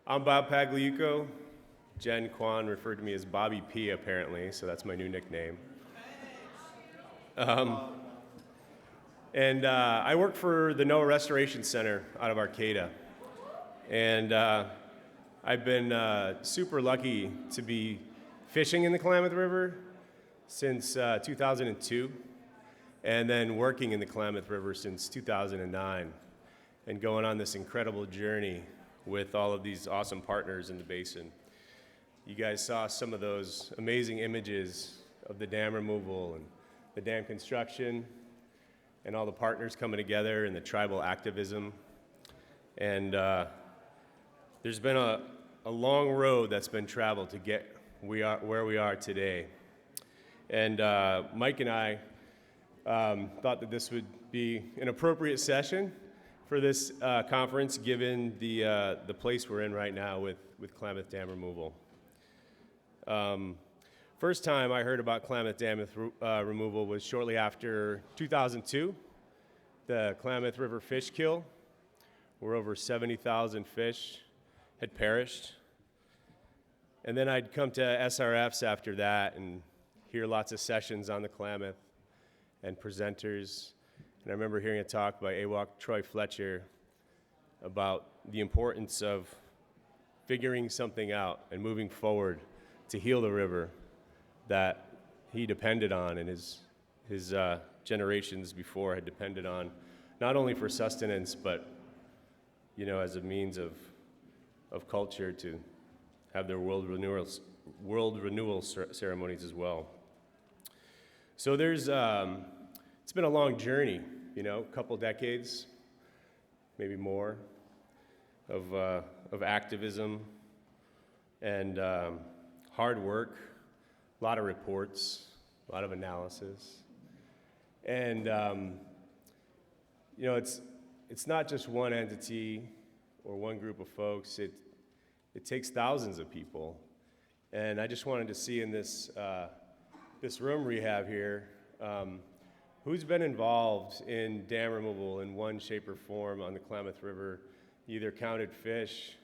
I'm Bob Pagliuco. Jen Kwan referred to me as Bobby P, apparently, so that's my new nickname. I work for the NOAA Restoration Center out of Arcata. And I've been super lucky to be fishing in the Klamath River since 2002, and then working in the Klamath River since 2009, and going on this incredible journey with all of these awesome partners in the basin. You guys saw some of those amazing images of the dam removal and the dam construction and all the partners coming together and the tribal activism. And there's been a long road that's been traveled to get where we are today. And Mike and I thought that this would be an appropriate session for this conference, given the place we're in right now with Klamath Dam removal. First time I heard about Klamath Dam removal was shortly after 2002, the Klamath River fish kill, where over 70,000 fish had perished. And then I'd come to SRFs after that and hear lots of sessions on the Klamath and presenters. And I remember hearing a talk by AWOC Troy Fletcher about the importance of figuring something out and moving forward to heal the river that he depended on and his generations before had depended on, not only for sustenance, but as a means of culture to have their world renewal ceremonies as well. So it's been a long journey, a couple decades, maybe more, of activism and hard work, a lot of reports, a lot of analysis. And, it's not just one entity or one group of folks. It takes thousands of people. And I just wanted to see in this room we have here, who's been involved in dam removal in one shape or form on the Klamath River? You either counted fish,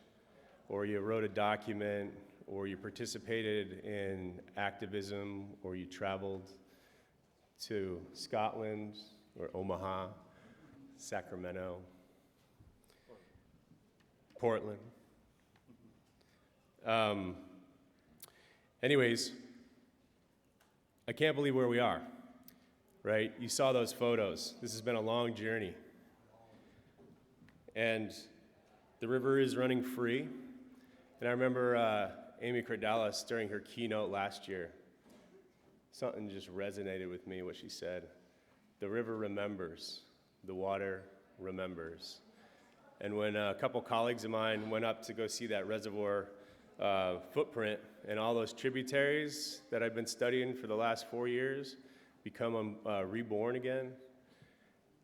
or you wrote a document, or you participated in activism, or you traveled to Scotland, or Omaha, Sacramento, Portland. Anyways, I can't believe where we are, right? You saw those photos. This has been a long journey. And the river is running free. And I remember Amy Cordalis during her keynote last year, something just resonated with me, what she said. The river remembers, the water remembers. And when a couple colleagues of mine went up to go see that reservoir footprint and all those tributaries that I've been studying for the last 4 years become reborn again,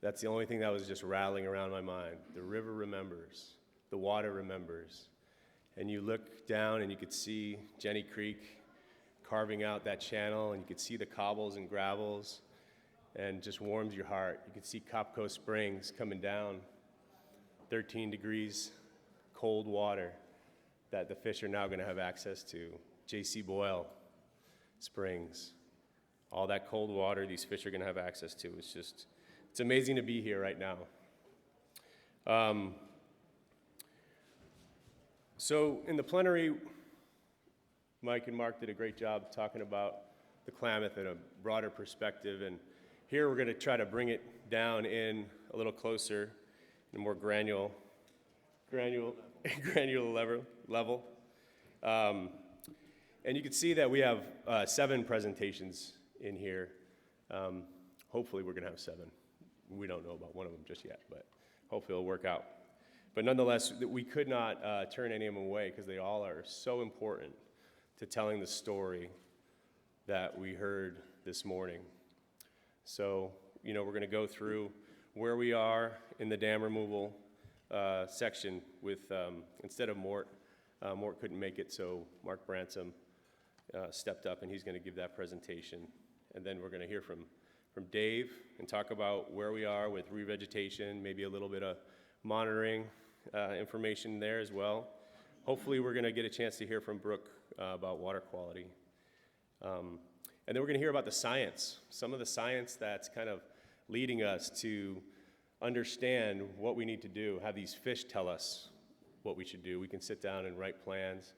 that's the only thing that was just rattling around my mind. The river remembers, the water remembers. And you look down and you could see Jenny Creek carving out that channel, and you could see the cobbles and gravels, and just warms your heart. You could see Copco Springs coming down, 13 degrees, cold water that the fish are now going to have access to. J.C. Boyle Springs, all that cold water these fish are going to have access to. It's amazing to be here right now. So in the plenary, Mike and Mark did a great job talking about the Klamath in a broader perspective, and here we're going to try to bring it down in a little closer, in a more granular level. And you can see that we have 7 presentations in here. Hopefully we're going to have 7. We don't know about one of them just yet, but hopefully it'll work out. But nonetheless, we could not turn any of them away because they all are so important to telling the story that we heard this morning. So, we're going to go through where we are in the dam removal section with, instead of Mort couldn't make it, so Mark Bransom stepped up, and he's going to give that presentation. And then we're going to hear from Dave and talk about where we are with revegetation, maybe a little bit of monitoring information there as well. hopefully we're going to get a chance to hear from Brooke about water quality. And then we're going to hear about the science, some of the science that's kind of leading us to understand what we need to do, have these fish tell us what we should do. We can sit down and write plans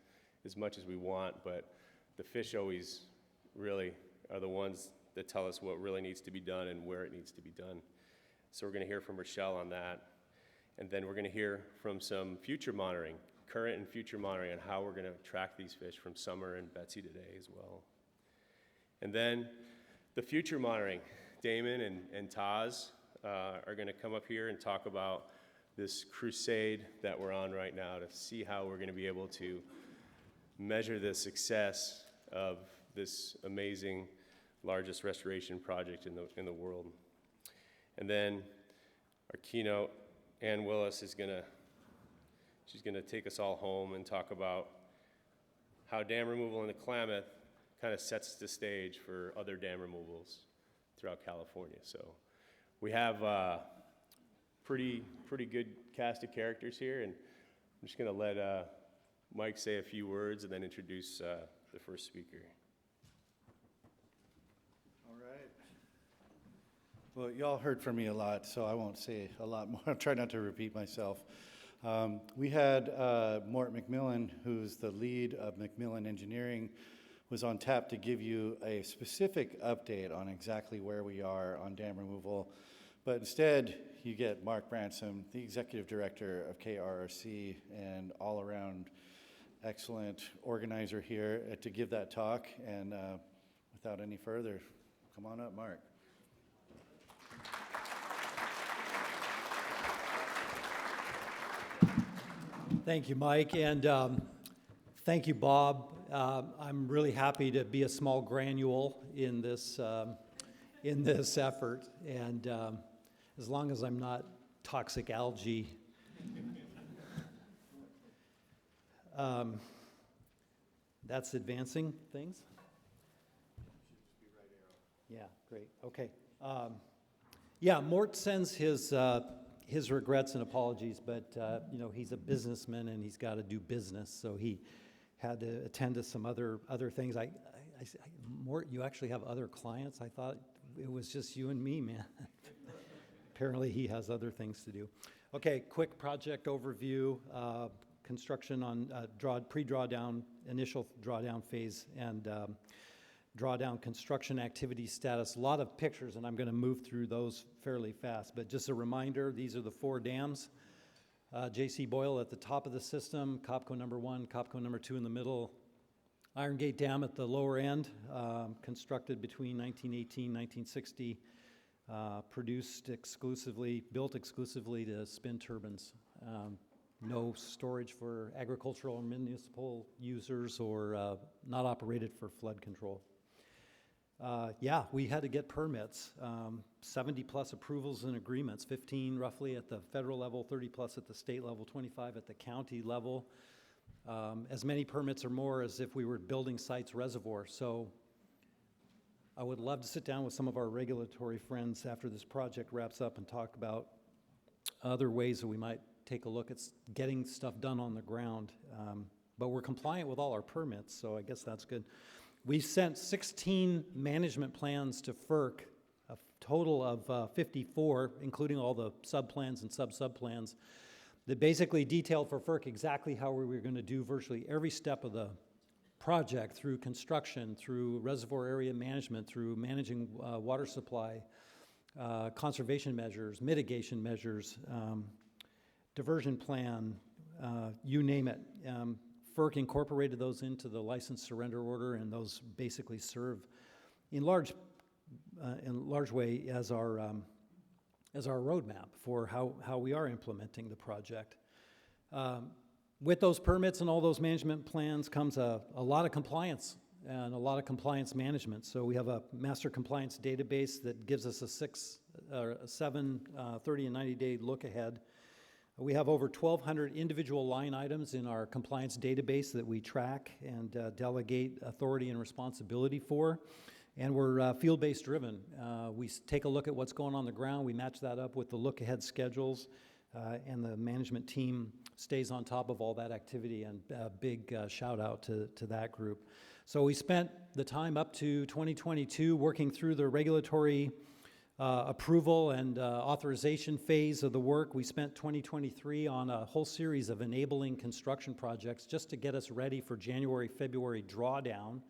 as much as we want, but the fish always really are the ones that tell us what really needs to be done and where it needs to be done. So we're going to hear from Rochelle on that. And then we're going to hear from some future monitoring, current and future monitoring on how we're going to track these fish from Summer and Betsy today as well. And then the future monitoring, Damon and Taz are going to come up here and talk about this crusade that we're on right now to see how we're going to be able to measure the success of this amazing, largest restoration project in the world. And then our keynote, Ann Willis, she's gonna take us all home and talk about how dam removal in the Klamath kind of sets the stage for other dam removals throughout California. So we have a pretty good cast of characters here, and I'm just gonna let Mike say a few words and then introduce the first speaker. All right. Well, y'all heard from me a lot, so I won't say a lot more. I'll try not to repeat myself. We had Mort McMillan, who's the lead of McMillan Engineering, was on tap to give you a specific update on exactly where we are on dam removal. But instead, you get Mark Bransom, the executive director of KRRC and all-around excellent organizer here to give that talk. And without any further, come on up, Mark. Thank you, Mike, and thank you, Bob. I'm really happy to be a small granule in this effort, and as long as I'm not toxic algae. That's advancing things? Yeah, great, okay. Yeah, Mort sends his regrets and apologies, but you know, he's a businessman and he's got to do business, so he had to attend to some other things. Mort, you actually have other clients? I thought it was just you and me, man. Apparently he has other things to do. Okay, quick project overview. Construction on pre-drawdown, initial drawdown phase, and drawdown construction activity status. A lot of pictures, and I'm going to move through those fairly fast. But just a reminder, these are the 4 dams. J.C. Boyle at the top of the system, Copco number 1, Copco number 2 in the middle. Iron Gate Dam at the lower end, constructed between 1918 and 1960, built exclusively to spin turbines. No storage for agricultural or municipal users, or not operated for flood control. Yeah, we had to get permits, 70 plus approvals and agreements, 15 roughly at the federal level, 30 plus at the state level, 25 at the county level. As many permits or more as if we were building sites reservoir. So I would love to sit down with some of our regulatory friends after this project wraps up and talk about other ways that we might take a look at getting stuff done on the ground. But we're compliant with all our permits, so I guess that's good. We sent 16 management plans to FERC, a total of 54, including all the sub-plans and sub-sub-plans, that basically detailed for FERC exactly how we were going to do virtually every step of the project, through construction, through reservoir area management, through managing water supply, conservation measures, mitigation measures, diversion plan, you name it. FERC incorporated those into the license surrender order, and those basically serve in large way as our roadmap for how we are implementing the project. With those permits and all those management plans comes a lot of compliance and a lot of compliance management. So we have a master compliance database that gives us a 7, 30, and 90-day look ahead. We have over 1,200 individual line items in our compliance database that we track and delegate authority and responsibility for. And we're field-based driven. We take a look at what's going on the ground. We match that up with the look-ahead schedules, and the management team stays on top of all that activity, and a big shout out to that group. So we spent the time up to 2022 working through the regulatory approval and authorization phase of the work. We spent 2023 on a whole series of enabling construction projects just to get us ready for January, February drawdown,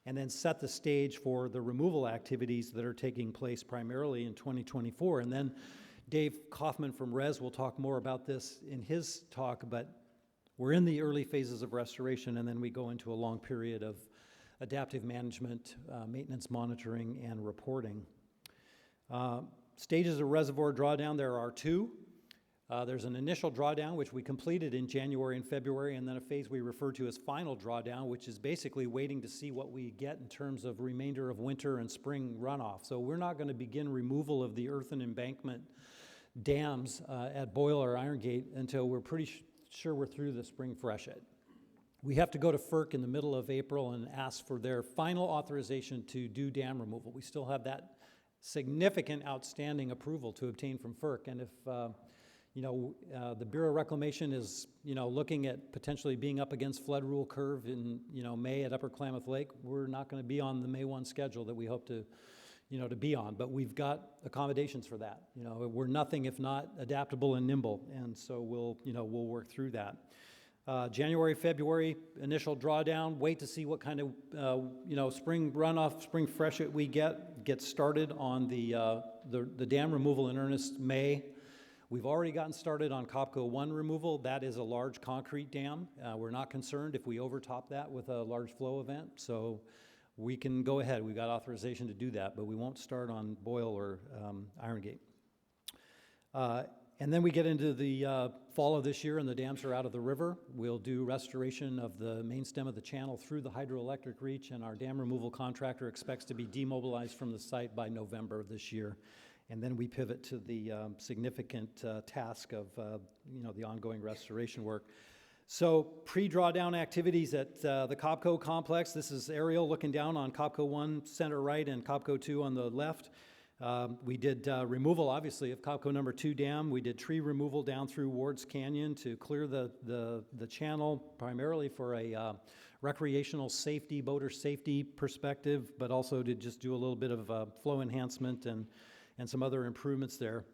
and then set the stage for the removal activities that are taking place primarily in 2024. And then Dave Kaufman from RES will talk more about this in his talk, but we're in the early phases of restoration, and then we go into a long period of adaptive management, maintenance monitoring, and reporting. Stages of reservoir drawdown, there are two. There's an initial drawdown, which we completed in January and February, and then a phase we refer to as final drawdown, which is basically waiting to see what we get in terms of remainder of winter and spring runoff. So we're not going to begin removal of the earthen embankment dams at Boyle or Iron Gate until we're pretty sure we're through the spring freshet. We have to go to FERC in the middle of April and ask for their final authorization to do dam removal. We still have that significant outstanding approval to obtain from FERC, and if the Bureau of Reclamation is looking at potentially being up against flood rule curve in May at Upper Klamath Lake, we're not going to be on the May 1 schedule that we hope to be on, but we've got accommodations for that. We're nothing if not adaptable and nimble, and so we'll work through that. January, February, initial drawdown, wait to see what kind of, spring runoff, spring freshet we get started on the dam removal in earnest May. We've already gotten started on Copco 1 removal. That is a large concrete dam. We're not concerned if we overtop that with a large flow event, so we can go ahead. We've got authorization to do that, but we won't start on Boyle or Iron Gate. And then we get into the fall of this year and the dams are out of the river. We'll do restoration of the main stem of the channel through the hydroelectric reach, and our dam removal contractor expects to be demobilized from the site by November of this year. And then we pivot to the significant task of the ongoing restoration work. So pre-drawdown activities at the Copco complex. This is aerial looking down on Copco 1 center right and Copco 2 on the left. We did removal, obviously, of Copco number 2 dam. We did tree removal down through Ward's Canyon to clear the channel, primarily for a recreational safety, boater safety perspective, but also to just do a little bit of flow enhancement and some other improvements there.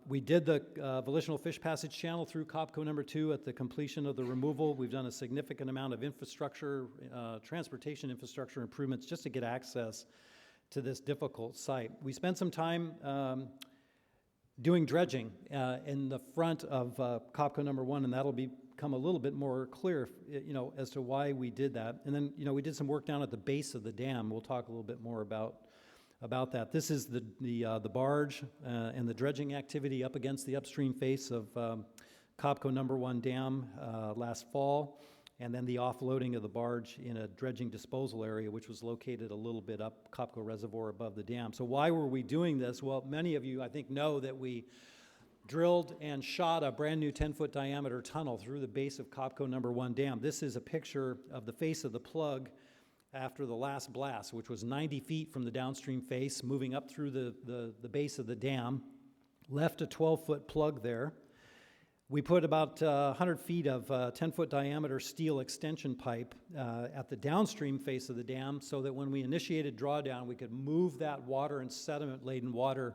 We did the volitional fish passage channel through Copco number 2 at the completion of the removal. We've done a significant amount of infrastructure, transportation infrastructure improvements just to get access to this difficult site. We spent some time doing dredging in the front of Copco number 1, and that'll become a little bit more clear, as to why we did that. And then, we did some work down at the base of the dam. We'll talk a little bit more about that. This is the barge and the dredging activity up against the upstream face of Copco number 1 dam last fall, and then the offloading of the barge in a dredging disposal area, which was located a little bit up Copco Reservoir above the dam. So why were we doing this? Well, many of you, I think, know that we drilled and shot a brand new 10-foot diameter tunnel through the base of Copco number 1 dam. This is a picture of the face of the plug after the last blast, which was 90 feet from the downstream face, moving up through the base of the dam, left a 12-foot plug there. We put about 100 feet of 10-foot diameter steel extension pipe at the downstream face of the dam so that when we initiated drawdown, we could move that water and sediment-laden water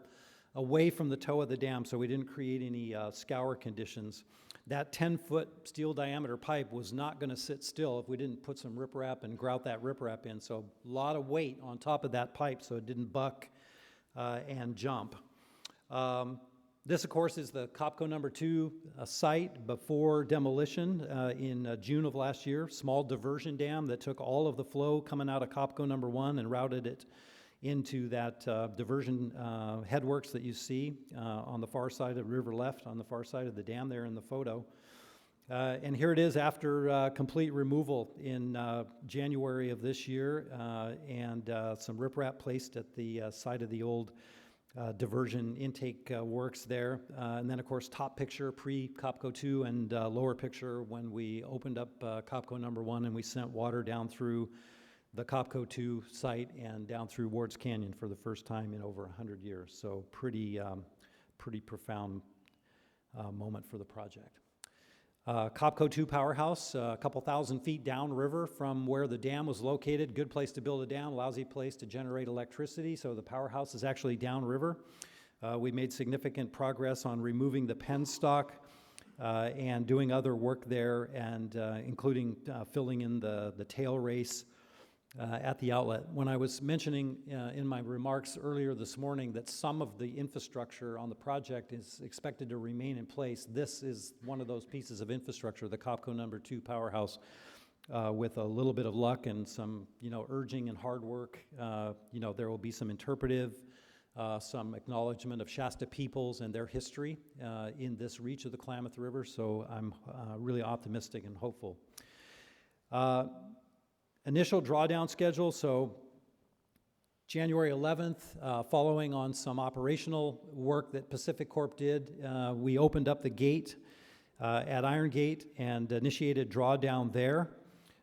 away from the toe of the dam so we didn't create any scour conditions. That 10-foot steel diameter pipe was not going to sit still if we didn't put some riprap and grout that riprap in. So a lot of weight on top of that pipe so it didn't buck and jump. This, of course, is the Copco number 2 site before demolition in June of last year. Small diversion dam that took all of the flow coming out of Copco number 1 and routed it into that diversion headworks that you see on the far side of the river left, on the far side of the dam there in the photo. And here it is after complete removal in January of this year and some riprap placed at the side of the old diversion intake works there. And then, of course, top picture pre-Copco 2 and lower picture when we opened up Copco number 1 and we sent water down through the Copco 2 site and down through Ward's Canyon for the first time in over 100 years. So pretty profound moment for the project. Copco 2 powerhouse, a couple thousand feet downriver from where the dam was located. Good place to build a dam, lousy place to generate electricity, so the powerhouse is actually downriver. We made significant progress on removing the penstock and doing other work there, and including filling in the tail race at the outlet. When I was mentioning in my remarks earlier this morning that some of the infrastructure on the project is expected to remain in place, this is one of those pieces of infrastructure, the Copco number 2 powerhouse, with a little bit of luck and some, urging and hard work. There will be some interpretive, some acknowledgement of Shasta peoples and their history in this reach of the Klamath River, so I'm really optimistic and hopeful. Initial drawdown schedule, so January 11th, following on some operational work that Pacific Corp did, we opened up the gate at Iron Gate and initiated drawdown there.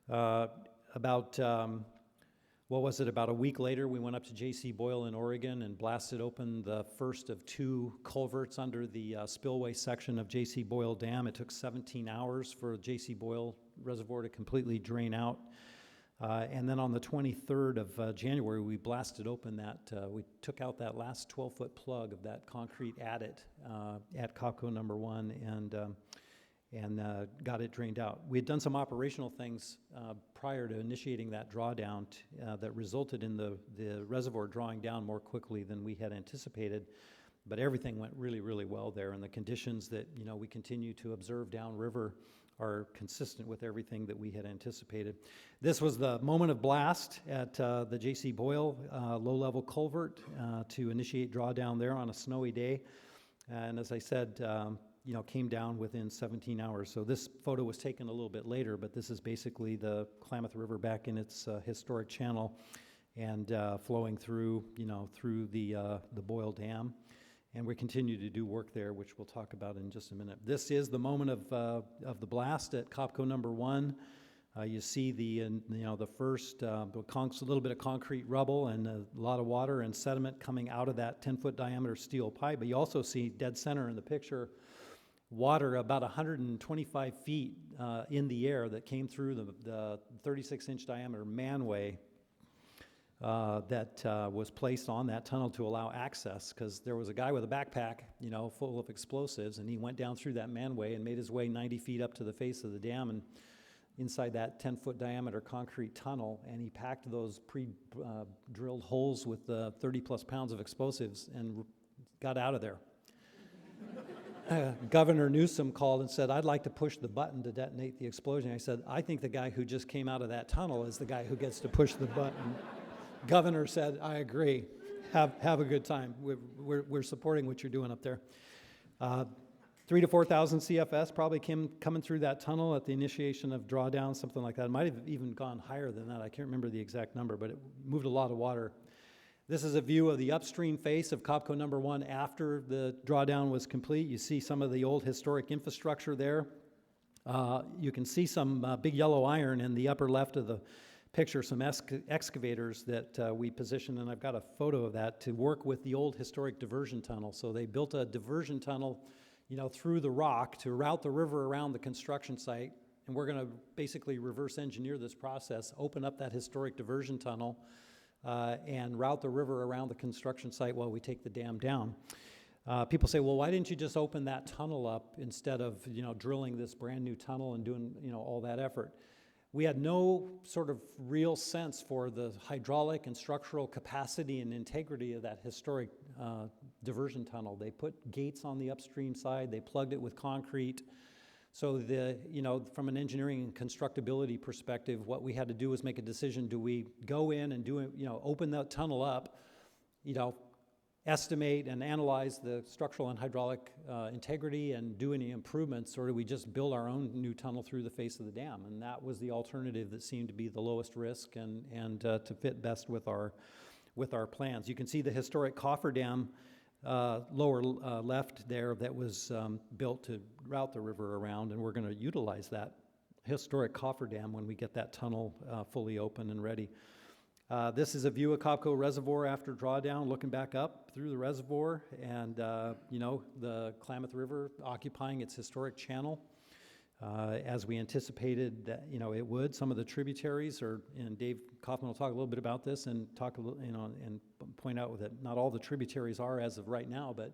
About a week later, we went up to J.C. Boyle in Oregon and blasted open the first of 2 culverts under the spillway section of J.C. Boyle Dam. It took 17 hours for J.C. Boyle Reservoir to completely drain out. And then on the 23rd of January, we blasted open that, we took out that last 12-foot plug of that concrete adit at Copco number 1 and got it drained out. We had done some operational things prior to initiating that drawdown that resulted in the reservoir drawing down more quickly than we had anticipated, but everything went really, really well there, and the conditions that we continue to observe downriver are consistent with everything that we had anticipated. This was the moment of blast at the J.C. Boyle low-level culvert to initiate drawdown there on a snowy day, and as I said, came down within 17 hours. So this photo was taken a little bit later, but this is basically the Klamath River back in its historic channel and flowing through, through the Boyle Dam. And we continue to do work there, which we'll talk about in just a minute. This is the moment of the blast at Copco number 1. You see the first a little bit of concrete rubble and a lot of water and sediment coming out of that 10-foot diameter steel pipe. But you also see dead center in the picture water about 125 feet in the air that came through the 36-inch diameter manway that was placed on that tunnel to allow access, because there was a guy with a backpack, full of explosives, and he went down through that manway and made his way 90 feet up to the face of the dam and inside that 10-foot diameter concrete tunnel, and he packed those pre-drilled holes with 30-plus pounds of explosives and got out of there. Governor Newsom called and said, "I'd like to push the button to detonate the explosion." I said, "I think the guy who just came out of that tunnel is the guy who gets to push the button." Governor said, "I agree. Have a good time. We're supporting what you're doing up there." 3,000 to 4,000 CFS probably coming through that tunnel at the initiation of drawdown, something like that. It might have even gone higher than that. I can't remember the exact number, but it moved a lot of water. This is a view of the upstream face of Copco number 1 after the drawdown was complete. You see some of the old historic infrastructure there. You can see some big yellow iron in the upper left of the picture, some excavators that we positioned, and I've got a photo of that to work with the old historic diversion tunnel. So they built a diversion tunnel, through the rock to route the river around the construction site, and we're going to basically reverse engineer this process, open up that historic diversion tunnel, and route the river around the construction site while we take the dam down. People say, well, why didn't you just open that tunnel up instead of, drilling this brand new tunnel and doing, all that effort? We had no sort of real sense for the hydraulic and structural capacity and integrity of that historic diversion tunnel. They put gates on the upstream side, they plugged it with concrete. So from an engineering and constructability perspective, what we had to do was make a decision: do we go in and open that tunnel up, estimate and analyze the structural and hydraulic integrity and do any improvements, or do we just build our own new tunnel through the face of the dam? And that was the alternative that seemed to be the lowest risk and to fit best with our plans. You can see the historic cofferdam lower left there that was built to route the river around, and we're going to utilize that historic cofferdam when we get that tunnel fully open and ready. This is a view of Copco Reservoir after drawdown, looking back up through the reservoir, and the Klamath River occupying its historic channel. as we anticipated that, it would. Some of the tributaries are, and Dave Kaufman will talk a little bit about this and talk a little, and point out that not all the tributaries are as of right now, but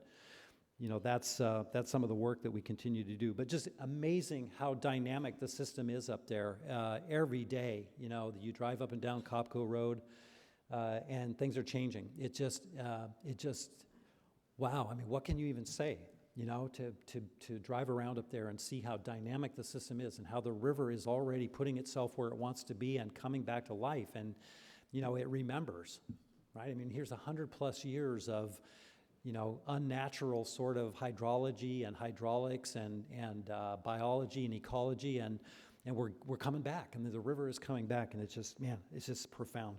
that's some of the work that we continue to do. But just amazing how dynamic the system is up there. Every day, you drive up and down Copco Road, and things are changing. It just, wow. I mean, what can you even say? To drive around up there and see how dynamic the system is and how the river is already putting itself where it wants to be and coming back to life. And, it remembers, right? I mean, here's 100+ years of, unnatural sort of hydrology and hydraulics and biology and ecology, and we're coming back, and the river is coming back, and it's just profound.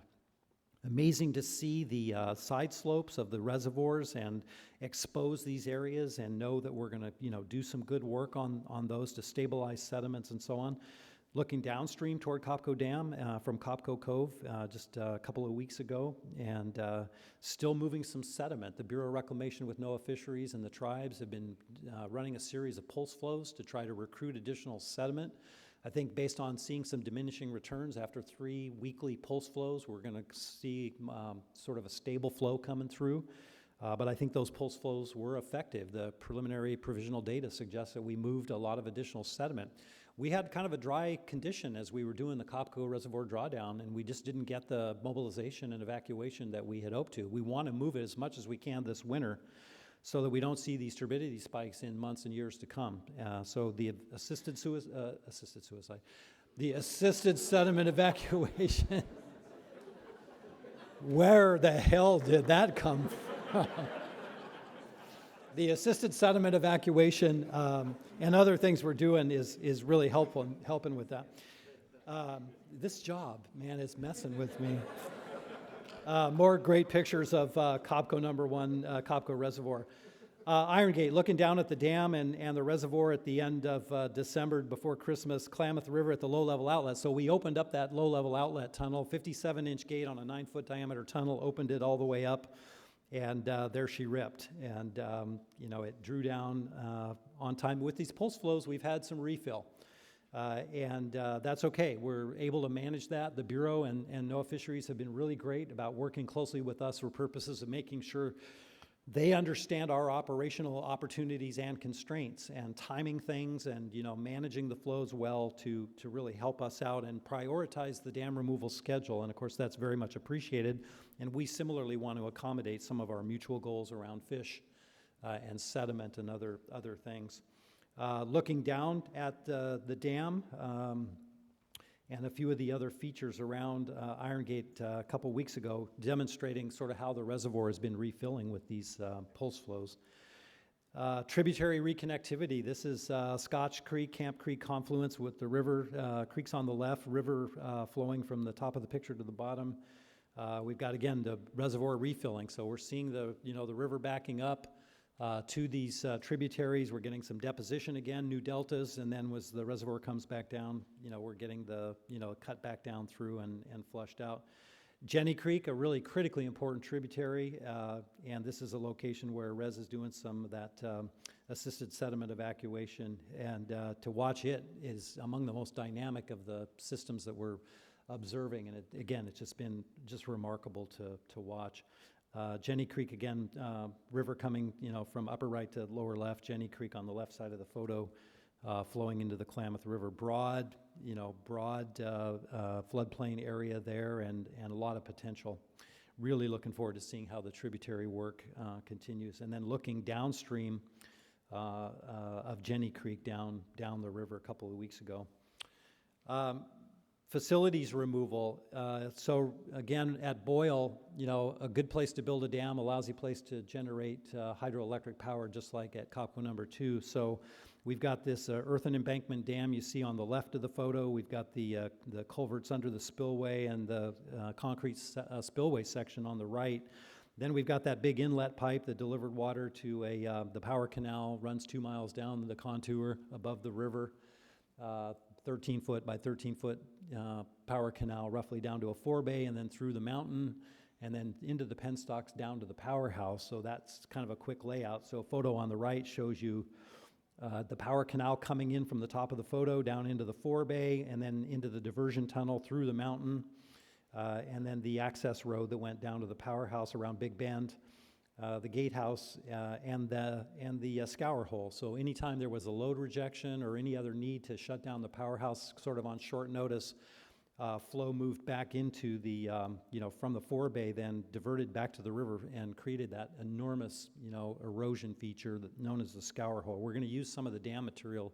Amazing to see the side slopes of the reservoirs and expose these areas and know that we're going to, do some good work on those to stabilize sediments and so on. Looking downstream toward Copco Dam from Copco Cove just a couple of weeks ago, and still moving some sediment. The Bureau of Reclamation with NOAA Fisheries and the tribes have been running a series of pulse flows to try to recruit additional sediment. I think based on seeing some diminishing returns after 3 weekly pulse flows, we're going to see sort of a stable flow coming through. But I think those pulse flows were effective. The preliminary provisional data suggests that we moved a lot of additional sediment. We had kind of a dry condition as we were doing the Copco Reservoir drawdown, and we just didn't get the mobilization and evacuation that we had hoped to. We want to move it as much as we can this winter, so that we don't see these turbidity spikes in months and years to come. So the assisted sediment evacuation, where the hell did that come from? The assisted sediment evacuation and other things we're doing is really helping with that. This job, man, is messing with me. More great pictures of Copco number 1, Copco Reservoir. Iron Gate, looking down at the dam and the reservoir at the end of December before Christmas, Klamath River at the low-level outlet. So we opened up that low-level outlet tunnel, 57-inch gate on a 9-foot diameter tunnel, opened it all the way up, and there she ripped. And, it drew down on time. With these pulse flows, we've had some refill. And that's okay. We're able to manage that. The Bureau and NOAA Fisheries have been really great about working closely with us for purposes of making sure they understand our operational opportunities and constraints, and timing things and managing the flows well to really help us out and prioritize the dam removal schedule. And of course, that's very much appreciated. And we similarly want to accommodate some of our mutual goals around fish and sediment and other things. Looking down at the dam and a few of the other features around Iron Gate a couple weeks ago, demonstrating sort of how the reservoir has been refilling with these pulse flows. Tributary reconnectivity. This is Scotch Creek, Camp Creek confluence with the river. Creek's on the left, river flowing from the top of the picture to the bottom. We've got, again, the reservoir refilling. So we're seeing the river backing up to these tributaries. We're getting some deposition again, new deltas, and then as the reservoir comes back down, we're getting the, cut back down through and flushed out. Jenny Creek, a really critically important tributary, and this is a location where Rez is doing some of that assisted sediment evacuation, and to watch it is among the most dynamic of the systems that we're observing, and it's just been remarkable to watch. Jenny Creek, again, river coming, from upper right to lower left. Jenny Creek on the left side of the photo, flowing into the Klamath River. Broad floodplain area there, and a lot of potential. Really looking forward to seeing how the tributary work continues. And then looking downstream of Jenny Creek down the river a couple of weeks ago. Facilities removal. So again, at Boyle, a good place to build a dam, a lousy place to generate hydroelectric power, just like at Copco number 2. So we've got this earthen embankment dam you see on the left of the photo. We've got the culverts under the spillway and the concrete spillway section on the right. Then we've got that big inlet pipe that delivered water to the power canal, runs 2 miles down the contour above the river. 13-foot by 13-foot power canal, roughly down to a forebay, and then through the mountain, and then into the penstocks down to the powerhouse. So that's kind of a quick layout. So a photo on the right shows you, The power canal coming in from the top of the photo down into the forebay and then into the diversion tunnel through the mountain, and then the access road that went down to the powerhouse around Big Bend, the gatehouse, and the scour hole. So anytime there was a load rejection or any other need to shut down the powerhouse sort of on short notice, flow moved back into the, from the forebay, then diverted back to the river and created that enormous, erosion feature known as the scour hole. We're going to use some of the dam material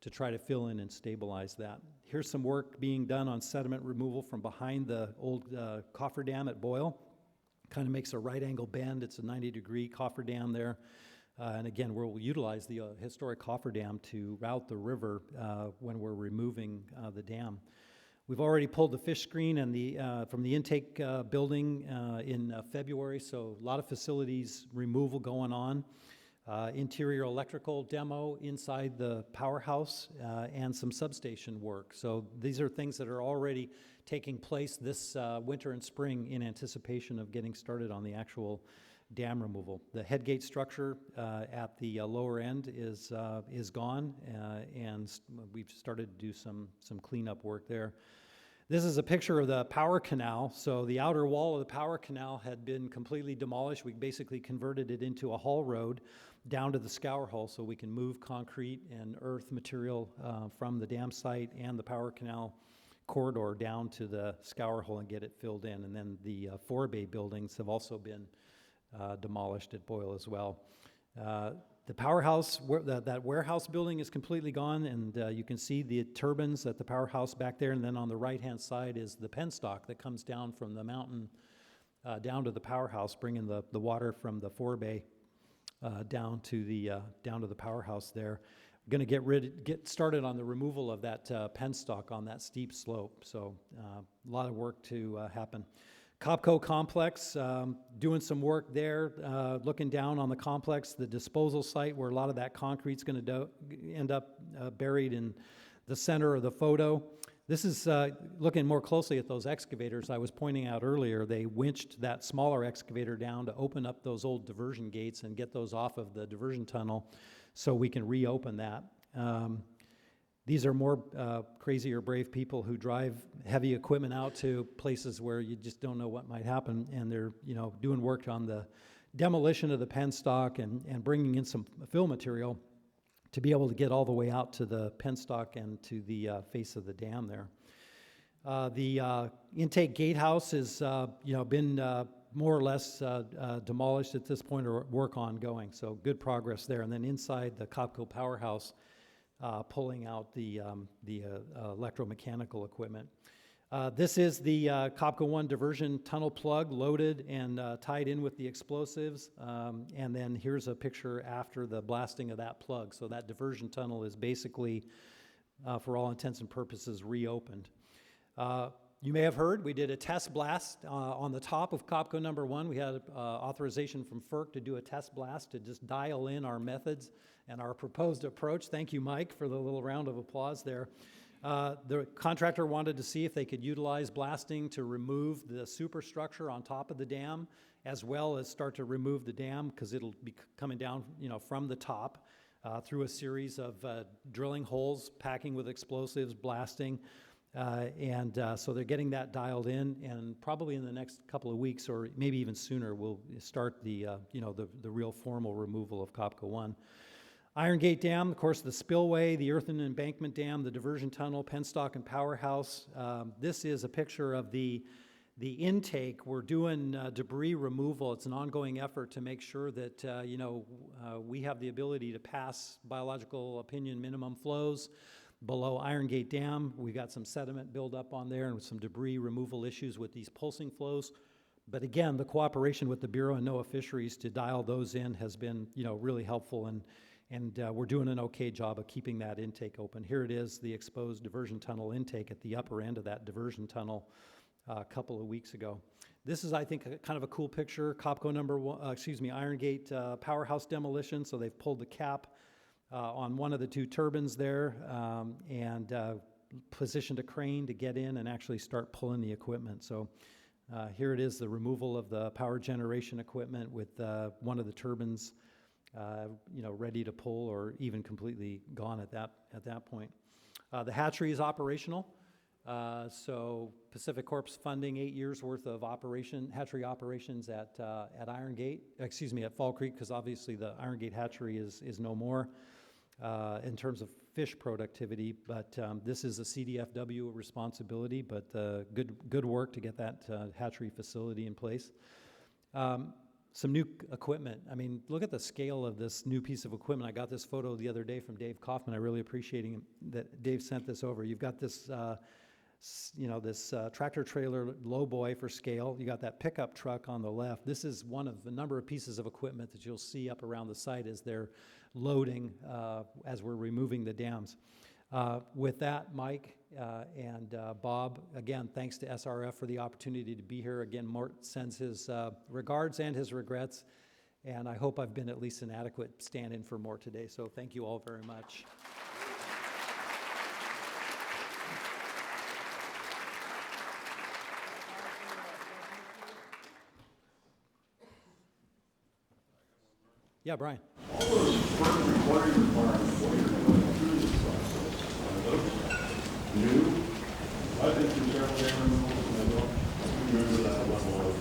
to try to fill in and stabilize that. Here's some work being done on sediment removal from behind the old cofferdam at Boyle. Kind of makes a right angle bend. It's a 90-degree cofferdam there. And again, we'll utilize the historic cofferdam to route the river when we're removing the dam. We've already pulled the fish screen and from the intake building in February, so a lot of facilities removal going on. Interior electrical demo inside the powerhouse and some substation work. So these are things that are already taking place this winter and spring in anticipation of getting started on the actual dam removal. The headgate structure at the lower end is gone, and we've started to do some cleanup work there. This is a picture of the power canal. So the outer wall of the power canal had been completely demolished. We basically converted it into a haul road down to the scour hole so we can move concrete and earth material from the dam site and the power canal corridor down to the scour hole and get it filled in. And then the forebay buildings have also been demolished at Boyle as well. The powerhouse, that warehouse building is completely gone, and you can see the turbines at the powerhouse back there, and then on the right-hand side is the penstock that comes down from the mountain down to the powerhouse, bringing the water from the forebay down to the powerhouse there. We're going to get started on the removal of that penstock on that steep slope, so a lot of work to happen. Copco complex, doing some work there, looking down on the complex, the disposal site where a lot of that concrete's going to end up buried in the center of the photo. This is looking more closely at those excavators I was pointing out earlier. They winched that smaller excavator down to open up those old diversion gates and get those off of the diversion tunnel so we can reopen that. These are more crazy or brave people who drive heavy equipment out to places where you just don't know what might happen, and they're doing work on the demolition of the penstock and bringing in some fill material to be able to get all the way out to the penstock and to the face of the dam there. The intake gatehouse has been more or less demolished at this point, or work ongoing, so good progress there. And then inside the Copco powerhouse, pulling out the electromechanical equipment. This is the Copco 1 diversion tunnel plug loaded and tied in with the explosives. And then here's a picture after the blasting of that plug. So that diversion tunnel is basically, for all intents and purposes, reopened. You may have heard we did a test blast on the top of Copco number 1. We had authorization from FERC to do a test blast to just dial in our methods and our proposed approach. Thank you, Mike, for the little round of applause there. The contractor wanted to see if they could utilize blasting to remove the superstructure on top of the dam, as well as start to remove the dam, because it'll be coming down, from the top through a series of drilling holes, packing with explosives, blasting. So they're getting that dialed in, and probably in the next couple of weeks, or maybe even sooner, we'll start the real formal removal of Copco 1. Iron Gate Dam, of course, the spillway, the earthen embankment dam, the diversion tunnel, penstock and powerhouse. This is a picture of the intake. We're doing debris removal. It's an ongoing effort to make sure that we have the ability to pass biological opinion minimum flows below Iron Gate Dam. We've got some sediment buildup on there and some debris removal issues with these pulsing flows. But again, the cooperation with the Bureau and NOAA Fisheries to dial those in has been really helpful, and we're doing an okay job of keeping that intake open. Here it is, the exposed diversion tunnel intake at the upper end of that diversion tunnel a couple of weeks ago. This is, I think, kind of a cool picture. Copco number 1, Iron Gate powerhouse demolition. So they've pulled the cap on one of the 2 turbines there and positioned a crane to get in and actually start pulling the equipment. So here it is, the removal of the power generation equipment with one of the turbines ready to pull or even completely gone at that point. The hatchery is operational. So Pacific Corp's funding 8 years worth of hatchery operations at Iron Gate, at Fall Creek, because obviously the Iron Gate hatchery is no more in terms of fish productivity, but this is a CDFW responsibility, but good work to get that hatchery facility in place. Some new equipment. I mean, look at the scale of this new piece of equipment. I got this photo the other day from Dave Kaufman. I really appreciate that Dave sent this over. You've got this, this tractor trailer lowboy for scale. You got that pickup truck on the left. This is one of the number of pieces of equipment that you'll see up around the site as they're loading, as we're removing the dams. With that, Mike and Bob, again, thanks to SRF for the opportunity to be here. Again, Mort sends his regards and his regrets, and I hope I've been at least an adequate stand-in for Mort today, so thank you all very much. Yeah, Brian. All those firm recording requirements, what you're going through this process, are those new? I think there's several animals, and I don't remember that level of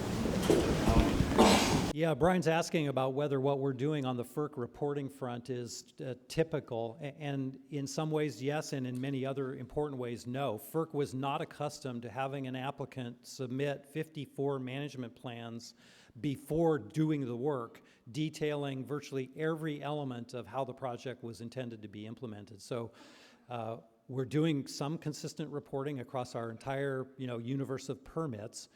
accounting. Yeah, Brian's asking about whether what we're doing on the FERC reporting front is typical, and in some ways, yes, and in many other important ways, no. FERC was not accustomed to having an applicant submit 54 management plans before doing the work, detailing virtually every element of how the project was intended to be implemented. So we're doing some consistent reporting across our entire universe of permits,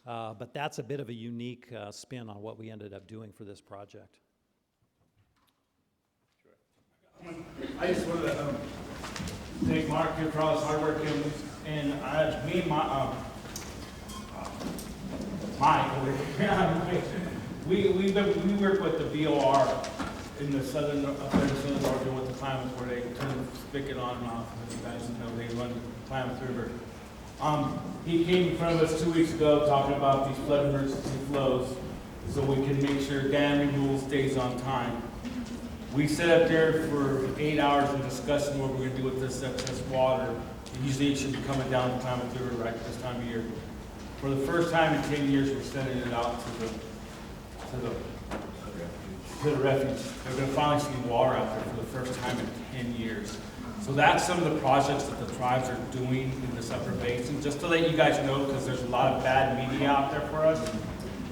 but that's a bit of a unique spin on what we ended up doing for this project. I just wanted to thank Mark here for all his hard work, and me and Mike, we work with the VOR in the southern Oregon with the Klamath, where they turn the spigot on and off. As you guys know, they run the Klamath River. He came in front of us 2 weeks ago talking about these flood emergency flows, so we can make sure dam renewal stays on time. We sat up there for 8 hours and discussing what we're going to do with this excess water. Usually it should be coming down the Klamath River right this time of year. For the first time in 10 years, we're sending it out to the refuge. They're going to finally see water out there for the first time in 10 years. So that's some of the projects that the tribes are doing in this upper basin. Just to let you guys know, because there's a lot of bad media out there for us,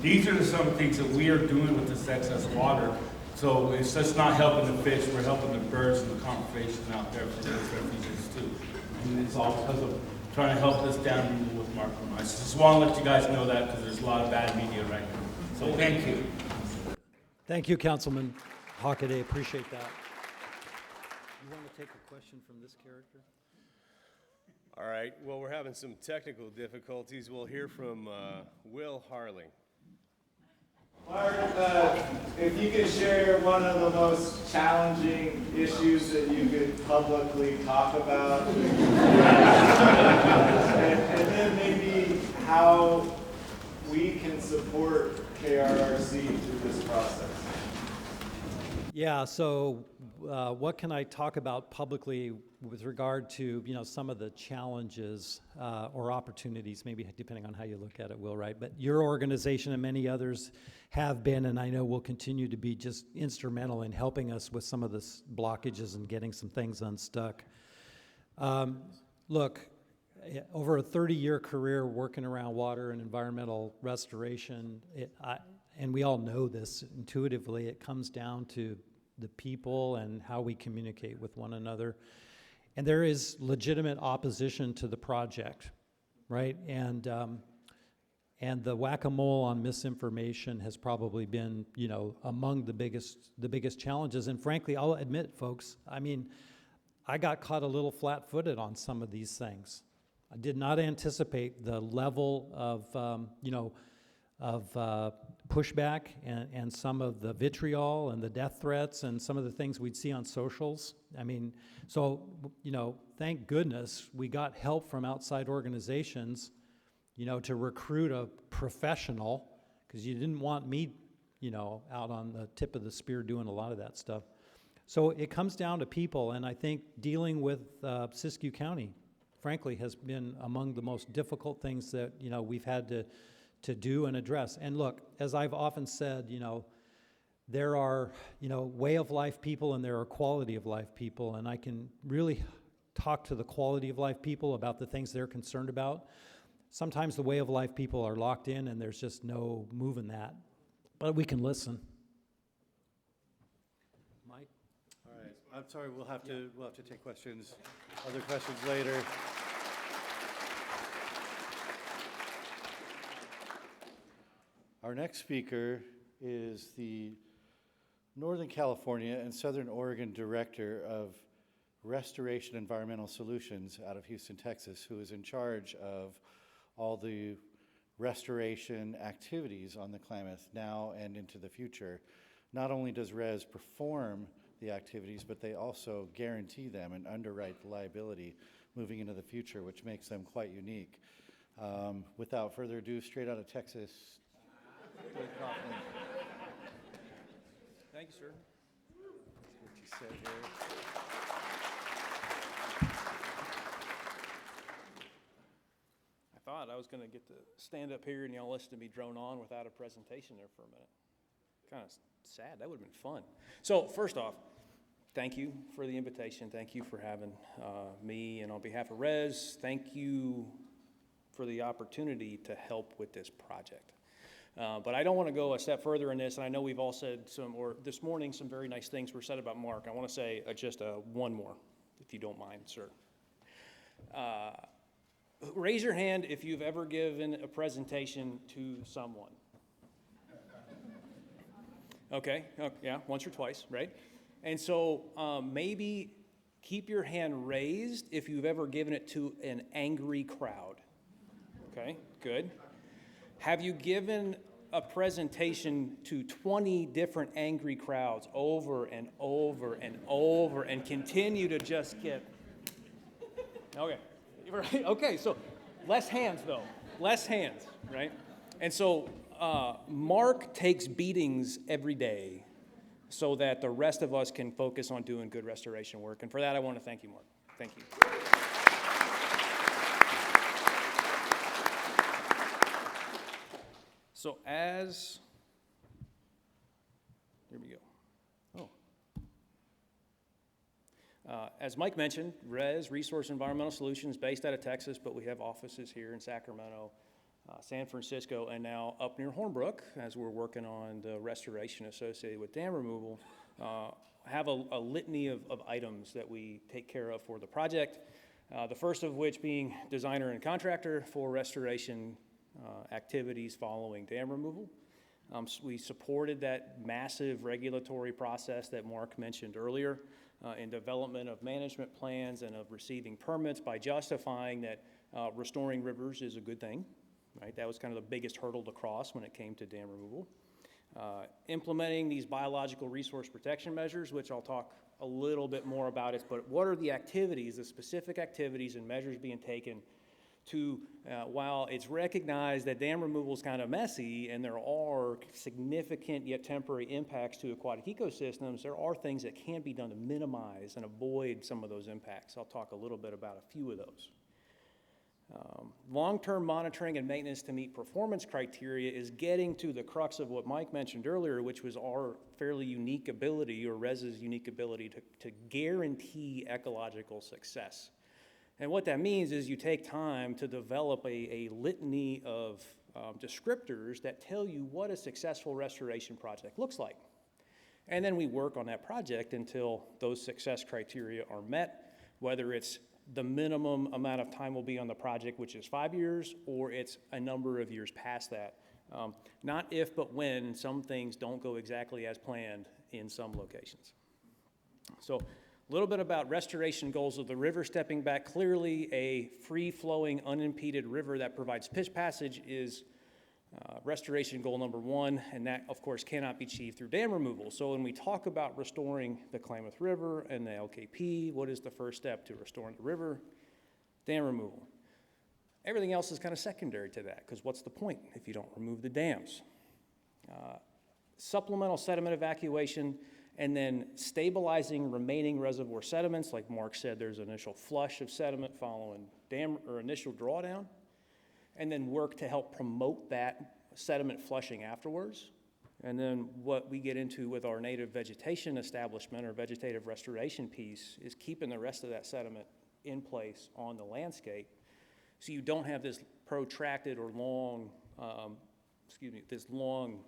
these are some things that we are doing with this excess water. So it's just not helping the fish, we're helping the birds and the conservation out there for those refuges too. And it's all because of trying to help this dam with Mark and I just want to let you guys know that, because there's a lot of bad media right now. So thank you. Thank you, Councilman Hockaday. Appreciate that. You want to take a question from this character? All right, well, we're having some technical difficulties. We'll hear from Will Harling. Mark, if you could share one of the most challenging issues that you could publicly talk about, and then maybe how we can support KRRC through this process. Yeah, so what can I talk about publicly with regard to some of the challenges or opportunities, maybe depending on how you look at it, Will, right? But your organization and many others have been, and I know will continue to be, just instrumental in helping us with some of the blockages and getting some things unstuck. Look, over a 30-year career working around water and environmental restoration, and we all know this intuitively, it comes down to the people and how we communicate with one another. And there is legitimate opposition to the project, right? And the whack-a-mole on misinformation has probably been, among the biggest challenges. And frankly, I'll admit, folks, I mean, I got caught a little flat-footed on some of these things. I did not anticipate the level of, pushback and some of the vitriol and the death threats and some of the things we'd see on socials. I mean, so, thank goodness we got help from outside organizations, to recruit a professional, because you didn't want me out on the tip of the spear doing a lot of that stuff. So it comes down to people, and I think dealing with Siskiyou County, frankly, has been among the most difficult things that, we've had to do and address. And look, as I've often said, there are, way of life people and there are quality of life people, and I can really talk to the quality of life people about the things they're concerned about. Sometimes the way of life people are locked in and there's just no moving that, but we can listen. Mike? All right, I'm sorry, we'll have to take questions, other questions later. Our next speaker is the Northern California and Southern Oregon Director of Restoration Environmental Solutions out of Houston, Texas, who is in charge of all the restoration activities on the Klamath now and into the future. Not only does RES perform the activities, but they also guarantee them and underwrite the liability moving into the future, which makes them quite unique. Without further ado, straight out of Texas, Dave Kaufman. Thank you, sir. What you said here. I thought I was going to get to stand up here and y'all listen to me drone on without a presentation there for a minute. Kind of sad. That would have been fun. So first off, thank you for the invitation. Thank you for having me. And on behalf of RES, thank you for the opportunity to help with this project. But I don't want to go a step further in this, and I know we've all said this morning, some very nice things were said about Mark. I want to say just one more, if you don't mind, sir. Raise your hand if you've ever given a presentation to someone. Okay, yeah, once or twice, right? And so maybe keep your hand raised if you've ever given it to an angry crowd. Okay, good. Have you given a presentation to 20 different angry crowds over and over and over and continue to just get, okay, right? Okay, so less hands though, less hands, right? And so Mark takes beatings every day so that the rest of us can focus on doing good restoration work. And for that, I want to thank you, Mark. Thank you. So here we go. As Mike mentioned, RES, Resource Environmental Solutions, based out of Texas, but we have offices here in Sacramento, San Francisco, and now up near Hornbrook, as we're working on the restoration associated with dam removal, have a litany of items that we take care of for the project. The first of which being designer and contractor for restoration activities following dam removal. We supported that massive regulatory process that Mark mentioned earlier in development of management plans and of receiving permits by justifying that restoring rivers is a good thing, right? That was kind of the biggest hurdle to cross when it came to dam removal. Implementing these biological resource protection measures, which I'll talk a little bit more about it, but what are the activities, the specific activities and measures being taken to, while it's recognized that dam removal is kind of messy and there are significant yet temporary impacts to aquatic ecosystems, there are things that can be done to minimize and avoid some of those impacts. I'll talk a little bit about a few of those. Long-term monitoring and maintenance to meet performance criteria is getting to the crux of what Mike mentioned earlier, which was our fairly unique ability, or RES's unique ability, to guarantee ecological success. And what that means is you take time to develop a litany of descriptors that tell you what a successful restoration project looks like. And then we work on that project until those success criteria are met, whether it's the minimum amount of time will be on the project, which is 5 years, or it's a number of years past that. Not if, but when some things don't go exactly as planned in some locations. So a little bit about restoration goals of the river. Stepping back, clearly a free-flowing, unimpeded river that provides fish passage is restoration goal number one, and that, of course, cannot be achieved through dam removal. So when we talk about restoring the Klamath River and the LKP, what is the first step to restoring the river? Dam removal. Everything else is kind of secondary to that, because what's the point if you don't remove the dams? supplemental sediment evacuation, and then stabilizing remaining reservoir sediments. Like Mark said, there's an initial flush of sediment following dam or initial drawdown, and then work to help promote that sediment flushing afterwards. And then what we get into with our native vegetation establishment or vegetative restoration piece is keeping the rest of that sediment in place on the landscape, so you don't have this protracted or long, this long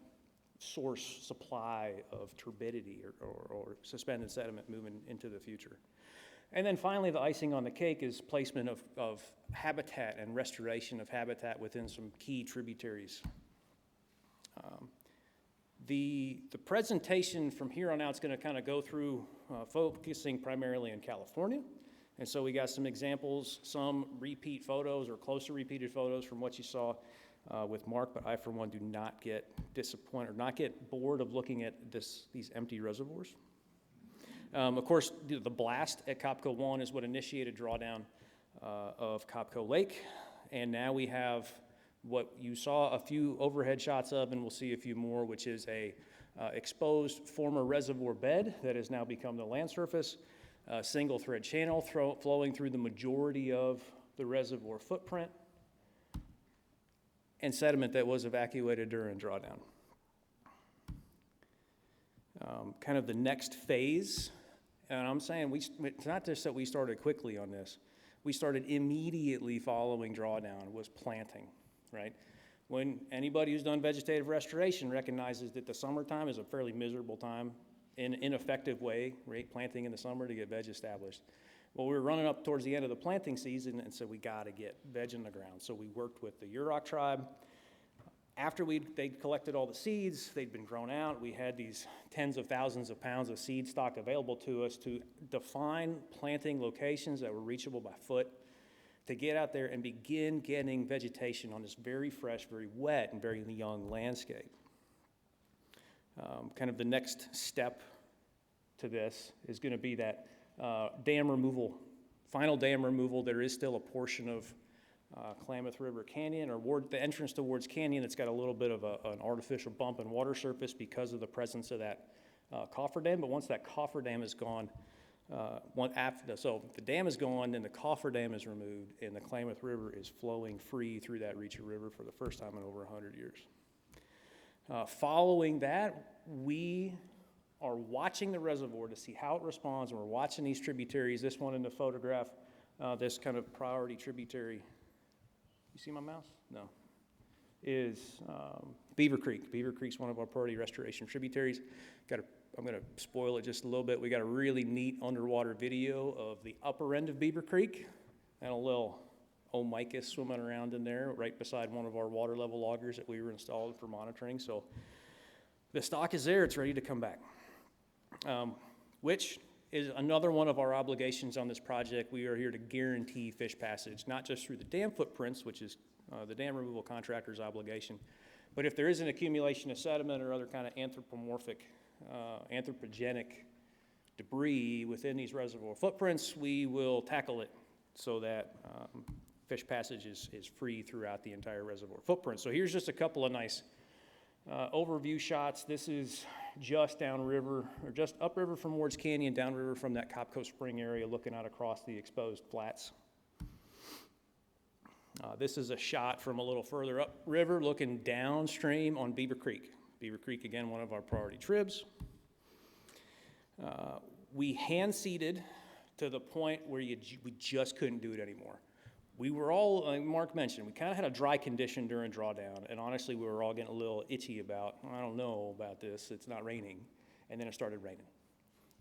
source supply of turbidity or suspended sediment moving into the future. And then finally, the icing on the cake is placement of habitat and restoration of habitat within some key tributaries. The presentation from here on out is going to kind of go through focusing primarily in California. And so we got some examples, some repeat photos or close to repeated photos from what you saw with Mark, but I, for one, do not get disappointed or not get bored of looking at these empty reservoirs. Of course, the blast at Copco 1 is what initiated drawdown of Copco Lake. And now we have what you saw a few overhead shots of, and we'll see a few more, which is a exposed former reservoir bed that has now become the land surface, single thread channel flowing through the majority of the reservoir footprint, and sediment that was evacuated during drawdown. Kind of the next phase, and I'm saying it's not just that we started quickly on this, we started immediately following drawdown, was planting, right? When anybody who's done vegetative restoration recognizes that the summertime is a fairly miserable time in an ineffective way, right? Planting in the summer to get veg established. Well, we were running up towards the end of the planting season, and so we got to get veg in the ground. So we worked with the Yurok tribe. After they'd collected all the seeds, they'd been grown out, we had these tens of thousands of pounds of seed stock available to us to define planting locations that were reachable by foot, to get out there and begin getting vegetation on this very fresh, very wet, and very young landscape. Kind of the next step to this is going to be that dam removal, final dam removal. There is still a portion of Klamath River Canyon, or the entrance towards Canyon, that's got a little bit of an artificial bump in water surface because of the presence of that cofferdam. But once that cofferdam is gone, so the dam is gone, then the cofferdam is removed, and the Klamath River is flowing free through that reach of river for the first time in over 100 years. Following that, we are watching the reservoir to see how it responds, and we're watching these tributaries. This one in the photograph, this kind of priority tributary, you see my mouse? No. Is Beaver Creek. Beaver Creek's one of our priority restoration tributaries. I'm going to spoil it just a little bit. We got a really neat underwater video of the upper end of Beaver Creek and a little omicus swimming around in there right beside one of our water level loggers that we were installed for monitoring. So the stock is there. It's ready to come back, which is another one of our obligations on this project. We are here to guarantee fish passage, not just through the dam footprints, which is the dam removal contractor's obligation, but if there is an accumulation of sediment or other kind of anthropogenic debris within these reservoir footprints, we will tackle it so that fish passage is free throughout the entire reservoir footprint. So here's just a couple of nice overview shots. This is just downriver, or just upriver from Ward's Canyon, downriver from that Copco Spring area, looking out across the exposed flats. This is a shot from a little further upriver, looking downstream on Beaver Creek. Beaver Creek, again, one of our priority tribs. We hand seeded to the point where we just couldn't do it anymore. We were all, like Mark mentioned, we kind of had a dry condition during drawdown, and honestly, we were all getting a little itchy about, I don't know about this, it's not raining. And then it started raining,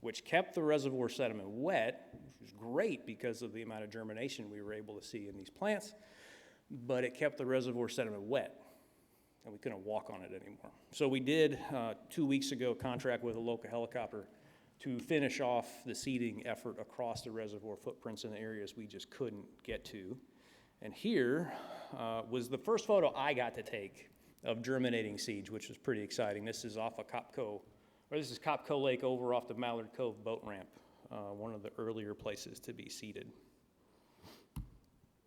which kept the reservoir sediment wet, which was great because of the amount of germination we were able to see in these plants, but it kept the reservoir sediment wet, and we couldn't walk on it anymore. So we did, 2 weeks ago, contract with a local helicopter to finish off the seeding effort across the reservoir footprints in the areas we just couldn't get to. And here was the first photo I got to take of germinating seeds, which was pretty exciting. This is off of this is Copco Lake over off the Mallard Cove boat ramp, one of the earlier places to be seeded.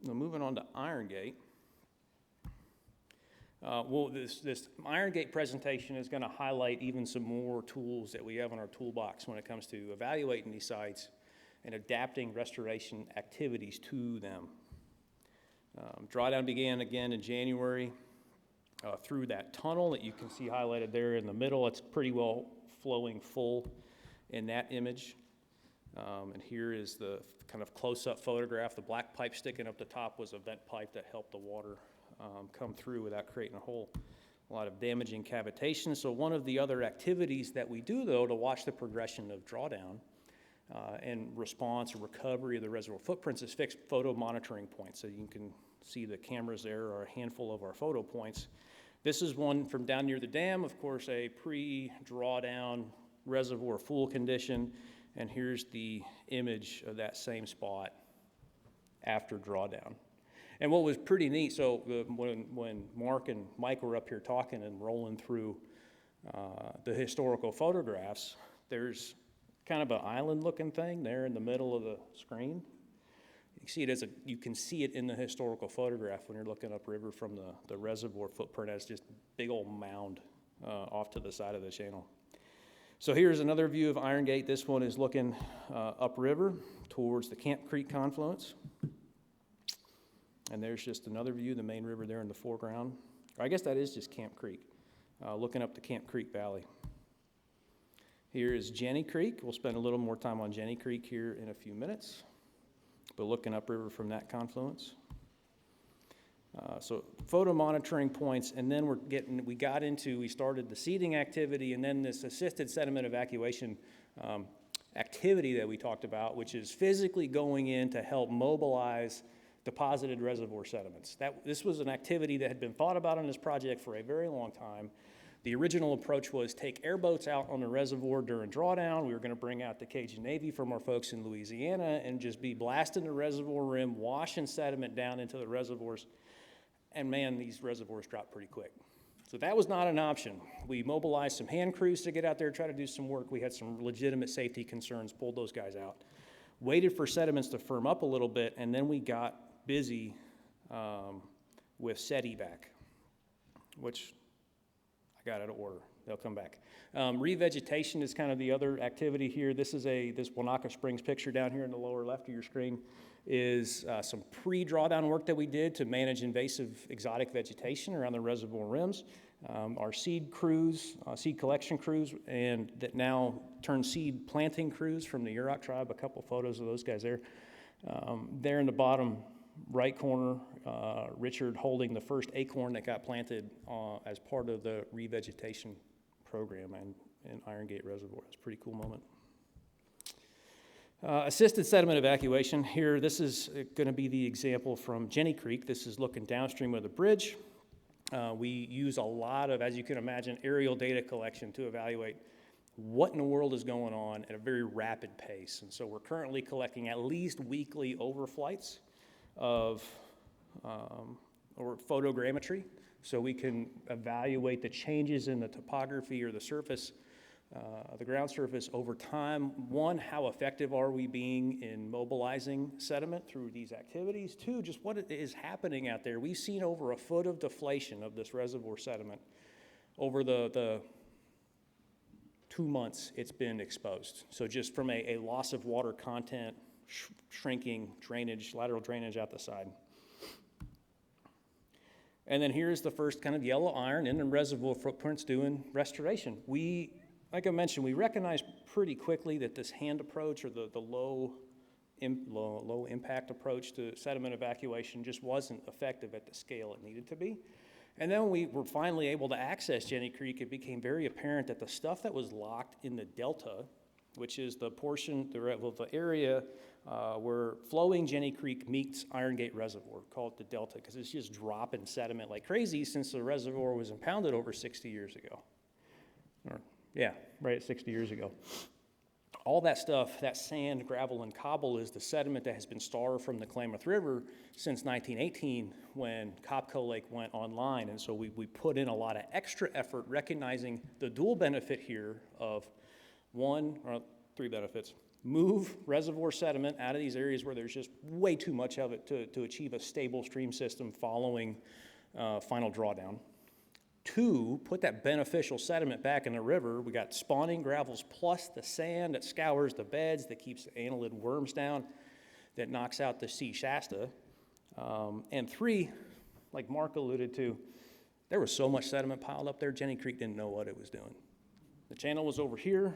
Now moving on to Iron Gate. Well, this Iron Gate presentation is going to highlight even some more tools that we have in our toolbox when it comes to evaluating these sites and adapting restoration activities to them. Drawdown began again in January through that tunnel that you can see highlighted there in the middle. It's pretty well flowing full in that image. And here is the kind of close-up photograph. The black pipe sticking up the top was a vent pipe that helped the water come through without creating a lot of damaging cavitation. So one of the other activities that we do, though, to watch the progression of drawdown and response or recovery of the reservoir footprints is fixed photo monitoring points. So you can see the cameras there are a handful of our photo points. This is one from down near the dam, of course, a pre-drawdown reservoir full condition. And here's the image of that same spot after drawdown. And what was pretty neat, so when Mark and Mike were up here talking and rolling through the historical photographs, there's kind of an island-looking thing there in the middle of the screen. You can see it in the historical photograph when you're looking upriver from the reservoir footprint as just a big old mound off to the side of the channel. So here's another view of Iron Gate. This one is looking upriver towards the Camp Creek confluence. And there's just another view, the main river there in the foreground. Or I guess that is just Camp Creek, looking up the Camp Creek Valley. Here is Jenny Creek. We'll spend a little more time on Jenny Creek here in a few minutes, but looking upriver from that confluence. So photo monitoring points, and then we started the seeding activity, and then this assisted sediment evacuation activity that we talked about, which is physically going in to help mobilize deposited reservoir sediments. This was an activity that had been thought about on this project for a very long time. The original approach was take airboats out on the reservoir during drawdown. We were going to bring out the Cajun Navy from our folks in Louisiana and just be blasting the reservoir rim, washing sediment down into the reservoirs. And man, these reservoirs drop pretty quick. So that was not an option. We mobilized some hand crews to get out there, try to do some work. We had some legitimate safety concerns, pulled those guys out. Waited for sediments to firm up a little bit, and then we got busy with SETI-vac, which I got out of order. They'll come back. Revegetation is kind of the other activity here. This is this Wanaka Springs picture down here in the lower left of your screen is some pre-drawdown work that we did to manage invasive exotic vegetation around the reservoir rims. Our seed crews, seed collection crews, and that now turn seed planting crews from the Yurok tribe, a couple photos of those guys there. There in the bottom right corner, Richard holding the first acorn that got planted as part of the revegetation program in Iron Gate Reservoir. It's a pretty cool moment. Assisted sediment evacuation. Here, this is going to be the example from Jenny Creek. This is looking downstream of the bridge. We use a lot of, as you can imagine, aerial data collection to evaluate what in the world is going on at a very rapid pace. And so we're currently collecting at least weekly overflights of or photogrammetry, so we can evaluate the changes in the topography or the surface, the ground surface over time. One, how effective are we being in mobilizing sediment through these activities? Two, just what is happening out there. We've seen over a foot of deflation of this reservoir sediment over the 2 months it's been exposed. So just from a loss of water content, shrinking drainage, lateral drainage out the side. And then here's the first kind of yellow iron in the reservoir footprints doing restoration. Like I mentioned, we recognized pretty quickly that this hand approach or the low impact approach to sediment evacuation just wasn't effective at the scale it needed to be. And then when we were finally able to access Jenny Creek, it became very apparent that the stuff that was locked in the delta, which is the portion, the area where flowing Jenny Creek meets Iron Gate Reservoir, called the delta, because it's just dropping sediment like crazy since the reservoir was impounded over 60 years ago. Right at 60 years ago. All that stuff, that sand, gravel, and cobble is the sediment that has been starved from the Klamath River since 1918 when Copco Lake went online. And so we put in a lot of extra effort recognizing the dual benefit here of three benefits. Move reservoir sediment out of these areas where there's just way too much of it to achieve a stable stream system following final drawdown. to put that beneficial sediment back in the river. We got spawning gravels plus the sand that scours the beds, that keeps the annelid worms down, that knocks out the sea Shasta. And 3, like Mark alluded to, there was so much sediment piled up there, Jenny Creek didn't know what it was doing. The channel was over here,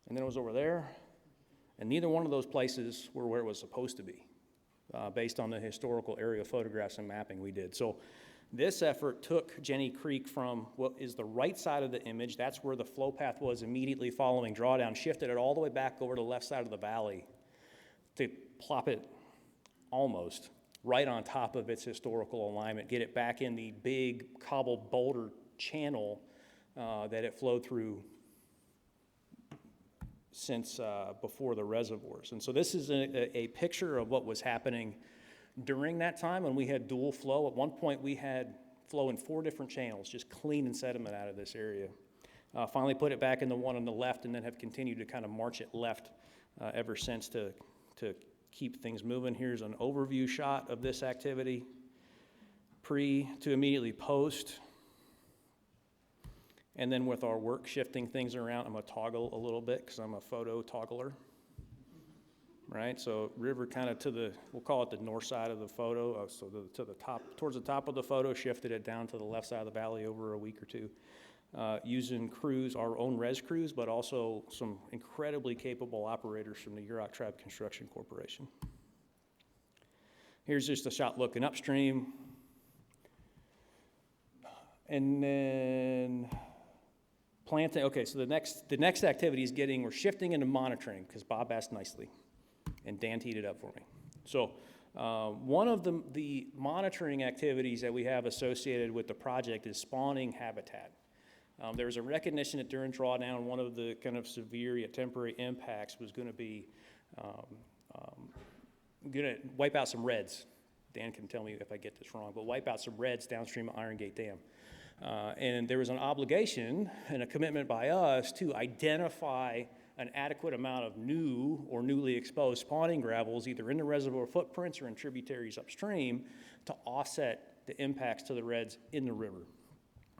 and then it was over there, and neither one of those places were where it was supposed to be, based on the historical area photographs and mapping we did. So this effort took Jenny Creek from what is the right side of the image, that's where the flow path was immediately following drawdown, shifted it all the way back over to the left side of the valley to plop it almost right on top of its historical alignment, get it back in the big cobbled boulder channel that it flowed through since before the reservoirs. And so this is a picture of what was happening during that time when we had dual flow. At one point we had flow in 4 different channels, just cleaning sediment out of this area. Finally put it back in the one on the left, and then have continued to kind of march it left ever since to keep things moving. Here's an overview shot of this activity, pre to immediately post. And then with our work shifting things around, I'm gonna toggle a little bit because I'm a photo toggler, right? So river kind of to the, we'll call it the north side of the photo, so to the top, towards the top of the photo, shifted it down to the left side of the valley over a week or 2. Using crews, our own res crews, but also some incredibly capable operators from the Yurok Tribe Construction Corporation. Here's just a shot looking upstream. And then planting, okay, so the next activity is we're shifting into monitoring, because Bob asked nicely, and Dan teed it up for me. So one of the monitoring activities that we have associated with the project is spawning habitat. There was a recognition that during drawdown, one of the kind of severe yet temporary impacts was going to be going to wipe out some reds. Dan can tell me if I get this wrong, but wipe out some reds downstream of Iron Gate Dam. And there was an obligation and a commitment by us to identify an adequate amount of new or newly exposed spawning gravels, either in the reservoir footprints or in tributaries upstream, to offset the impacts to the reds in the river.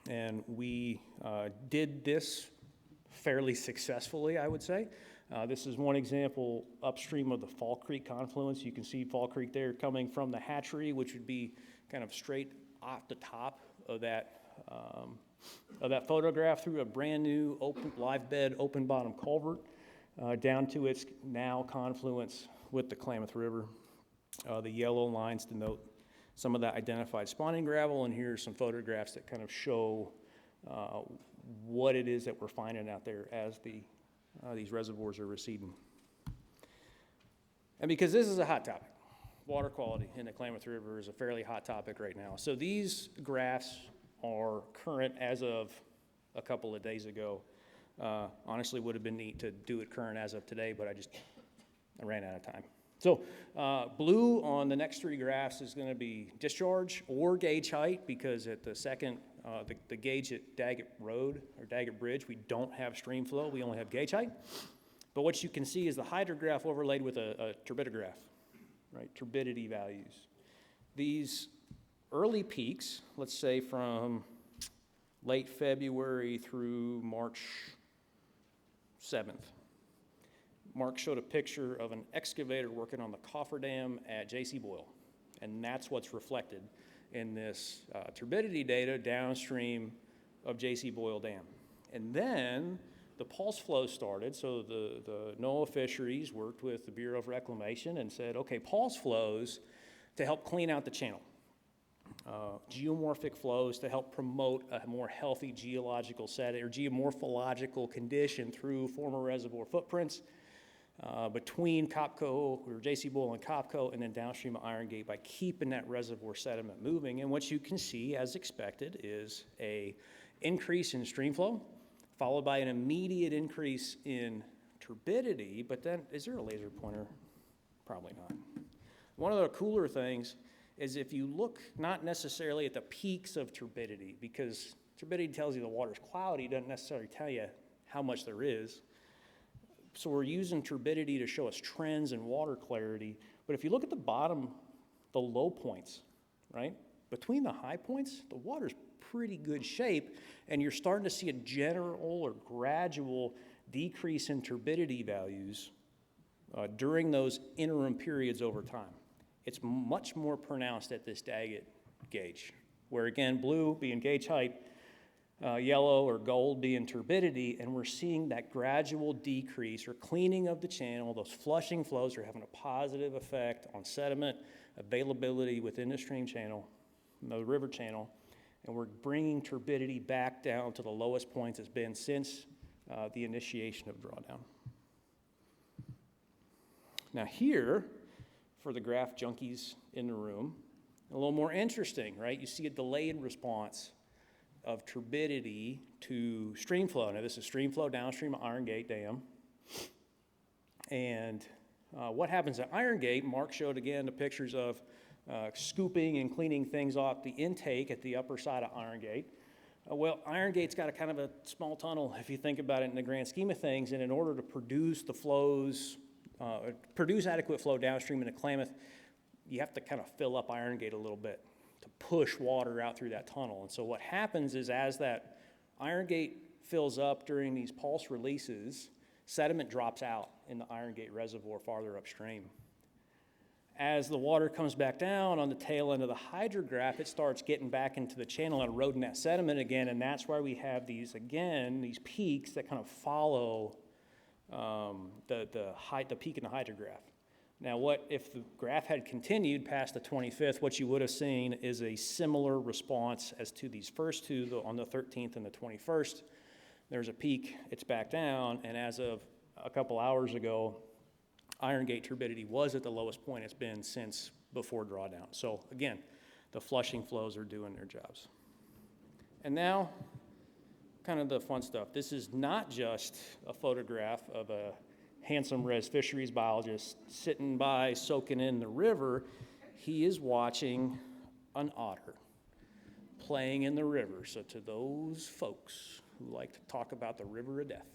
And we did this fairly successfully, I would say. This is one example upstream of the Fall Creek confluence. You can see Fall Creek there coming from the hatchery, which would be kind of straight off the top of that photograph through a brand new open live bed, open bottom culvert down to its now confluence with the Klamath River. The yellow lines denote some of that identified spawning gravel, and here's some photographs that kind of show what it is that we're finding out there as these reservoirs are receding. And because this is a hot topic, water quality in the Klamath River is a fairly hot topic right now. So these graphs are current as of a couple of days ago. Honestly, would have been neat to do it current as of today, but I ran out of time. So blue on the next 3 graphs is going to be discharge or gauge height, because at the second, the gauge at Daggett Road or Daggett Bridge, we don't have stream flow, we only have gauge height. But what you can see is the hydrograph overlaid with a turbidograph, right, turbidity values. These early peaks, let's say from late February through March 7th, Mark showed a picture of an excavator working on the cofferdam at J.C. Boyle, and that's what's reflected in this turbidity data downstream of J.C. Boyle Dam. And then the pulse flow started, so the NOAA Fisheries worked with the Bureau of Reclamation and said, okay, pulse flows to help clean out the channel. Geomorphic flows to help promote a more healthy geological setting or geomorphological condition through former reservoir footprints, between Coho, or J.C. Boyle and Coho, and then downstream of Iron Gate, by keeping that reservoir sediment moving. And what you can see, as expected, is a increase in stream flow, followed by an immediate increase in turbidity. But then, is there a laser pointer? Probably not. One of the cooler things is if you look not necessarily at the peaks of turbidity, because turbidity tells you the water's cloudy, doesn't necessarily tell you how much there is. So we're using turbidity to show us trends in water clarity. But if you look at the bottom, the low points, right, between the high points, the water's pretty good shape, and you're starting to see a general or gradual decrease in turbidity values during those interim periods over time. It's much more pronounced at this Daggett gauge, where again, blue being gauge height, yellow or gold being turbidity, and we're seeing that gradual decrease or cleaning of the channel. Those flushing flows are having a positive effect on sediment availability within the stream channel, the river channel, and we're bringing turbidity back down to the lowest points it's been since the initiation of drawdown. Now here, for the graph junkies in the room, a little more interesting, right? You see a delayed response of turbidity to stream flow. Now this is stream flow downstream of Iron Gate Dam. And what happens at Iron Gate, Mark showed again the pictures of scooping and cleaning things off the intake at the upper side of Iron Gate. Well, Iron Gate's got a kind of a small tunnel, if you think about it in the grand scheme of things, and in order to produce the flows, produce adequate flow downstream into Klamath, you have to kind of fill up Iron Gate a little bit to push water out through that tunnel. And so what happens is as that Iron Gate fills up during these pulse releases, sediment drops out in the Iron Gate reservoir farther upstream. As the water comes back down on the tail end of the hydrograph, it starts getting back into the channel and eroding that sediment again, and that's why we have these, again, these peaks that kind of follow the peak in the hydrograph. Now, what if the graph had continued past the 25th, what you would have seen is a similar response as to these first two on the 13th and the 21st. There's a peak, it's back down, and as of a couple hours ago, Iron Gate turbidity was at the lowest point it's been since before drawdown. So again, the flushing flows are doing their jobs. And now, kind of the fun stuff. This is not just a photograph of a handsome res fisheries biologist sitting by soaking in the river. He is watching an otter playing in the river. So to those folks who like to talk about the river of death,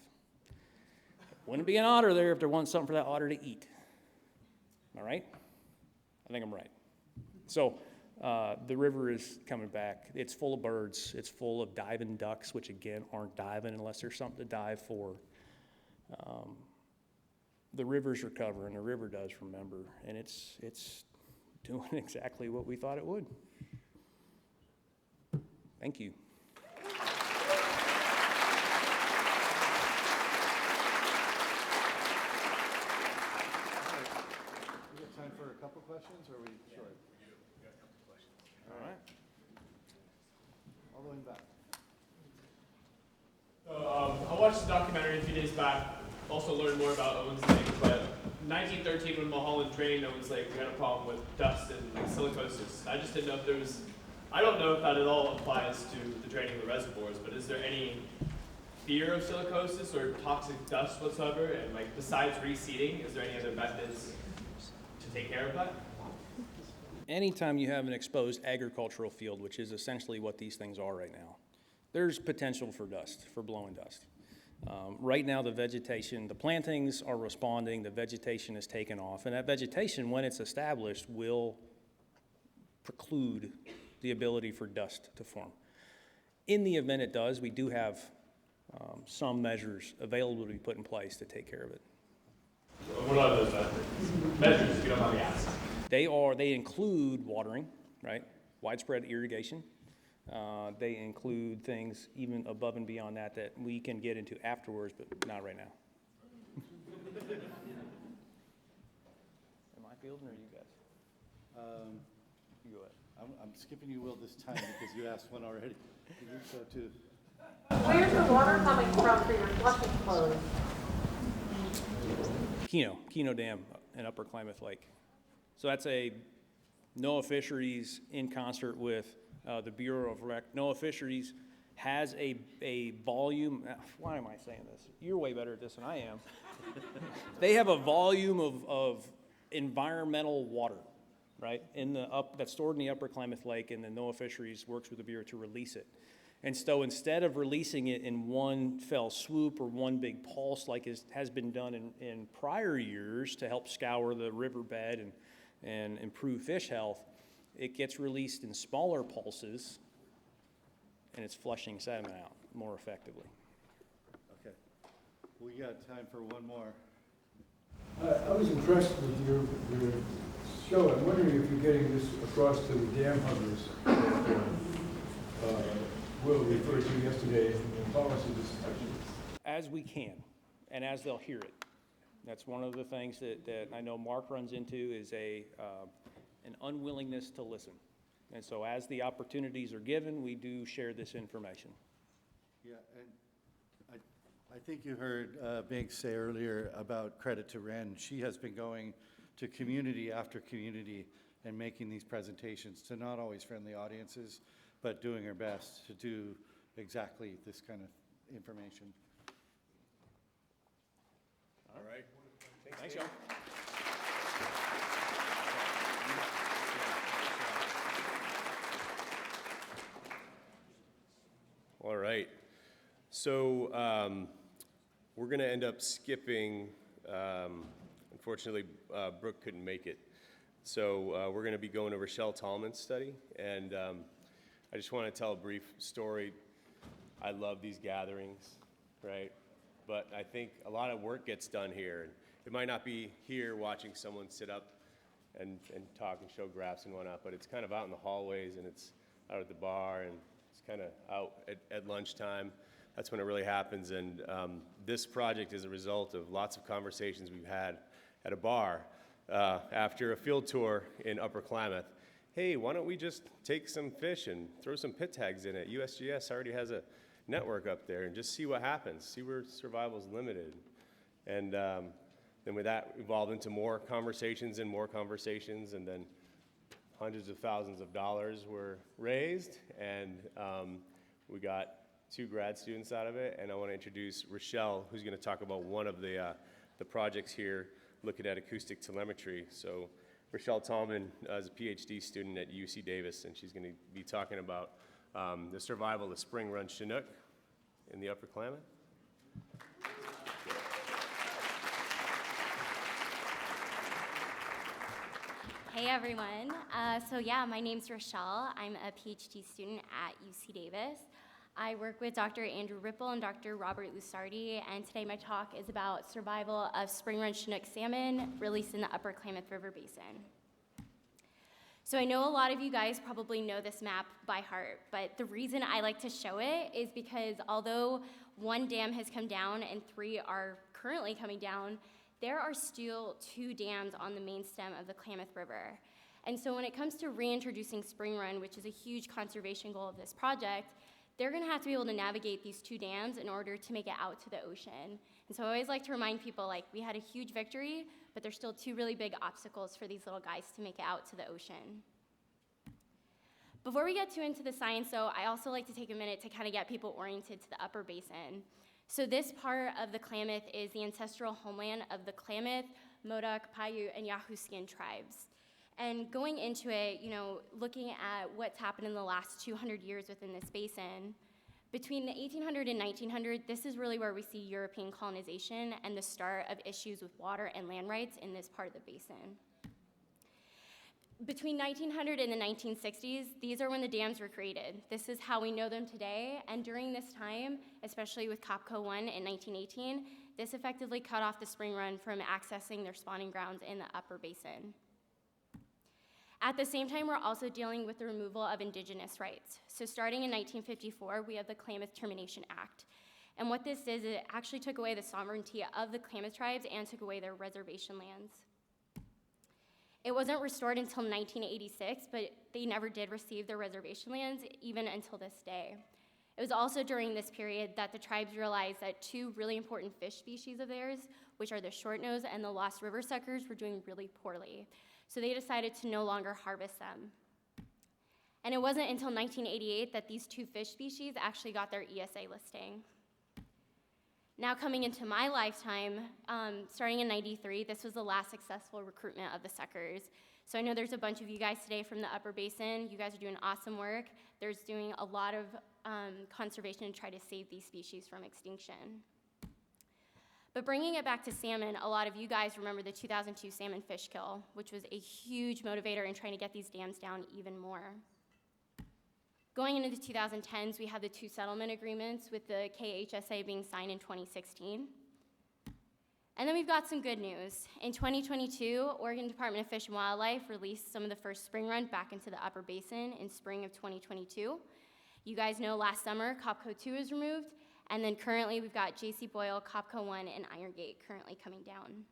wouldn't be an otter there if there wasn't something for that otter to eat. All right? I think I'm right. So the river is coming back. It's full of birds. It's full of diving ducks, which again aren't diving unless there's something to dive for. The river's recovering. The river does remember, and it's doing exactly what we thought it would. Thank you. Time for a couple questions, or are we short? All right. All the way back. So, I watched a documentary a few days back, also learned more about Owen's Lake, but 1913 when Mulholland drained Owen's Lake, we had a problem with dust and like silicosis. I just didn't know if there was, I don't know if that at all applies to the draining of the reservoirs, but is there any fear of silicosis or toxic dust whatsoever? And like besides reseeding, is there any other methods to take care of that? Anytime you have an exposed agricultural field, which is essentially what these things are right now, there's potential for dust, for blowing dust. Right now, the vegetation, the plantings are responding, the vegetation is taken off, and that vegetation, when it's established, will preclude the ability for dust to form. In the event it does, we do have some measures available to be put in place to take care of it. What are those measures, if you don't mind me asking? They include watering, right? Widespread irrigation. They include things even above and beyond that that we can get into afterwards, but not right now. Am I fielding or you guys? You go ahead. I'm skipping you, Will, this time because you asked one already. You think so too? Where's the water coming from for your flushing flows? Keno Dam and Upper Klamath Lake. So that's a NOAA Fisheries in concert with the Bureau of Rec. NOAA Fisheries has a volume, why am I saying this? You're way better at this than I am. They have a volume of environmental water, right, that's stored in the Upper Klamath Lake, and the NOAA Fisheries works with the Bureau to release it. And so instead of releasing it in one fell swoop or one big pulse like has been done in prior years to help scour the riverbed and improve fish health, it gets released in smaller pulses, and it's flushing sediment out more effectively. Okay. We got time for one more. I was impressed with your show. I'm wondering if you're getting this across to the dam hunters that Will referred to yesterday in the policy discussion. As we can, and as they'll hear it. That's one of the things that I know Mark runs into is an unwillingness to listen. And so as the opportunities are given, we do share this information. Yeah, and I think you heard Bink say earlier about credit to Ren. She has been going to community after community and making these presentations to not always friendly audiences, but doing her best to do exactly this kind of information. All right. Thanks, y'all. All right. So we're going to end up skipping. Unfortunately, Brooke couldn't make it. So we're going to be going over Rochelle Tallman's study. And I just want to tell a brief story. I love these gatherings, right? But I think a lot of work gets done here. And it might not be here watching someone sit up and talk and show graphs and whatnot, but it's kind of out in the hallways, and it's out at the bar, and it's kind of out at lunchtime. That's when it really happens. And this project is a result of lots of conversations we've had at a bar after a field tour in Upper Klamath. Hey, why don't we just take some fish and throw some pit tags in it? USGS already has a network up there, and just see what happens, see where survival is limited. And then with that evolved into more conversations, and then hundreds of thousands of dollars were raised, and we got 2 grad students out of it. And I want to introduce Rochelle, who's going to talk about one of the projects here, looking at acoustic telemetry. So Rochelle Tallman is a PhD student at UC Davis, and she's going to be talking about the survival of spring run Chinook in the Upper Klamath. Hey everyone. So yeah, my name's Rochelle. I'm a PhD student at UC Davis. I work with Dr. Andrew Ripple and Dr. Robert Lusardi, and today my talk is about survival of spring run Chinook salmon released in the Upper Klamath River Basin. So I know a lot of you guys probably know this map by heart, but the reason I like to show it is because although 1 dam has come down and 3 are currently coming down, there are still 2 dams on the main stem of the Klamath River. And so when it comes to reintroducing spring run, which is a huge conservation goal of this project, they're gonna have to be able to navigate these 2 dams in order to make it out to the ocean. And so I always like to remind people, like, we had a huge victory, but there's still 2 really big obstacles for these little guys to make it out to the ocean. Before we get too into the science, though, I also like to take a minute to kind of get people oriented to the Upper Basin. So this part of the Klamath is the ancestral homeland of the Klamath, Modoc, Paiute, and Yahoo-Skin tribes. And going into it, looking at what's happened in the last 200 years within this basin, between the 1800 and 1900, this is really where we see European colonization and the start of issues with water and land rights in this part of the basin. Between 1900 and the 1960s, these are when the dams were created. This is how we know them today, and during this time, especially with COPCO 1 in 1918, this effectively cut off the spring run from accessing their spawning grounds in the Upper Basin. At the same time, we're also dealing with the removal of indigenous rights. So starting in 1954, we have the Klamath Termination Act. And what this is, it actually took away the sovereignty of the Klamath tribes and took away their reservation lands. It wasn't restored until 1986, but they never did receive their reservation lands, even until this day. It was also during this period that the tribes realized that 2 really important fish species of theirs, which are the short-nose and the lost river suckers, were doing really poorly. So they decided to no longer harvest them. And it wasn't until 1988 that these 2 fish species actually got their ESA listing. Now coming into my lifetime, starting in '93, this was the last successful recruitment of the suckers. So I know there's a bunch of you guys today from the Upper Basin. You guys are doing awesome work. There's doing a lot of conservation to try to save these species from extinction. But bringing it back to salmon, a lot of you guys remember the 2002 salmon fish kill, which was a huge motivator in trying to get these dams down even more. Going into the 2010s, we had the 2 settlement agreements with the KHSA being signed in 2016. And then we've got some good news. In 2022, Oregon Department of Fish and Wildlife released some of the first spring runs back into the upper basin in spring of 2022. You guys know last summer, Copco 2 was removed, and then currently we've got J.C. Boyle, Copco 1, and Iron Gate currently coming down.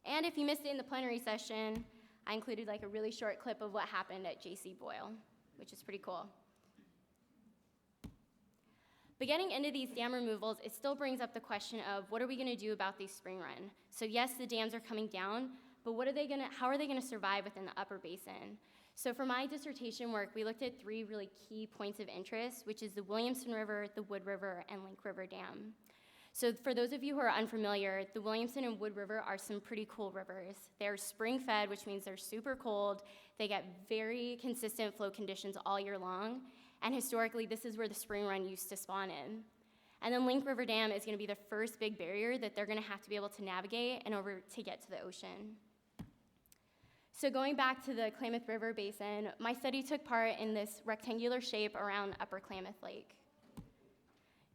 And if you missed it in the plenary session, I included like a really short clip of what happened at J.C. Boyle, which is pretty cool. But getting into these dam removals, it still brings up the question of what are we gonna do about these spring run? So yes, the dams are coming down, but how are they gonna survive within the upper basin? So for my dissertation work, we looked at 3 really key points of interest, which is the Williamson River, the Wood River, and Link River Dam. So for those of you who are unfamiliar, the Williamson and Wood River are some pretty cool rivers. They're spring-fed, which means they're super cold. They get very consistent flow conditions all year long. And historically, this is where the spring run used to spawn in. And then Link River Dam is gonna be the first big barrier that they're gonna have to be able to navigate in order to get to the ocean. So going back to the Klamath River Basin, my study took part in this rectangular shape around Upper Klamath Lake.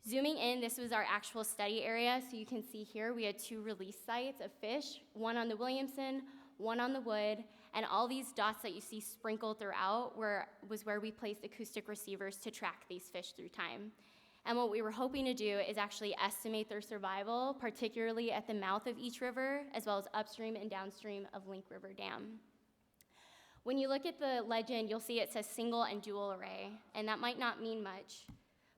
Zooming in, this was our actual study area. So you can see here, we had 2 release sites of fish, one on the Williamson, one on the Wood, and all these dots that you see sprinkled throughout was where we placed acoustic receivers to track these fish through time. And what we were hoping to do is actually estimate their survival, particularly at the mouth of each river, as well as upstream and downstream of Link River Dam. When you look at the legend, you'll see it says single and dual array, and that might not mean much,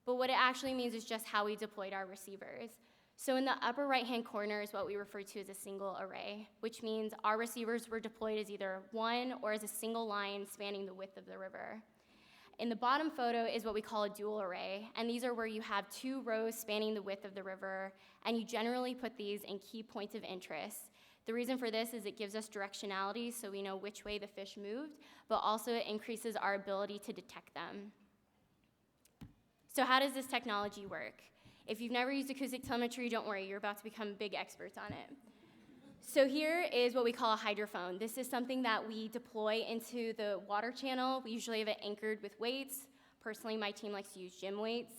but what it actually means is just how we deployed our receivers. So in the upper right-hand corner is what we refer to as a single array, which means our receivers were deployed as either one or as a single line spanning the width of the river. In the bottom photo is what we call a dual array, and these are where you have 2 rows spanning the width of the river, and you generally put these in key points of interest. The reason for this is it gives us directionality so we know which way the fish moved, but also it increases our ability to detect them. So how does this technology work? If you've never used acoustic telemetry, don't worry, you're about to become big experts on it. So here is what we call a hydrophone. This is something that we deploy into the water channel. We usually have it anchored with weights. Personally, my team likes to use gym weights.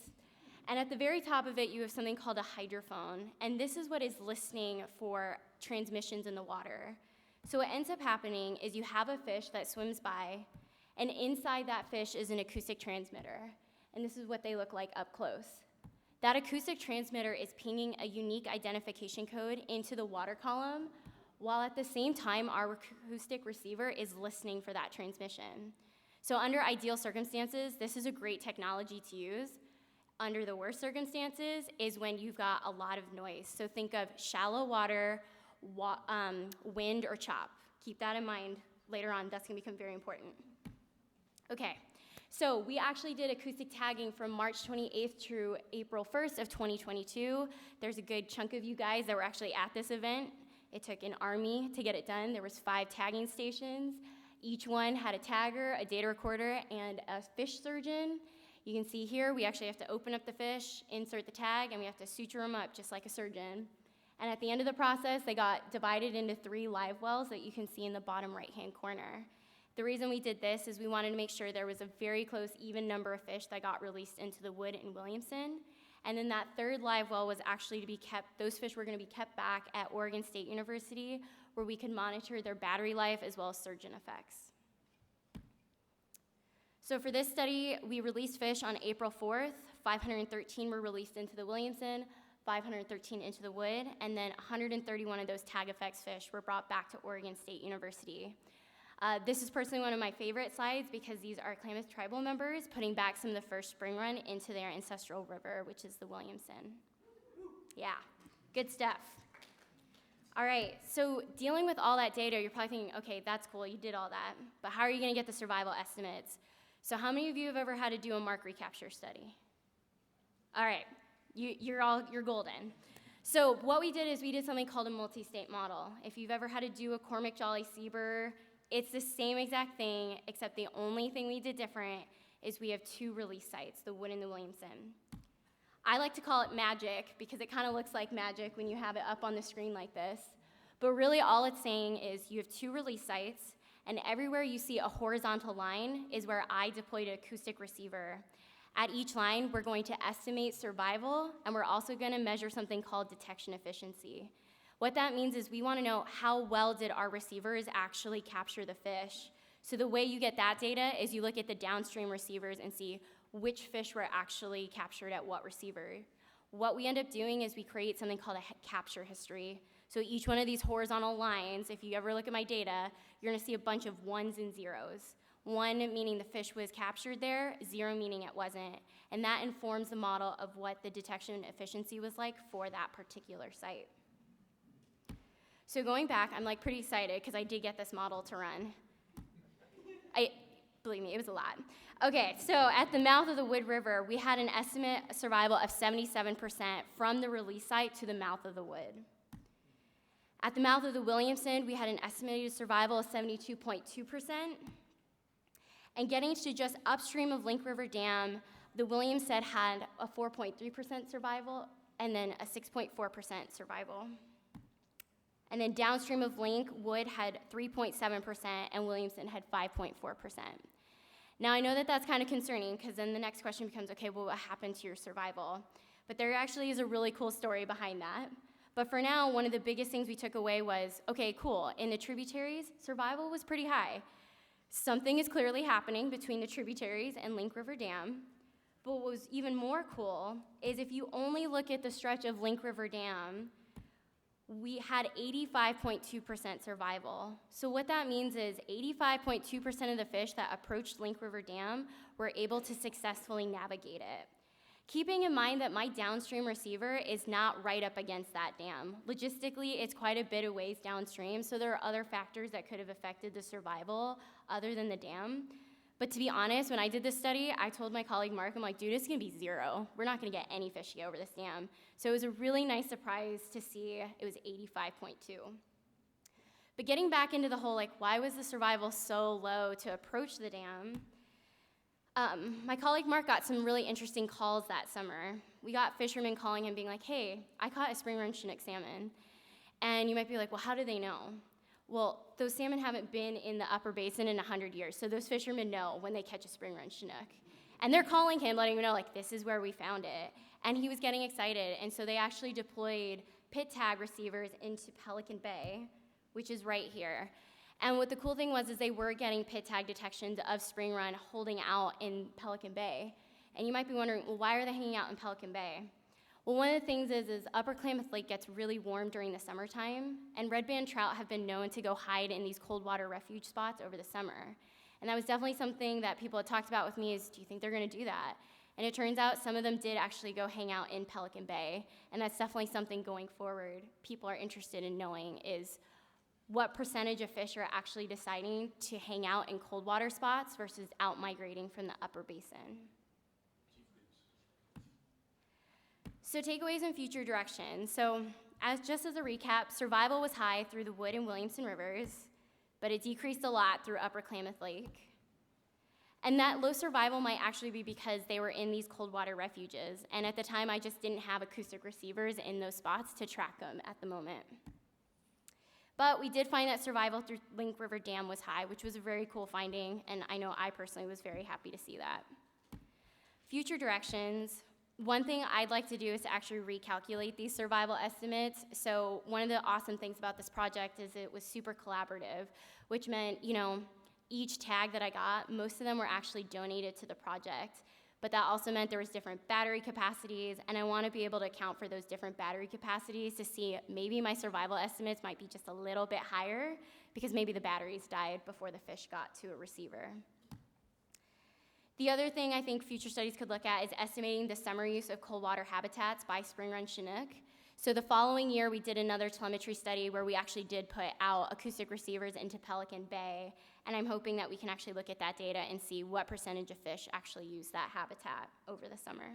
And at the very top of it, you have something called a hydrophone. And this is what is listening for transmissions in the water. So what ends up happening is you have a fish that swims by, and inside that fish is an acoustic transmitter. And this is what they look like up close. That acoustic transmitter is pinging a unique identification code into the water column, while at the same time, our acoustic receiver is listening for that transmission. So under ideal circumstances, this is a great technology to use. Under the worst circumstances is when you've got a lot of noise. So think of shallow water, wind, or chop. Keep that in mind later on. That's gonna become very important. Okay. So we actually did acoustic tagging from March 28th through April 1st of 2022. There's a good chunk of you guys that were actually at this event. It took an army to get it done. There was 5 tagging stations. Each one had a tagger, a data recorder, and a fish surgeon. You can see here, we actually have to open up the fish, insert the tag, and we have to suture them up just like a surgeon. And at the end of the process, they got divided into 3 live wells that you can see in the bottom right-hand corner. The reason we did this is we wanted to make sure there was a very close, even number of fish that got released into the Wood and Williamson. And then that 3rd live well was actually to be kept, those fish were gonna be kept back at Oregon State University, where we could monitor their battery life as well as surgeon effects. So for this study, we released fish on April 4th. 513 were released into the Williamson, 513 into the Wood, and then 131 of those tag effects fish were brought back to Oregon State University. This is personally one of my favorite slides because these are Klamath tribal members putting back some of the first spring run into their ancestral river, which is the Williamson. Yeah, good stuff. All right, so dealing with all that data, you're probably thinking, okay, that's cool, you did all that, but how are you gonna get the survival estimates? So how many of you have ever had to do a mark recapture study? All right, you're golden. So what we did is we did something called a multi-state model. If you've ever had to do a Cormac Jolly Seaber, it's the same exact thing, except the only thing we did different is we have 2 release sites, the Wood and the Williamson. I like to call it magic because it kind of looks like magic when you have it up on the screen like this. But really all it's saying is you have 2 release sites, and everywhere you see a horizontal line is where I deployed an acoustic receiver. At each line, we're going to estimate survival, and we're also going to measure something called detection efficiency. What that means is we want to know how well did our receivers actually capture the fish. So the way you get that data is you look at the downstream receivers and see which fish were actually captured at what receiver. What we end up doing is we create something called a capture history. So each one of these horizontal lines, if you ever look at my data, you're gonna see a bunch of 1s and 0s. 1 meaning the fish was captured there, 0 meaning it wasn't. And that informs the model of what the detection efficiency was like for that particular site. So going back, I'm like pretty excited because I did get this model to run. Believe me, it was a lot. Okay, so at the mouth of the Wood River, we had an estimate survival of 77% from the release site to the mouth of the Wood. At the mouth of the Williamson, we had an estimated survival of 72.2%. And getting to just upstream of Link River Dam, the Williamson had a 4.3% survival and then a 6.4% survival. And then downstream of Link, Wood had 3.7% and Williamson had 5.4%. Now I know that that's kind of concerning because then the next question becomes, okay, well, what happened to your survival? But there actually is a really cool story behind that. But for now, one of the biggest things we took away was, okay, cool, in the tributaries, survival was pretty high. Something is clearly happening between the tributaries and Link River Dam. But what was even more cool is if you only look at the stretch of Link River Dam, we had 85.2% survival. So what that means is 85.2% of the fish that approached Link River Dam were able to successfully navigate it. Keeping in mind that my downstream receiver is not right up against that dam. Logistically, it's quite a bit of ways downstream, so there are other factors that could have affected the survival other than the dam. But to be honest, when I did this study, I told my colleague Mark, I'm like, dude, it's gonna be 0. We're not gonna get any fish to get over this dam. So it was a really nice surprise to see it was 85.2. But getting back into the whole, like, why was the survival so low to approach the dam? My colleague Mark got some really interesting calls that summer. We got fishermen calling him being like, hey, I caught a spring run Chinook salmon. And you might be like, well, how do they know? Well, those salmon haven't been in the upper basin in 100 years, so those fishermen know when they catch a spring run Chinook. And they're calling him, letting him know, like, this is where we found it. And he was getting excited, and so they actually deployed pit tag receivers into Pelican Bay, which is right here. And what the cool thing was is they were getting pit tag detections of spring run holding out in Pelican Bay. And you might be wondering, well, why are they hanging out in Pelican Bay? Well, one of the things is Upper Klamath Lake gets really warm during the summertime, and redband trout have been known to go hide in these cold water refuge spots over the summer. And that was definitely something that people had talked about with me is, do you think they're gonna do that? And it turns out some of them did actually go hang out in Pelican Bay, and that's definitely something going forward people are interested in knowing is what percentage of fish are actually deciding to hang out in cold water spots versus out migrating from the upper basin. So takeaways and future directions. So just as a recap, survival was high through the Wood and Williamson rivers, but it decreased a lot through Upper Klamath Lake. And that low survival might actually be because they were in these cold water refuges. And at the time, I just didn't have acoustic receivers in those spots to track them at the moment. But we did find that survival through Link River Dam was high, which was a very cool finding, and I know I personally was very happy to see that. Future directions. One thing I'd like to do is to actually recalculate these survival estimates. So one of the awesome things about this project is it was super collaborative, which meant, each tag that I got, most of them were actually donated to the project. But that also meant there was different battery capacities, and I want to be able to account for those different battery capacities to see maybe my survival estimates might be just a little bit higher because maybe the batteries died before the fish got to a receiver. The other thing I think future studies could look at is estimating the summer use of cold water habitats by spring run Chinook. So the following year, we did another telemetry study where we actually did put out acoustic receivers into Pelican Bay, and I'm hoping that we can actually look at that data and see what percentage of fish actually use that habitat over the summer.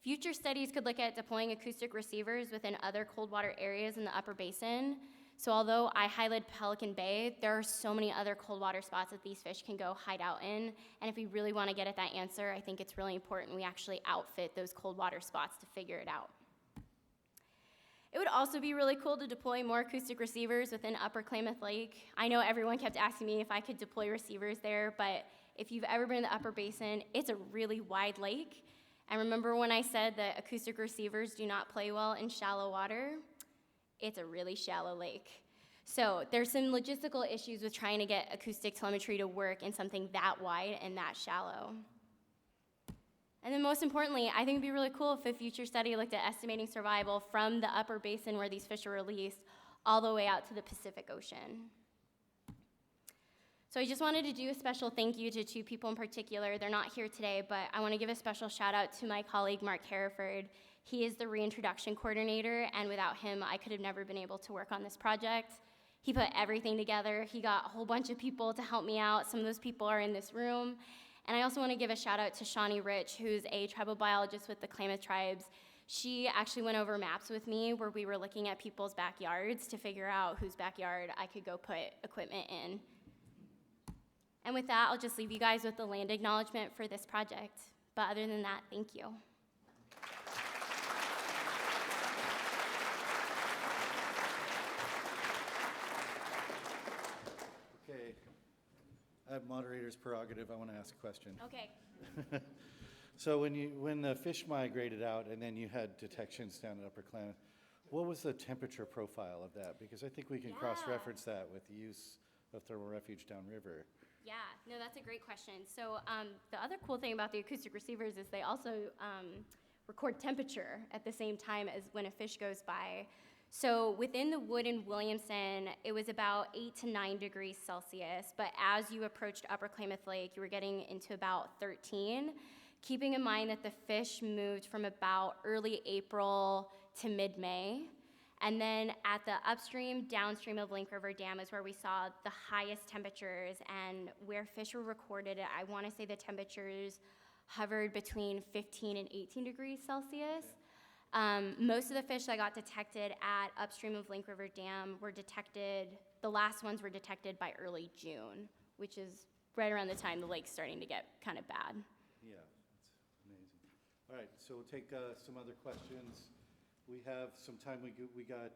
Future studies could look at deploying acoustic receivers within other cold water areas in the upper basin. So although I highlighted Pelican Bay, there are so many other cold water spots that these fish can go hide out in. And if we really want to get at that answer, I think it's really important we actually outfit those cold water spots to figure it out. It would also be really cool to deploy more acoustic receivers within Upper Klamath Lake. I know everyone kept asking me if I could deploy receivers there, but if you've ever been in the Upper Basin, it's a really wide lake. And remember when I said that acoustic receivers do not play well in shallow water? It's a really shallow lake. So there's some logistical issues with trying to get acoustic telemetry to work in something that wide and that shallow. And then most importantly, I think it'd be really cool if a future study looked at estimating survival from the upper basin where these fish are released all the way out to the Pacific Ocean. So I just wanted to do a special thank you to two people in particular. They're not here today, but I want to give a special shout out to my colleague, Mark Hereford. He is the reintroduction coordinator, and without him, I could have never been able to work on this project. He put everything together. He got a whole bunch of people to help me out. Some of those people are in this room. And I also want to give a shout out to Shawnee Rich, who's a tribal biologist with the Klamath Tribes. She actually went over maps with me where we were looking at people's backyards to figure out whose backyard I could go put equipment in. And with that, I'll just leave you guys with the land acknowledgement for this project. But other than that, thank you. Okay, I have moderator's prerogative. I want to ask a question. Okay. So when the fish migrated out and then you had detections down at Upper Klamath, what was the temperature profile of that? Because I think we can cross-reference that with the use of thermal refuge downriver. Yeah, no, that's a great question. So the other cool thing about the acoustic receivers is they also record temperature at the same time as when a fish goes by. So within the wood in Williamson, it was about 8 to 9 degrees Celsius, but as you approached Upper Klamath Lake, you were getting into about 13, keeping in mind that the fish moved from about early April to mid-May. And then at the upstream, downstream of Link River Dam is where we saw the highest temperatures, and where fish were recorded, I want to say the temperatures hovered between 15 and 18 degrees Celsius. Most of the fish that got detected at upstream of Link River Dam were detected, the last ones were detected by early June, which is right around the time the lake's starting to get kind of bad. Yeah, that's amazing. All right, so we'll take some other questions. We have some time. We got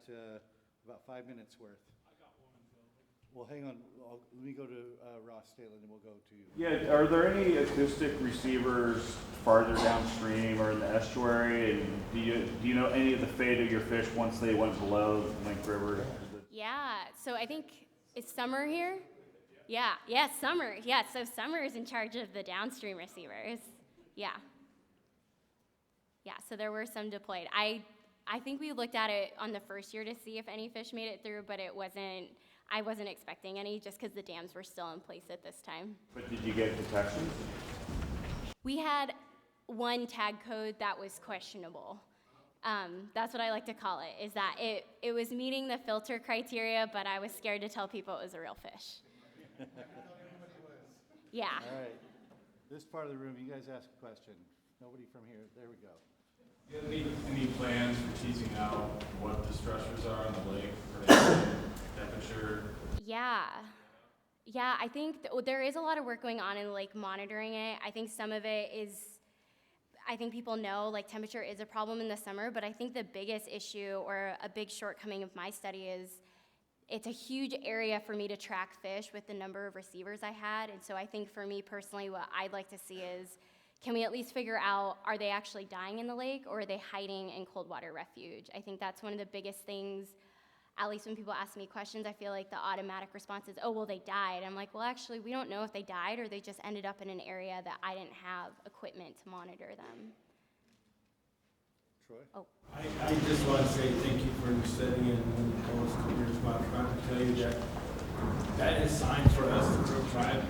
about 5 minutes worth. I got one. Well, hang on. Let me go to Ross Stalin, and we'll go to you. Yeah, are there any acoustic receivers farther downstream or in the estuary? And do you know any of the fate of your fish once they went below Link River? Yeah, so I think, is Summer here? Yeah, Summer. Yeah, so Summer is in charge of the downstream receivers. Yeah. Yeah, so there were some deployed. I think we looked at it on the first year to see if any fish made it through, but I wasn't expecting any just because the dams were still in place at this time. But did you get detections? We had one tag code that was questionable. That's what I like to call it, is that it was meeting the filter criteria, but I was scared to tell people it was a real fish. Yeah. All right. This part of the room, you guys ask a question. Nobody from here. There we go. Do you have any plans for teasing out what the stressors are on the lake for temperature? Yeah, I think there is a lot of work going on in like monitoring it. I think some of it is, I think people know like temperature is a problem in the summer, but I think the biggest issue or a big shortcoming of my study is it's a huge area for me to track fish with the number of receivers I had. And so I think for me personally, what I'd like to see is, can we at least figure out, are they actually dying in the lake or are they hiding in cold water refuge? I think that's one of the biggest things, at least when people ask me questions, I feel like the automatic response is, oh, well, they died. I'm like, well, actually, we don't know if they died or they just ended up in an area that I didn't have equipment to monitor them. Troy? Oh. I just want to say thank you for your study and all those careers. I'm trying to tell you that is science for us, the Karuk tribe.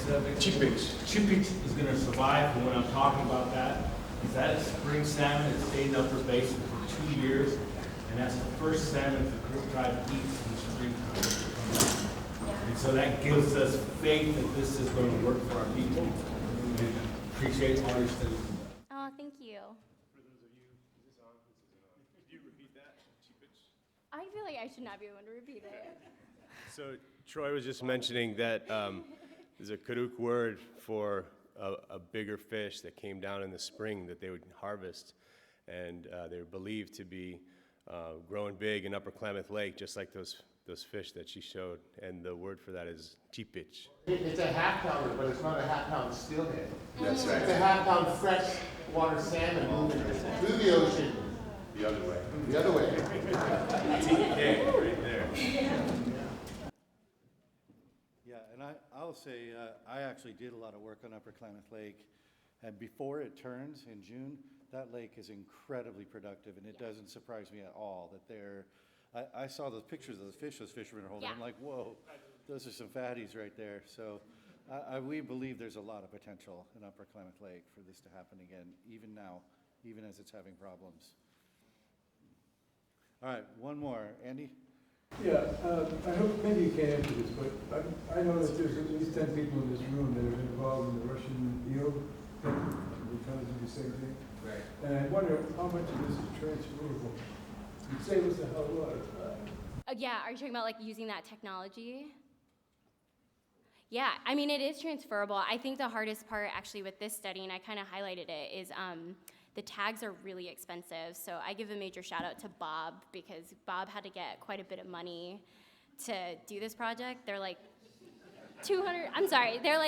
Chipix is going to survive, and when I'm talking about that, is that a spring salmon that stayed in Upper Basin for 2 years, and that's the first salmon the Karuk tribe eats in the springtime. And so that gives us faith that this is going to work for our people, and appreciate all your studies. Oh, thank you. For those of you, is this on? This isn't on. Could you repeat that? Cheapage? I feel like I should not be able to repeat it. So Troy was just mentioning that there's a Karuk word for a bigger fish that came down in the spring that they would harvest, and they were believed to be growing big in Upper Klamath Lake, just like those fish that she showed. And the word for that is chipich. It's a half pounder, but it's not a half pound steelhead. That's right. It's a half pound fresh water salmon moving through the ocean. The other way. The other way. TK right there. Yeah, and I'll say, I actually did a lot of work on Upper Klamath Lake, and before it turns in June, that lake is incredibly productive, and it doesn't surprise me at all that I saw those pictures of those fishermen are holding. Yeah. I'm like, whoa, those are some fatties right there. So we believe there's a lot of potential in Upper Klamath Lake for this to happen again, even now, even as it's having problems. All right, one more. Andy? Yeah, I hope maybe you can't answer this, but I know that there's at least 10 people in this room that are involved in the Russian eel thing, because of the same thing. Right. And I wonder how much of this is transferable. You'd say this a hell of a lot. Yeah, are you talking about like using that technology? Yeah, I mean, it is transferable. I think the hardest part actually with this study, and I kind of highlighted it, is the tags are really expensive. So I give a major shout out to Bob, because Bob had to get quite a bit of money to do this project. They're like they're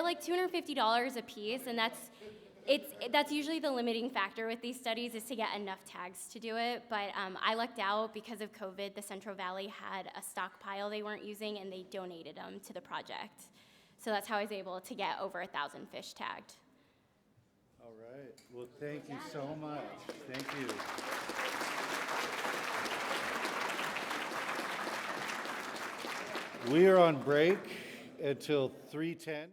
like $250 a piece, and that's usually the limiting factor with these studies, is to get enough tags to do it. But I lucked out because of COVID. The Central Valley had a stockpile they weren't using, and they donated them to the project. So that's how I was able to get over 1,000 fish tagged. All right. Well, thank you so much. Thank you. We are on break until 3:10.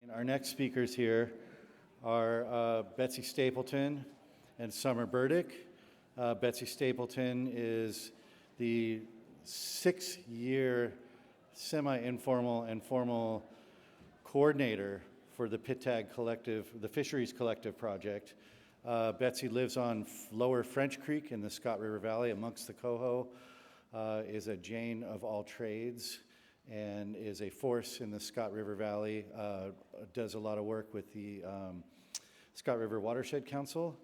And our next speakers here are Betsy Stapleton and Summer Burdick. Betsy Stapleton is the 6-year semi-informal and formal coordinator for the PITAG Collective, the Fisheries Collective Project. Betsy lives on Lower French Creek in the Scott River Valley amongst the Coho, is a Jane of all trades, and is a force in the Scott River Valley, does a lot of work with the Scott River Watershed Council.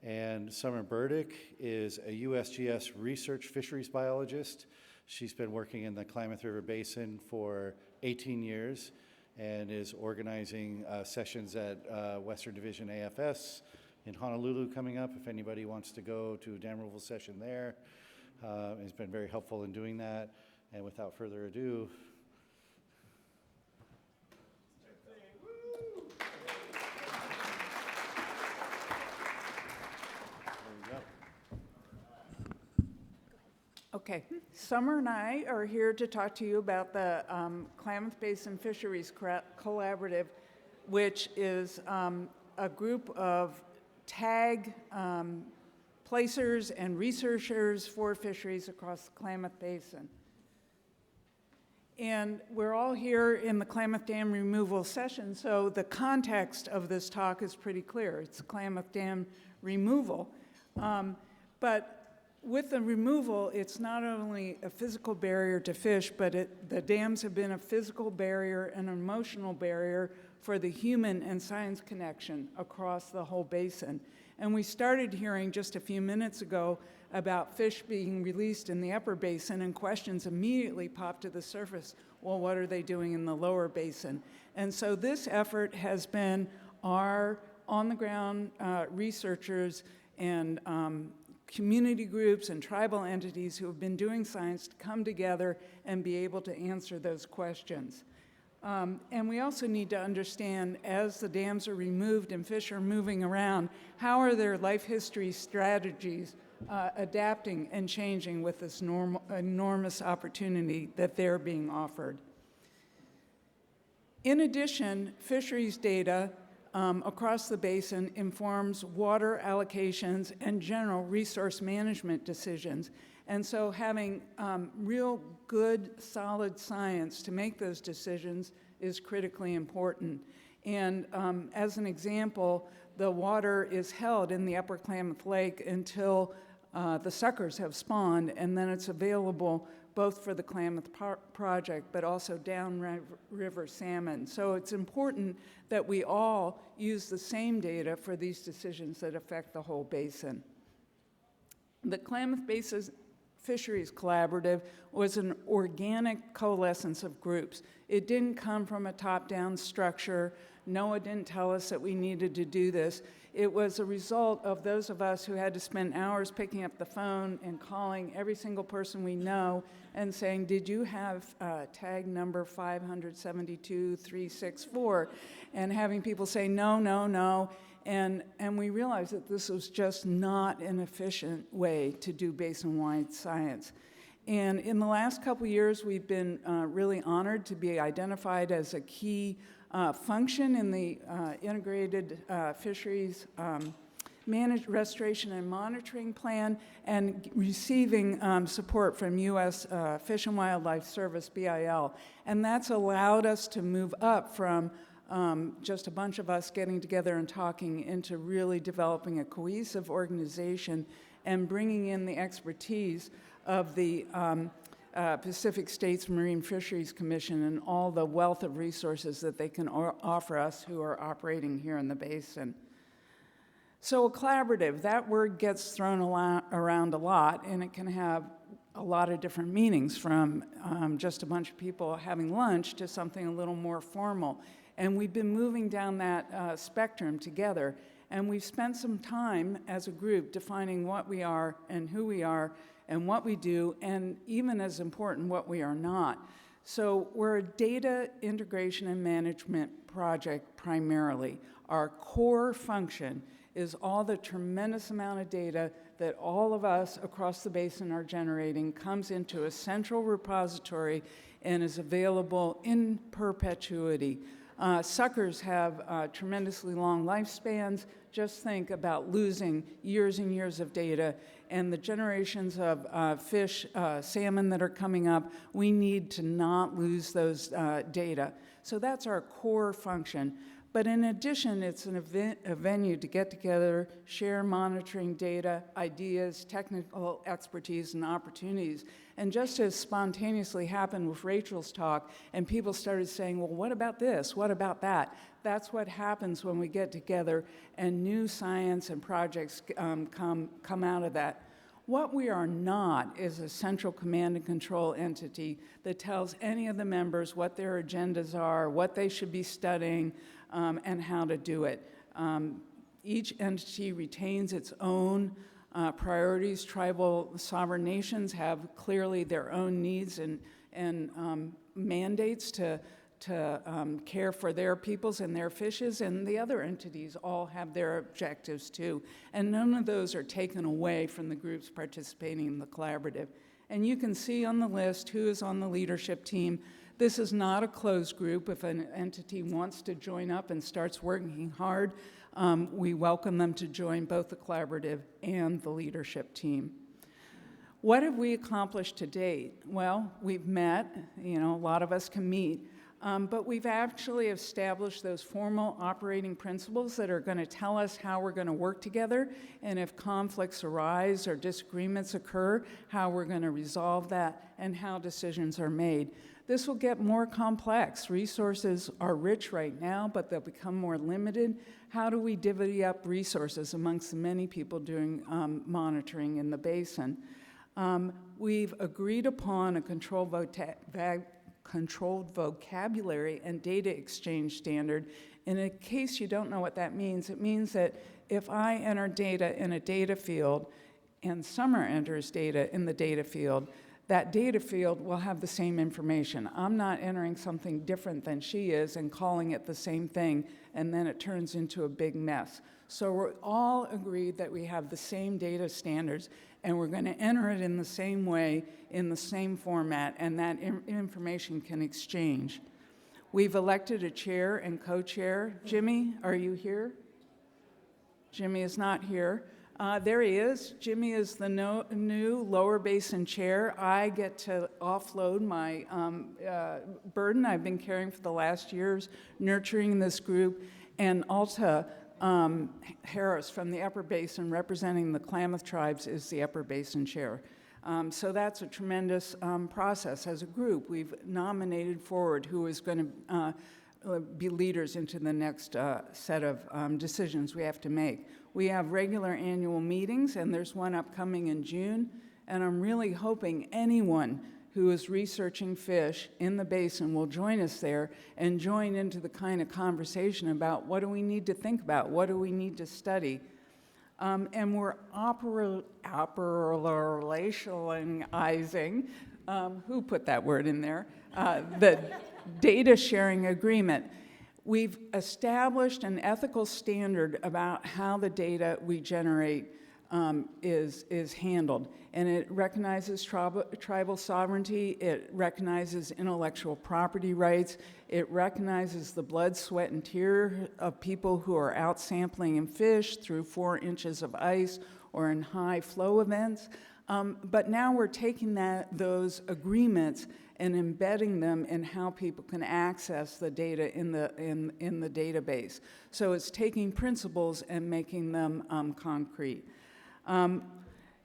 And Summer Burdick is a USGS research fisheries biologist. She's been working in the Klamath River Basin for 18 years and is organizing sessions at Western Division AFS in Honolulu coming up. If anybody wants to go to a dam removal session there, has been very helpful in doing that. And without further ado, Okay, Summer and I are here to talk to you about the Klamath Basin Fisheries Collaborative, which is a group of tag placers and researchers for fisheries across the Klamath Basin. And we're all here in the Klamath Dam removal session, so the context of this talk is pretty clear. It's Klamath Dam removal. But with the removal, it's not only a physical barrier to fish, but the dams have been a physical barrier and an emotional barrier for the human and science connection across the whole basin. And we started hearing just a few minutes ago about fish being released in the upper basin, and questions immediately popped to the surface. Well, what are they doing in the lower basin? And so this effort has been our on-the-ground researchers and community groups and tribal entities who have been doing science to come together and be able to answer those questions. And we also need to understand, as the dams are removed and fish are moving around, how are their life history strategies adapting and changing with this enormous opportunity that they're being offered. In addition, fisheries data across the basin informs water allocations and general resource management decisions. And so having real good, solid science to make those decisions is critically important. And as an example, the water is held in the Upper Klamath Lake until the suckers have spawned, and then it's available both for the Klamath project, but also downriver salmon. So it's important that we all use the same data for these decisions that affect the whole basin. The Klamath Basin Fisheries Collaborative was an organic coalescence of groups. It didn't come from a top-down structure. NOAA didn't tell us that we needed to do this. It was a result of those of us who had to spend hours picking up the phone and calling every single person we know and saying, did you have tag number 572-364? And having people say, no, no, no. And we realized that this was just not an efficient way to do basin-wide science. And in the last couple years, we've been really honored to be identified as a key function in the integrated fisheries restoration and monitoring plan, and receiving support from U.S. Fish and Wildlife Service, BIL. And that's allowed us to move up from just a bunch of us getting together and talking into really developing a cohesive organization and bringing in the expertise of the Pacific States Marine Fisheries Commission and all the wealth of resources that they can offer us who are operating here in the basin. So a collaborative, that word gets thrown around a lot, and it can have a lot of different meanings, from just a bunch of people having lunch to something a little more formal. And we've been moving down that spectrum together, and we've spent some time as a group defining what we are and who we are and what we do, and even as important, what we are not. So we're a data integration and management project primarily. Our core function is all the tremendous amount of data that all of us across the basin are generating comes into a central repository and is available in perpetuity. Suckers have tremendously long lifespans. Just think about losing years and years of data, and the generations of fish, salmon that are coming up, we need to not lose those data. So that's our core function. But in addition, it's a venue to get together, share monitoring data, ideas, technical expertise, and opportunities. And just as spontaneously happened with Rachel's talk, and people started saying, well, what about this? What about that? That's what happens when we get together and new science and projects come out of that. What we are not is a central command and control entity that tells any of the members what their agendas are, what they should be studying, and how to do it. Each entity retains its own priorities. Tribal sovereign nations have clearly their own needs and mandates to care for their peoples and their fishes, and the other entities all have their objectives too. And none of those are taken away from the groups participating in the collaborative. And you can see on the list who is on the leadership team. This is not a closed group. If an entity wants to join up and starts working hard, we welcome them to join both the collaborative and the leadership team. What have we accomplished to date? Well, we've met, a lot of us can meet, but we've actually established those formal operating principles that are going to tell us how we're going to work together, and if conflicts arise or disagreements occur, how we're going to resolve that and how decisions are made. This will get more complex. Resources are rich right now, but they'll become more limited. How do we divvy up resources amongst the many people doing monitoring in the basin? We've agreed upon a controlled vocabulary and data exchange standard. And in case you don't know what that means, it means that if I enter data in a data field and Summer enters data in the data field, that data field will have the same information. I'm not entering something different than she is and calling it the same thing, and then it turns into a big mess. So we're all agreed that we have the same data standards, and we're going to enter it in the same way, in the same format, and that information can exchange. We've elected a chair and co-chair. Jimmy, are you here? Jimmy is not here. There he is. Jimmy is the new Lower Basin chair. I get to offload my burden I've been carrying for the last years, nurturing this group. And Alta Harris from the Upper Basin, representing the Klamath Tribes, is the Upper Basin Chair. So that's a tremendous process. As a group, we've nominated forward who is going to be leaders into the next set of decisions we have to make. We have regular annual meetings, and there's one upcoming in June, and I'm really hoping anyone who is researching fish in the basin will join us there and join into the kind of conversation about what do we need to think about, what do we need to study. And we're operationalizing, who put that word in there, the data sharing agreement. We've established an ethical standard about how the data we generate is handled. And it recognizes tribal sovereignty, it recognizes intellectual property rights, it recognizes the blood, sweat, and tear of people who are out sampling in fish through 4 inches of ice or in high flow events. But now we're taking those agreements and embedding them in how people can access the data in the database. So it's taking principles and making them concrete.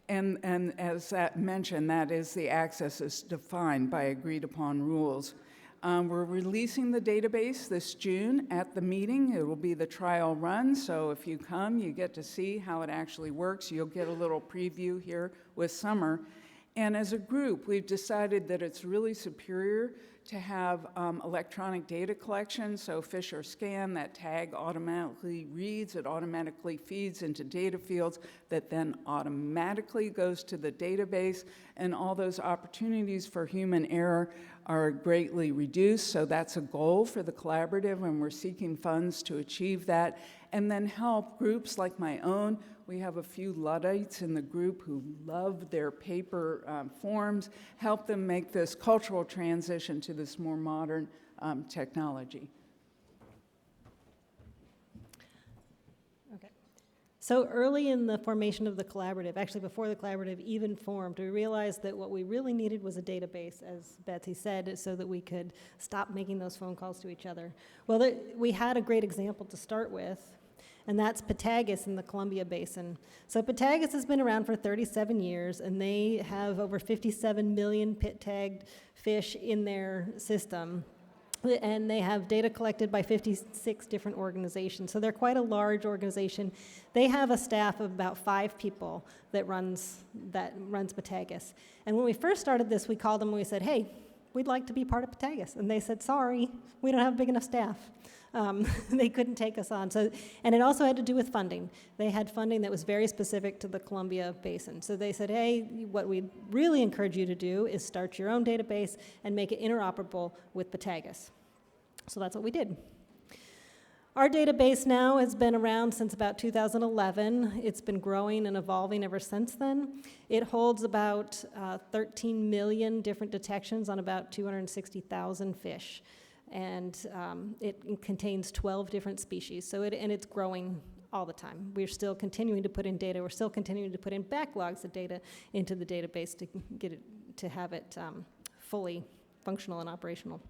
And as that mentioned, that is the access is defined by agreed upon rules. We're releasing the database this June at the meeting. It will be the trial run, so if you come, you get to see how it actually works. You'll get a little preview here with Summer. And as a group, we've decided that it's really superior to have electronic data collection. So fish are scanned, that tag automatically reads, it automatically feeds into data fields that then automatically goes to the database, and all those opportunities for human error are greatly reduced. So that's a goal for the collaborative, and we're seeking funds to achieve that, and then help groups like my own. We have a few Luddites in the group who love their paper forms, help them make this cultural transition to this more modern technology. Okay. So early in the formation of the collaborative, actually before the collaborative even formed, we realized that what we really needed was a database, as Betsy said, so that we could stop making those phone calls to each other. Well, we had a great example to start with, and that's Patagus in the Columbia Basin. So Patagus has been around for 37 years, and they have over 57 million pit-tagged fish in their system. And they have data collected by 56 different organizations. So they're quite a large organization. They have a staff of about 5 people that runs Patagus. And when we first started this, we called them and we said, hey, we'd like to be part of Patagus. And they said, sorry, we don't have a big enough staff. They couldn't take us on. So, and it also had to do with funding. They had funding that was very specific to the Columbia Basin. So they said, hey, what we'd really encourage you to do is start your own database and make it interoperable with Patagus. So that's what we did. Our database now has been around since about 2011. It's been growing and evolving ever since then. It holds about 13 million different detections on about 260,000 fish. And it contains 12 different species, and it's growing all the time. We're still continuing to put in data. We're still continuing to put in backlogs of data into the database to get it to have it fully functional and operational.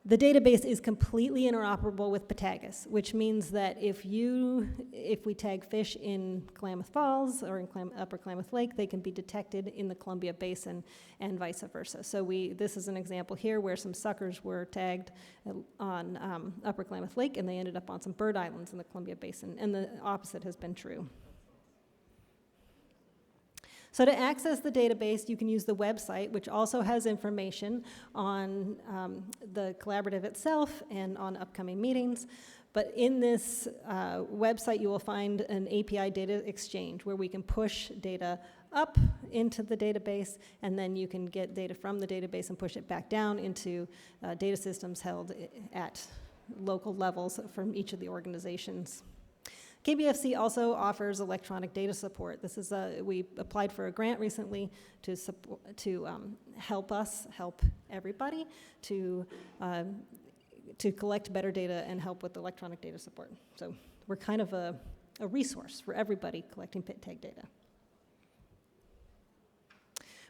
The database is completely interoperable with Patagus, which means that if we tag fish in Klamath Falls or in Upper Klamath Lake, they can be detected in the Columbia Basin and vice versa. So this is an example here where some suckers were tagged on Upper Klamath Lake, and they ended up on some bird islands in the Columbia Basin, and the opposite has been true. So to access the database, you can use the website, which also has information on the collaborative itself and on upcoming meetings. But in this website, you will find an API data exchange where we can push data up into the database, and then you can get data from the database and push it back down into data systems held at local levels from each of the organizations. KBFC also offers electronic data support. We applied for a grant recently to help everybody to collect better data and help with electronic data support. So we're kind of a resource for everybody collecting pit tag data.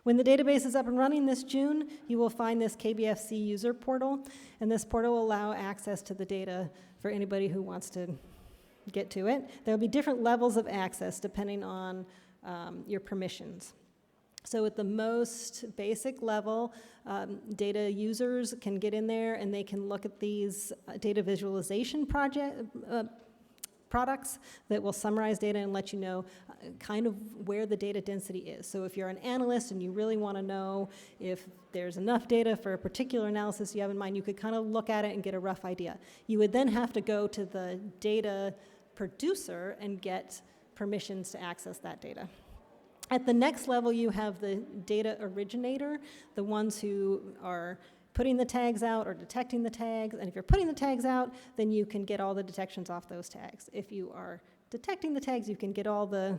When the database is up and running this June, you will find this KBFC user portal, and this portal will allow access to the data for anybody who wants to get to it. There'll be different levels of access depending on your permissions. So at the most basic level, data users can get in there and they can look at these data visualization products that will summarize data and let you know kind of where the data density is. So if you're an analyst and you really want to know if there's enough data for a particular analysis you have in mind, you could kind of look at it and get a rough idea. You would then have to go to the data producer and get permissions to access that data. At the next level, you have the data originator, the ones who are putting the tags out or detecting the tags. And if you're putting the tags out, then you can get all the detections off those tags. If you are detecting the tags, you can get all the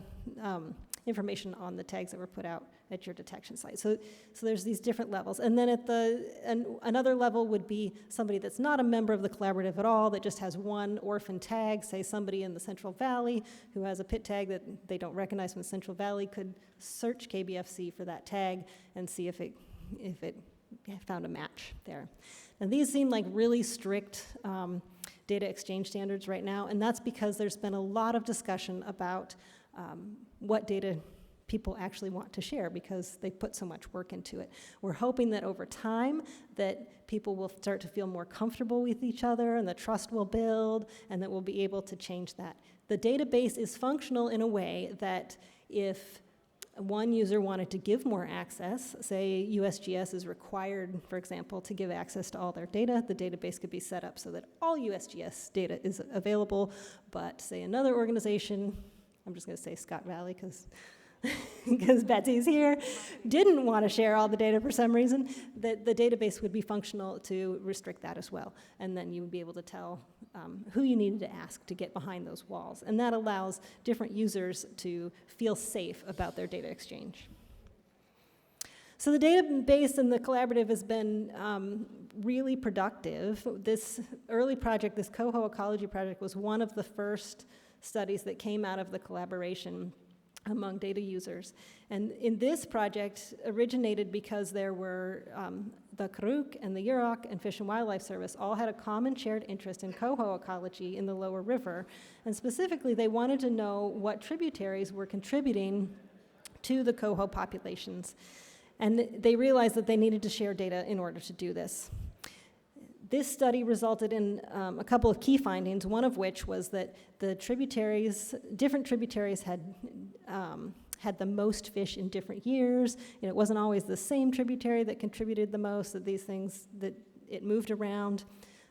information on the tags that were put out at your detection site. So there's these different levels. And then at another level would be somebody that's not a member of the collaborative at all, that just has one orphan tag, say somebody in the Central Valley who has a pit tag that they don't recognize from the Central Valley could search KBFC for that tag and see if it found a match there. And these seem like really strict data exchange standards right now, and that's because there's been a lot of discussion about what data people actually want to share because they put so much work into it. We're hoping that over time that people will start to feel more comfortable with each other and the trust will build and that we'll be able to change that. The database is functional in a way that if one user wanted to give more access, say USGS is required, for example, to give access to all their data, the database could be set up so that all USGS data is available, but say another organization, I'm just going to say Scott Valley because Betsy's here, didn't want to share all the data for some reason, that the database would be functional to restrict that as well. And then you would be able to tell who you needed to ask to get behind those walls. And that allows different users to feel safe about their data exchange. So the database and the collaborative has been really productive. This early project, this Coho ecology project, was one of the first studies that came out of the collaboration among data users. And in this project originated because there were the Karuk and the Yurok and Fish and Wildlife Service all had a common shared interest in Coho ecology in the lower river. And specifically, they wanted to know what tributaries were contributing to the Coho populations. And they realized that they needed to share data in order to do this. This study resulted in a couple of key findings, one of which was that the different tributaries had the most fish in different years. And it wasn't always the same tributary that contributed the most, that these things, that it moved around.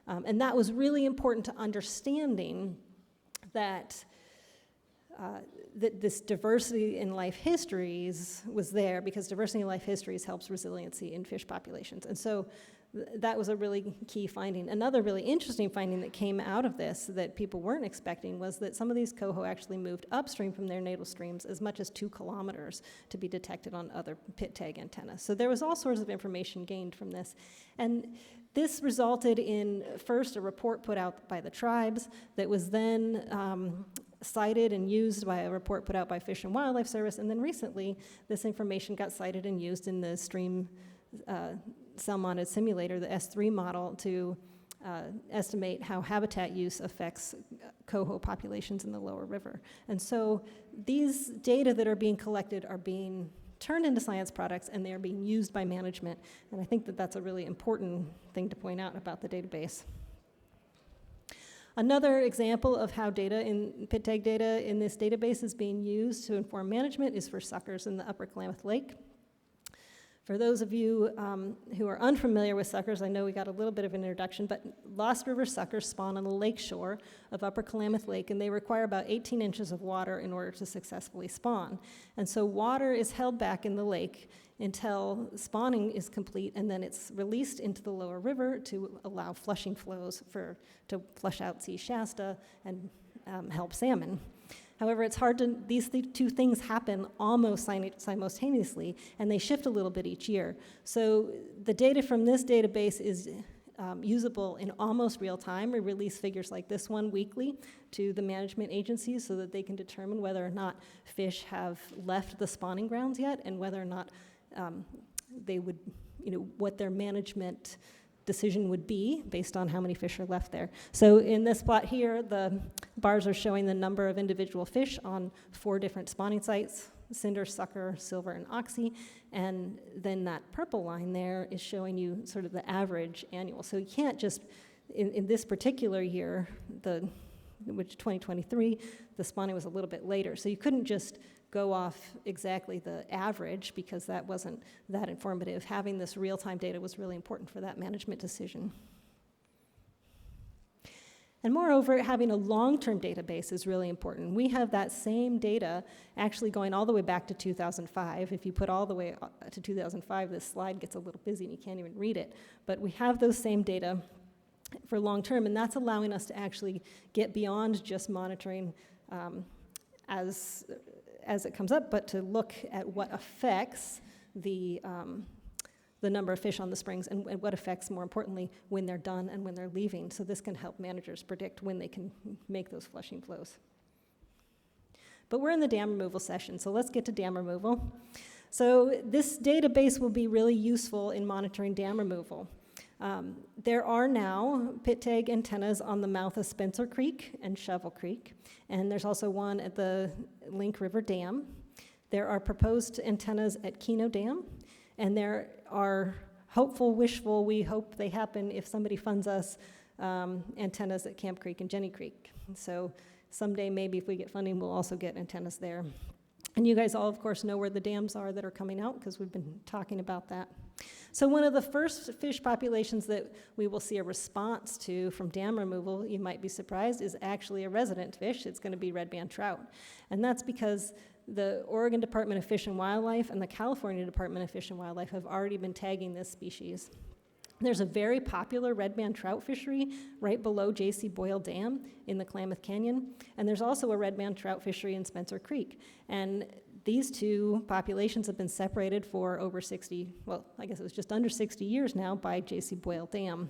And that was really important to understanding that this diversity in life histories was there because diversity in life histories helps resiliency in fish populations. And so that was a really key finding. Another really interesting finding that came out of this that people weren't expecting was that some of these coho actually moved upstream from their natal streams as much as 2 kilometers to be detected on other pit tag antennas. So there was all sorts of information gained from this. And this resulted in, first, a report put out by the tribes that was then cited and used by a report put out by Fish and Wildlife Service, and then recently this information got cited and used in the stream Salmonid simulator, the S3 model, to estimate how habitat use affects coho populations in the lower river. And so these data that are being collected are being turned into science products and they are being used by management. And I think that that's a really important thing to point out about the database. Another example of how pit tag data in this database is being used to inform management is for suckers in the upper Klamath Lake. For those of you who are unfamiliar with suckers, I know we got a little bit of an introduction, but Lost River suckers spawn on the lake shore of upper Klamath Lake, and they require about 18 inches of water in order to successfully spawn. And so water is held back in the lake until spawning is complete, and then it's released into the lower river to allow flushing flows to flush out Sea Shasta and help salmon. However, it's hard to, these two things happen almost simultaneously, and they shift a little bit each year. So the data from this database is usable in almost real time. We release figures like this one weekly to the management agencies so that they can determine whether or not fish have left the spawning grounds yet and whether or not they would, what their management decision would be based on how many fish are left there. So in this plot here, the bars are showing the number of individual fish on 4 different spawning sites: cinder, sucker, silver, and oxy. And then that purple line there is showing you sort of the average annual. So you can't just, in this particular year, which 2023, the spawning was a little bit later. So you couldn't just go off exactly the average because that wasn't that informative. Having this real-time data was really important for that management decision. And moreover, having a long-term database is really important. We have that same data actually going all the way back to 2005. If you put all the way to 2005, this slide gets a little busy and you can't even read it. But we have those same data for long-term, and that's allowing us to actually get beyond just monitoring as it comes up, but to look at what affects the number of fish on the springs and what affects, more importantly, when they're done and when they're leaving. So this can help managers predict when they can make those flushing flows. But we're in the dam removal session, so let's get to dam removal. So this database will be really useful in monitoring dam removal. There are now pit tag antennas on the mouth of Spencer Creek and Shovel Creek, and there's also one at the Link River Dam. There are proposed antennas at Keno Dam, and there are hopeful, wishful, we hope they happen if somebody funds us, antennas at Camp Creek and Jenny Creek. So someday, maybe if we get funding, we'll also get antennas there. And you guys all, of course, know where the dams are that are coming out because we've been talking about that. So one of the first fish populations that we will see a response to from dam removal, you might be surprised, is actually a resident fish. It's going to be redband trout. And that's because the Oregon Department of Fish and Wildlife and the California Department of Fish and Wildlife have already been tagging this species. There's a very popular redband trout fishery right below J.C. Boyle Dam in the Klamath Canyon, and there's also a redband trout fishery in Spencer Creek. And these two populations have been separated for over 60, well, I guess it was just under 60 years now by J.C. Boyle Dam.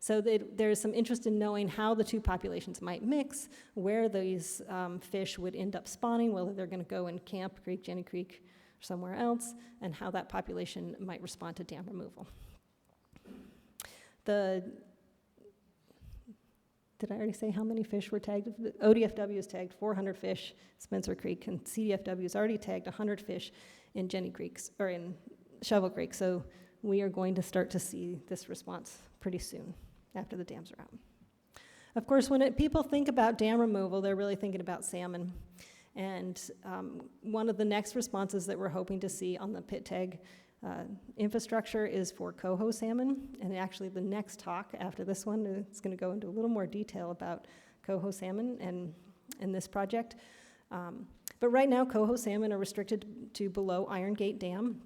So there's some interest in knowing how the two populations might mix, where these fish would end up spawning, whether they're going to go in Camp Creek, Jenny Creek, or somewhere else, and how that population might respond to dam removal. Did I already say how many fish were tagged? The ODFW has tagged 400 fish, Spencer Creek, and CDFW has already tagged 100 fish in Jenny Creeks, or in Shovel Creek. So we are going to start to see this response pretty soon after the dams are out. Of course, when people think about dam removal, they're really thinking about salmon. And one of the next responses that we're hoping to see on the pit tag infrastructure is for coho salmon, and actually the next talk after this one is going to go into a little more detail about coho salmon and this project. But right now, coho salmon are restricted to below Iron Gate Dam,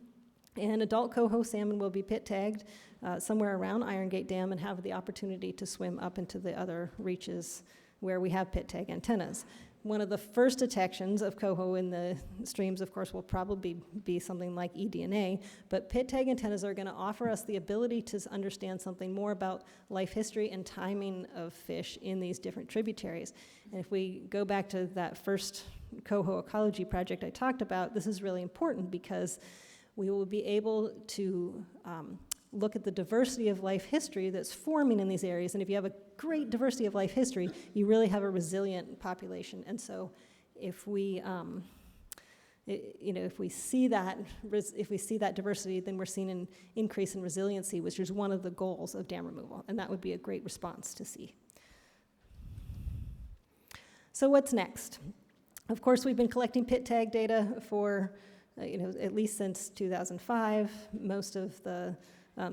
and adult coho salmon will be pit tagged somewhere around Iron Gate Dam and have the opportunity to swim up into the other reaches where we have pit tag antennas. One of the first detections of coho in the streams, of course, will probably be something like eDNA, but pit tag antennas are going to offer us the ability to understand something more about life history and timing of fish in these different tributaries. And if we go back to that first coho ecology project I talked about, this is really important because we will be able to look at the diversity of life history that's forming in these areas. And if you have a great diversity of life history, you really have a resilient population. And so if we, if we see that diversity, then we're seeing an increase in resiliency, which is one of the goals of dam removal. And that would be a great response to see. So what's next? Of course, we've been collecting pit tag data for, at least since 2005. Most of the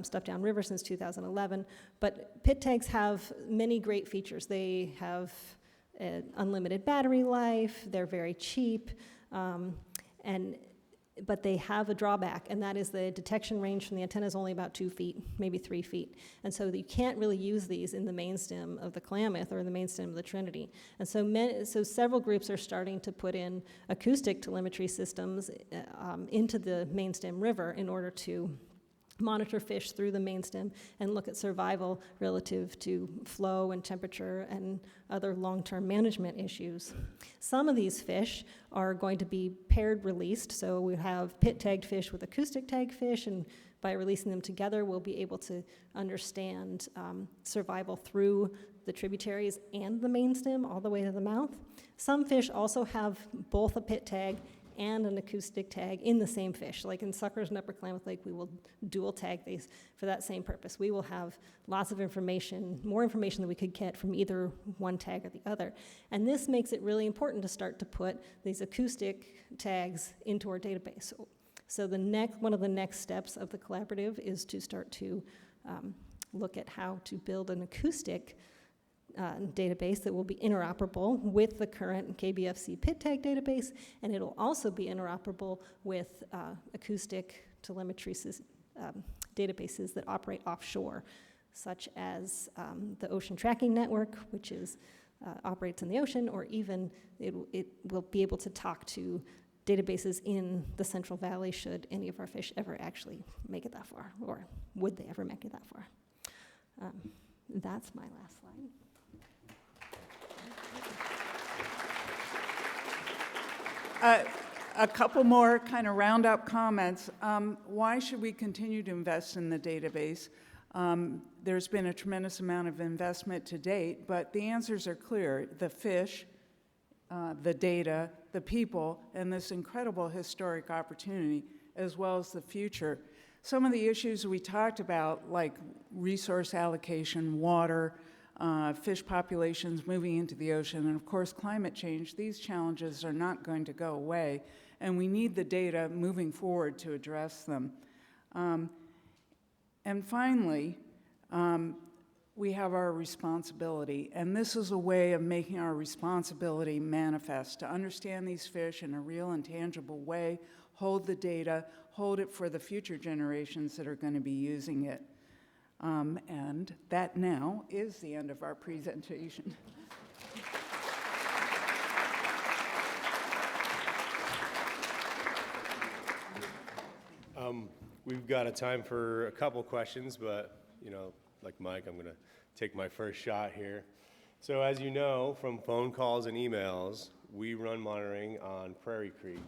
stuff downriver since 2011, but pit tags have many great features. They have unlimited battery life, they're very cheap, but they have a drawback, and that is the detection range from the antenna is only about 2 feet, maybe 3 feet, and so you can't really use these in the main stem of the Klamath or the main stem of the Trinity. And so several groups are starting to put in acoustic telemetry systems into the main stem river in order to monitor fish through the mainstem and look at survival relative to flow and temperature and other long-term management issues. Some of these fish are going to be paired released, so we have pit-tagged fish with acoustic tag fish, and by releasing them together, we'll be able to understand survival through the tributaries and the mainstem all the way to the mouth. Some fish also have both a pit tag and an acoustic tag in the same fish. Like in suckers and Upper Klamath Lake, we will dual tag these for that same purpose. We will have lots of information, more information than we could get from either one tag or the other. And this makes it really important to start to put these acoustic tags into our database. So one of the next steps of the collaborative is to start to look at how to build an acoustic database that will be interoperable with the current KBFC pit tag database, and it'll also be interoperable with acoustic telemetry databases that operate offshore, such as the Ocean Tracking Network, which operates in the ocean, or even it will be able to talk to databases in the Central Valley should any of our fish ever actually make it that far, or would they ever make it that far. That's my last slide. A couple more kind of roundup comments. Why should we continue to invest in the database? There's been a tremendous amount of investment to date, but the answers are clear. The fish, the data, the people, and this incredible historic opportunity, as well as the future. Some of the issues we talked about, like resource allocation, water, fish populations moving into the ocean, and of course climate change, these challenges are not going to go away, and we need the data moving forward to address them. And finally, we have our responsibility, and this is a way of making our responsibility manifest, to understand these fish in a real and tangible way, hold the data, hold it for the future generations that are going to be using it. And that now is the end of our presentation. We've got a time for a couple questions, but, like Mike, I'm going to take my first shot here. So as you know, from phone calls and emails, we run monitoring on Prairie Creek.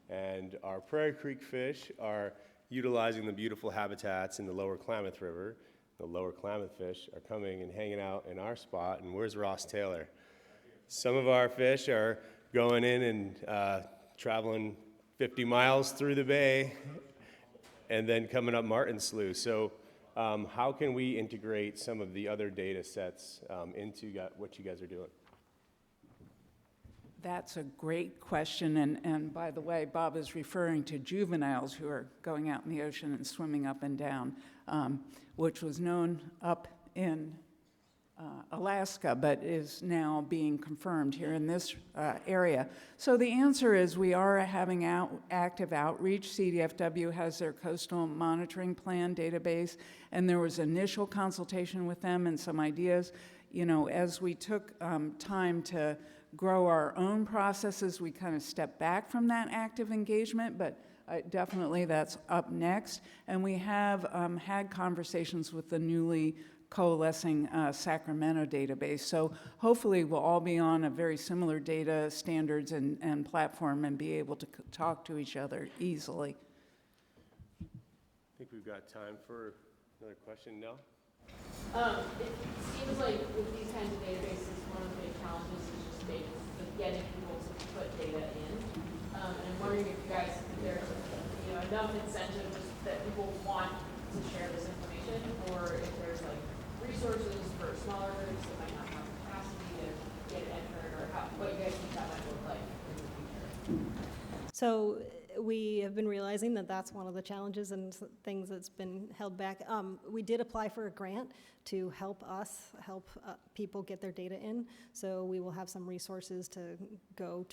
And our Prairie Creek fish are utilizing the beautiful habitats in the lower Klamath River. The lower Klamath fish are coming and hanging out in our spot. And where's Ross Taylor? Some of our fish are going in and traveling 50 miles through the bay and then coming up Martin Slough. So how can we integrate some of the other data sets into what you guys are doing? That's a great question, and by the way, Bob is referring to juveniles who are going out in the ocean and swimming up and down, which was known up in Alaska, but is now being confirmed here in this area. So the answer is we are having active outreach. CDFW has their coastal monitoring plan database, and there was initial consultation with them and some ideas. As we took time to grow our own processes, we kind of stepped back from that active engagement, but definitely that's up next. And we have had conversations with the newly coalescing Sacramento database. So hopefully we'll all be on a very similar data standards and platform and be able to talk to each other easily. I think we've got time for another question. No? It seems like with these kinds of databases, one of the big challenges is just getting people to put data in. And I'm wondering if you guys, if there's enough incentives that people want to share this information, or if there's resources for smaller groups that might not have capacity to get it entered, or what you guys think that might look like in the future. So we have been realizing that that's one of the challenges and things that's been held back. We did apply for a grant to help people get their data in. So we will have some resources to go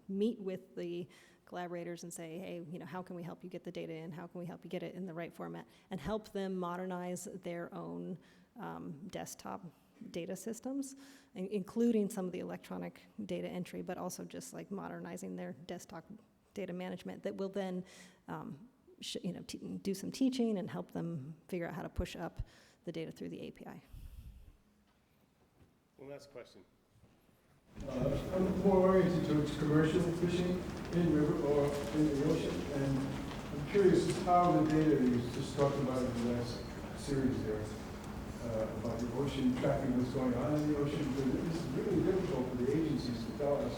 meet with the collaborators and say, hey, how can we help you get the data in? How can we help you get it in the right format? And help them modernize their own desktop data systems, including some of the electronic data entry, but also just modernizing their desktop data management that will then do some teaching and help them figure out how to push up the data through the API. One last question. I'm more oriented towards commercial fishing in river or in the ocean, and I'm curious as how the data you just talked about in the last series there, about the ocean, tracking what's going on in the ocean, because it's really difficult for the agencies to tell us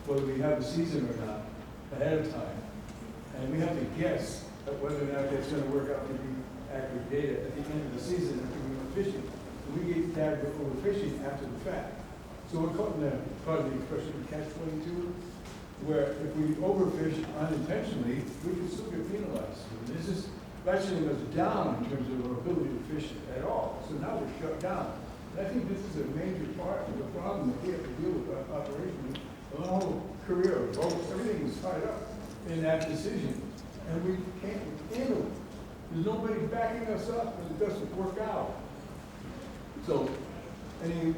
whether we have a season or not ahead of time. And we have to guess at whether or not that's going to work out to be accurate data at the end of the season after we went fishing. And we get tagged for overfishing after the fact. So we're caught in that part of the expression of catch-22, where if we overfish unintentionally, we can still get penalized. And this is ratcheting us down in terms of our ability to fish at all. So now we're shut down. And I think this is a major part of the problem that we have to deal with operationally. The whole career of boats, everything is tied up in that decision. And we can't handle it. There's nobody backing us up, and it doesn't work out. So, any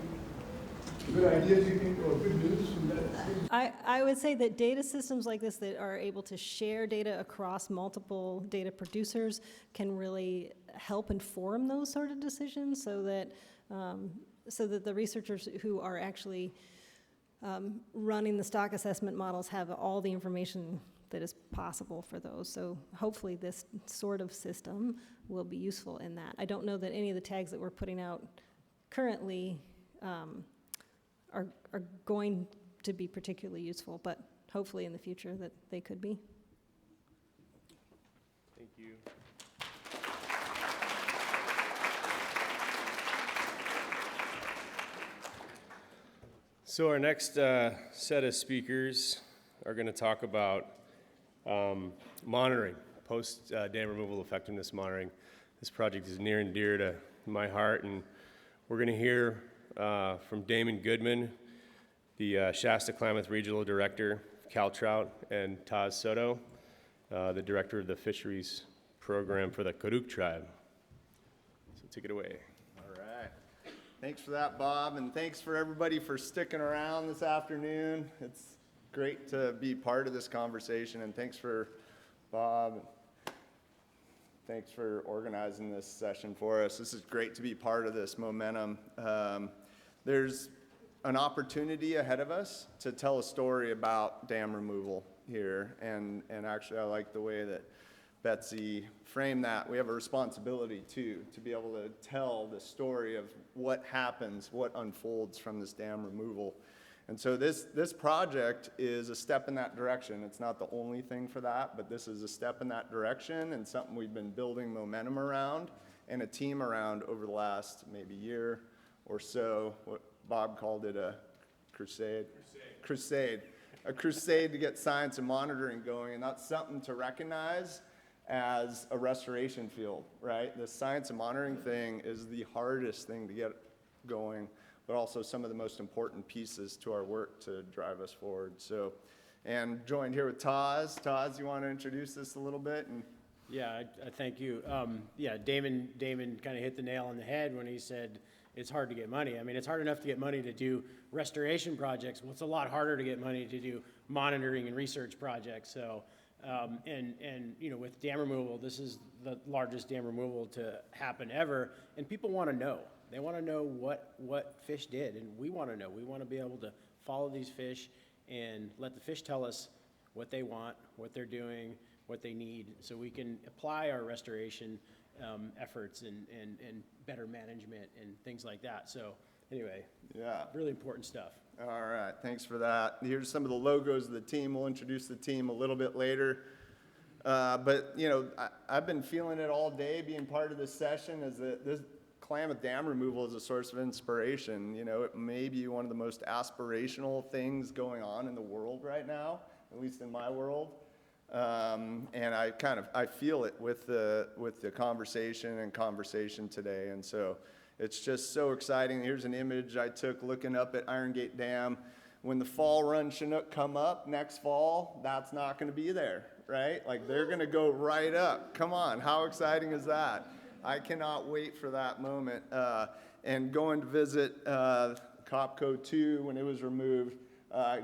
good ideas you think, or good news from that? I would say that data systems like this that are able to share data across multiple data producers can really help inform those sort of decisions, so that the researchers who are actually running the stock assessment models have all the information that is possible for those. So hopefully this sort of system will be useful in that. I don't know that any of the tags that we're putting out currently are going to be particularly useful, but hopefully in the future that they could be. Thank you. So our next set of speakers are going to talk about monitoring, post-dam removal effectiveness monitoring. This project is near and dear to my heart, and we're going to hear from Damon Goodman, the Shasta Klamath Regional Director, Cal Trout, and Taz Soto, the Director of the Fisheries Program for the Karuk tribe. So take it away. All right. Thanks for that, Bob, and thanks for everybody for sticking around this afternoon. It's great to be part of this conversation, and thanks for Bob. Thanks for organizing this session for us. This is great to be part of this momentum. There's an opportunity ahead of us to tell a story about dam removal here, and actually I like the way that Betsy framed that. We have a responsibility too, to be able to tell the story of what happens, what unfolds from this dam removal. And so this project is a step in that direction. It's not the only thing for that, but this is a step in that direction, and something we've been building momentum around and a team around over the last maybe year or so. What Bob called it a crusade. A crusade to get science and monitoring going, and that's something to recognize as a restoration field, right? The science and monitoring thing is the hardest thing to get going, but also some of the most important pieces to our work to drive us forward. So, and joined here with Taz. Taz, you want to introduce this a little bit? And yeah, I thank you. Yeah, Damon kind of hit the nail on the head when he said it's hard to get money. I mean, it's hard enough to get money to do restoration projects. Well, it's a lot harder to get money to do monitoring and research projects. So, and you know, with dam removal, this is the largest dam removal to happen ever, and people want to know. They want to know what fish did, and we want to know. We want to be able to follow these fish and let the fish tell us what they want, what they're doing, what they need, so we can apply our restoration efforts and better management and things like that. So anyway, yeah, really important stuff. All right, thanks for that. Here's some of the logos of the team. We'll introduce the team a little bit later. But you know, I've been feeling it all day being part of this session, is that this Klamath dam removal is a source of inspiration. You know, it may be one of the most aspirational things going on in the world right now, at least in my world. And I feel it with the conversation today. And so it's just so exciting. Here's an image I took looking up at Iron Gate Dam. When the fall run Chinook come up next fall, that's not going to be there, right? Like, they're going to go right up. Come on, how exciting is that? I cannot wait for that moment. And going to visit Copco 2 when it was removed,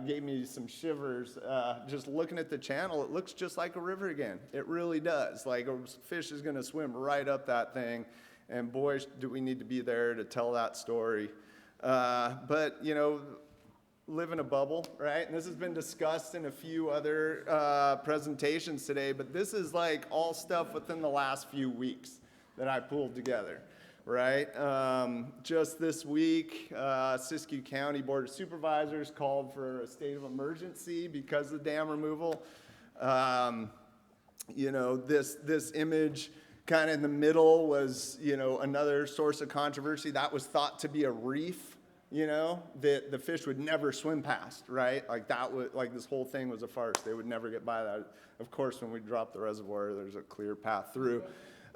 gave me some shivers. Just looking at the channel, it looks just like a river again. It really does. Like a fish is going to swim right up that thing. And boy, do we need to be there to tell that story. But, you know, live in a bubble, right? And this has been discussed in a few other presentations today, but this is like all stuff within the last few weeks that I pulled together, right? Just this week, Siskiyou County Board of Supervisors called for a state of emergency because of dam removal. You know, this image kind of in the middle was, you know, another source of controversy. That was thought to be a reef, you know, that the fish would never swim past, right? Like that was, like this whole thing was a farce. They would never get by that. Of course, when we drop the reservoir, there's a clear path through.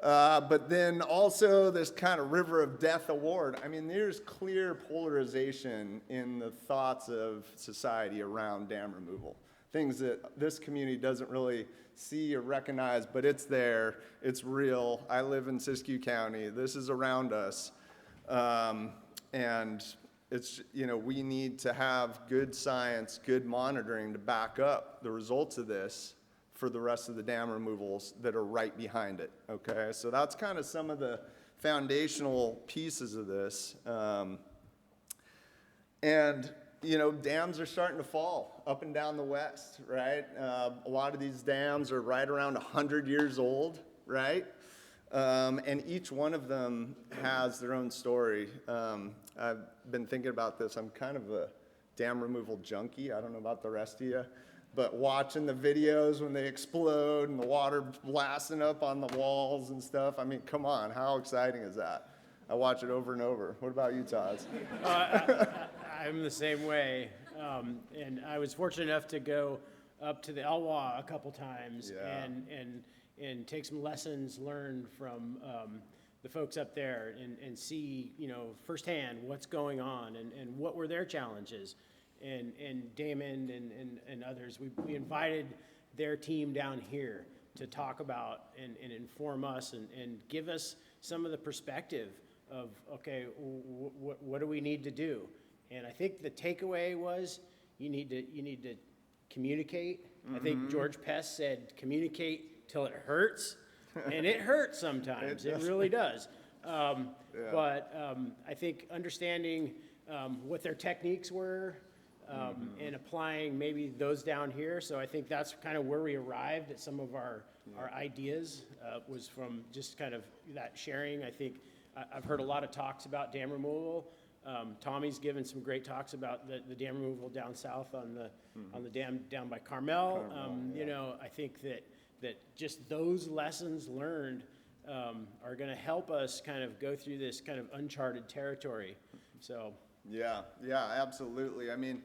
But then also this kind of river of death award. I mean, there's clear polarization in the thoughts of society around dam removal. Things that this community doesn't really see or recognize, but it's there, it's real. I live in Siskiyou County, this is around us. And it's, you know, we need to have good science, good monitoring to back up the results of this for the rest of the dam removals that are right behind it, okay? So that's kind of some of the foundational pieces of this. And you know, dams are starting to fall up and down the west, right? A lot of these dams are right around 100 years old, right? And each one of them has their own story. I've been thinking about this. I'm kind of a dam removal junkie. I don't know about the rest of you, but watching the videos when they explode and the water blasting up on the walls and stuff, I mean, come on, how exciting is that? I watch it over and over. What about you, Todd? I'm the same way. And I was fortunate enough to go up to the Elwha a couple times and take some lessons learned from the folks up there and see, you know, firsthand what's going on and what were their challenges. And Damon and others, we invited their team down here to talk about and inform us and give us some of the perspective of, okay, what do we need to do? And I think the takeaway was you need to communicate. Mm-hmm. I think George Pest said communicate till it hurts, and it hurts sometimes. It really does. But I think understanding what their techniques were and applying maybe those down here. So I think that's kind of where we arrived at some of our ideas was from just kind of that sharing. I think I've heard a lot of talks about dam removal. Tommy's given some great talks about the dam removal down south on the dam down by Carmel. You know, I think that just those lessons learned are going to help us kind of go through this kind of uncharted territory. So yeah, absolutely. I mean,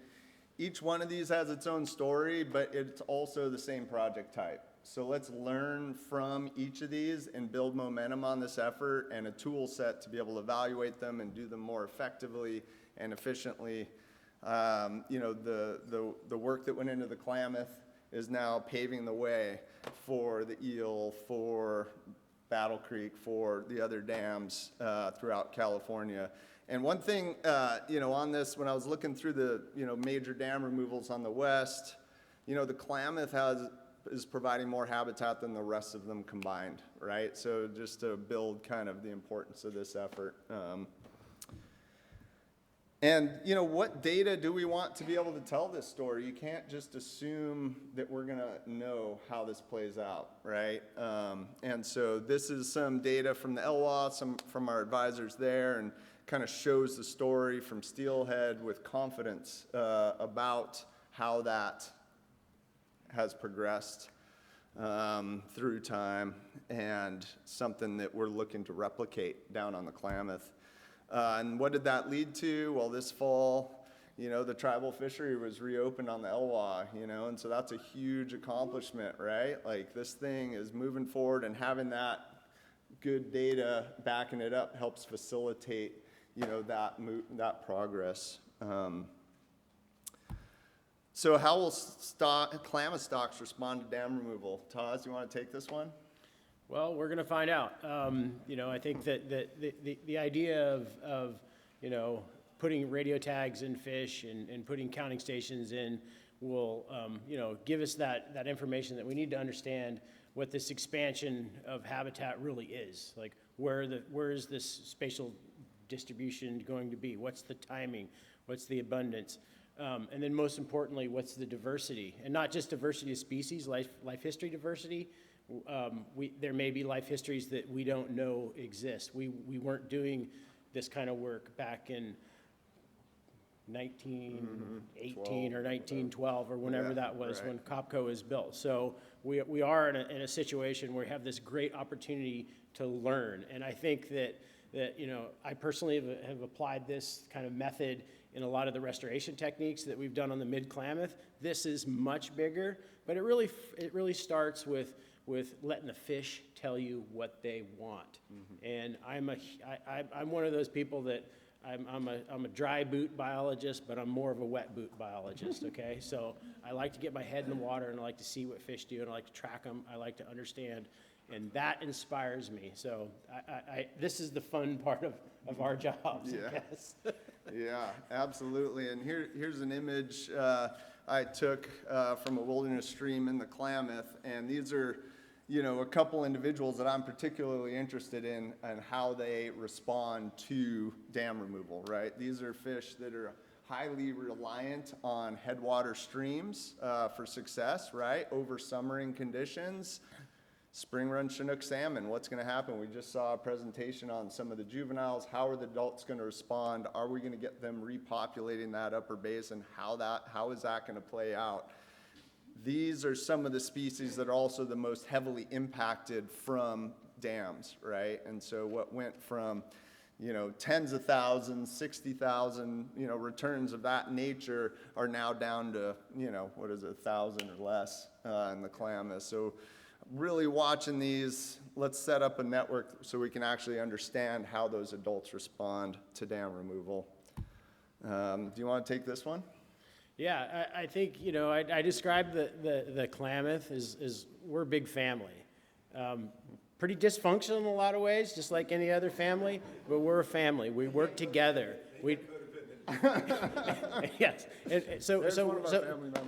each one of these has its own story, but it's also the same project type. So let's learn from each of these and build momentum on this effort and a tool set to be able to evaluate them and do them more effectively and efficiently. You know, the work that went into the Klamath is now paving the way for the Eel, for Battle Creek, for the other dams throughout California. And one thing, you know, on this, when I was looking through the, you know, major dam removals on the west, you know, the Klamath is providing more habitat than the rest of them combined, right? So just to build kind of the importance of this effort. And, you know, what data do we want to be able to tell this story? You can't just assume that we're going to know how this plays out, right? And so this is some data from the Elwha, some from our advisors there, and kind of shows the story from steelhead with confidence about how that has progressed through time and something that we're looking to replicate down on the Klamath. And what did that lead to? Well, this fall, you know, the tribal fishery was reopened on the Elwha, you know, and so that's a huge accomplishment, right? Like this thing is moving forward, and having that good data backing it up helps facilitate, you know, that progress. So how will Klamath stocks respond to dam removal? Taz, you want to take this one? Well, we're going to find out. You know, I think that the idea of you know, putting radio tags in fish and putting counting stations in will, give us that information that we need to understand what this expansion of habitat really is. Like, where is this spatial distribution going to be? What's the timing? What's the abundance? And then most importantly, what's the diversity? And not just diversity of species, life history diversity. There may be life histories that we don't know exist. We weren't doing this kind of work back in 1918 or 1912 or whenever that was, when Copco was built. So we are in a situation where we have this great opportunity to learn. And I think that I personally have applied this kind of method in a lot of the restoration techniques that we've done on the Mid-Klamath. This is much bigger, but it really starts with letting the fish tell you what they want. And I'm one of those people that I'm a dry boot biologist, but I'm more of a wet boot biologist, okay? So I like to get my head in the water, and I like to see what fish do, and I like to track them. I like to understand, and that inspires me. So this is the fun part of our jobs, I guess. Yeah, absolutely. And here's an image I took from a wilderness stream in the Klamath, and these are a couple individuals that I'm particularly interested in and how they respond to dam removal, right? These are fish that are highly reliant on headwater streams for success, right? Over summering conditions. Spring run Chinook salmon, what's going to happen? We just saw a presentation on some of the juveniles. How are the adults going to respond? Are we going to get them repopulating that upper basin? How is that going to play out? These are some of the species that are also the most heavily impacted from dams, right? And so what went from, tens of thousands, 60,000, returns of that nature are now down to, 1,000 or less in the Klamath. So really watching these, let's set up a network so we can actually understand how those adults respond to dam removal. Do you want to take this one? Yeah, I think, I describe the Klamath as we're a big family. Pretty dysfunctional in a lot of ways, just like any other family, but we're a family. We work together. Yes. So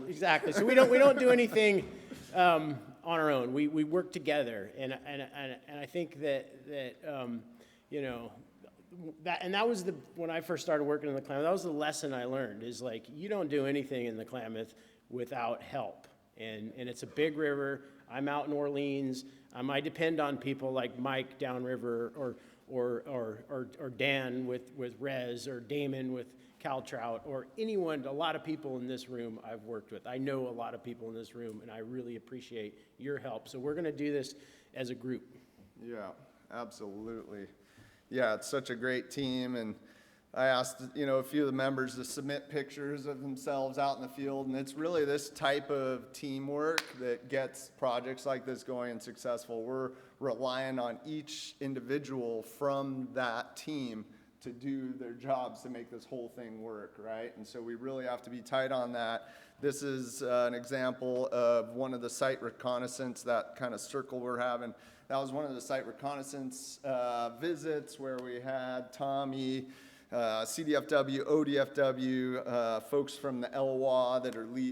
exactly. So we don't do anything on our own. We work together, and I think that was when I first started working in the Klamath, that was the lesson I learned, is like, you don't do anything in the Klamath without help. And it's a big river. I'm out in Orleans. I depend on people like Mike downriver, or Dan with Rez, or Damon with Cal Trout, or anyone, a lot of people in this room I've worked with. I know a lot of people in this room, and I really appreciate your help. So we're going to do this as a group. Yeah, absolutely. Yeah, it's such a great team, and I asked, a few of the members to submit pictures of themselves out in the field, and it's really this type of teamwork that gets projects like this going and successful. We're relying on each individual from that team to do their jobs to make this whole thing work, right? And so we really have to be tight on that. This is an example of one of the site reconnaissance, that kind of circle we're having. That was one of the site reconnaissance visits where we had Tommy, CDFW, ODFW, folks from the LWA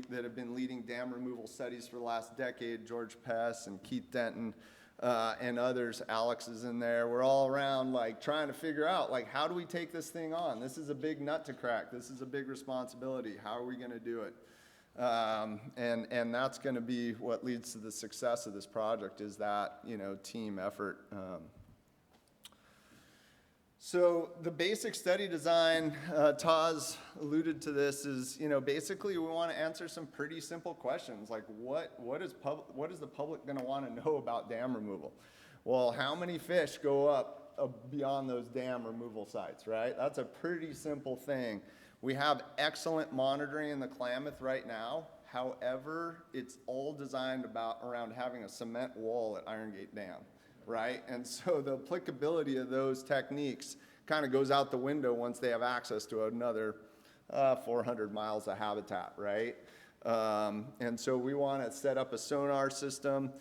that have been leading dam removal studies for the last decade, George Pess and Keith Denton, and others. Alex is in there. We're all around, like, trying to figure out, like, how do we take this thing on? This is a big nut to crack. This is a big responsibility. How are we going to do it? And that's going to be what leads to the success of this project, is that, team effort. So the basic study design, Taz alluded to this, is, basically we want to answer some pretty simple questions, like what is the public going to want to know about dam removal? Well, how many fish go up beyond those dam removal sites, right? That's a pretty simple thing. We have excellent monitoring in the Klamath right now. However, it's all designed around having a cement wall at Iron Gate Dam, right? And so the applicability of those techniques kind of goes out the window once they have access to another 400 miles of habitat, right? And so we want to set up a sonar system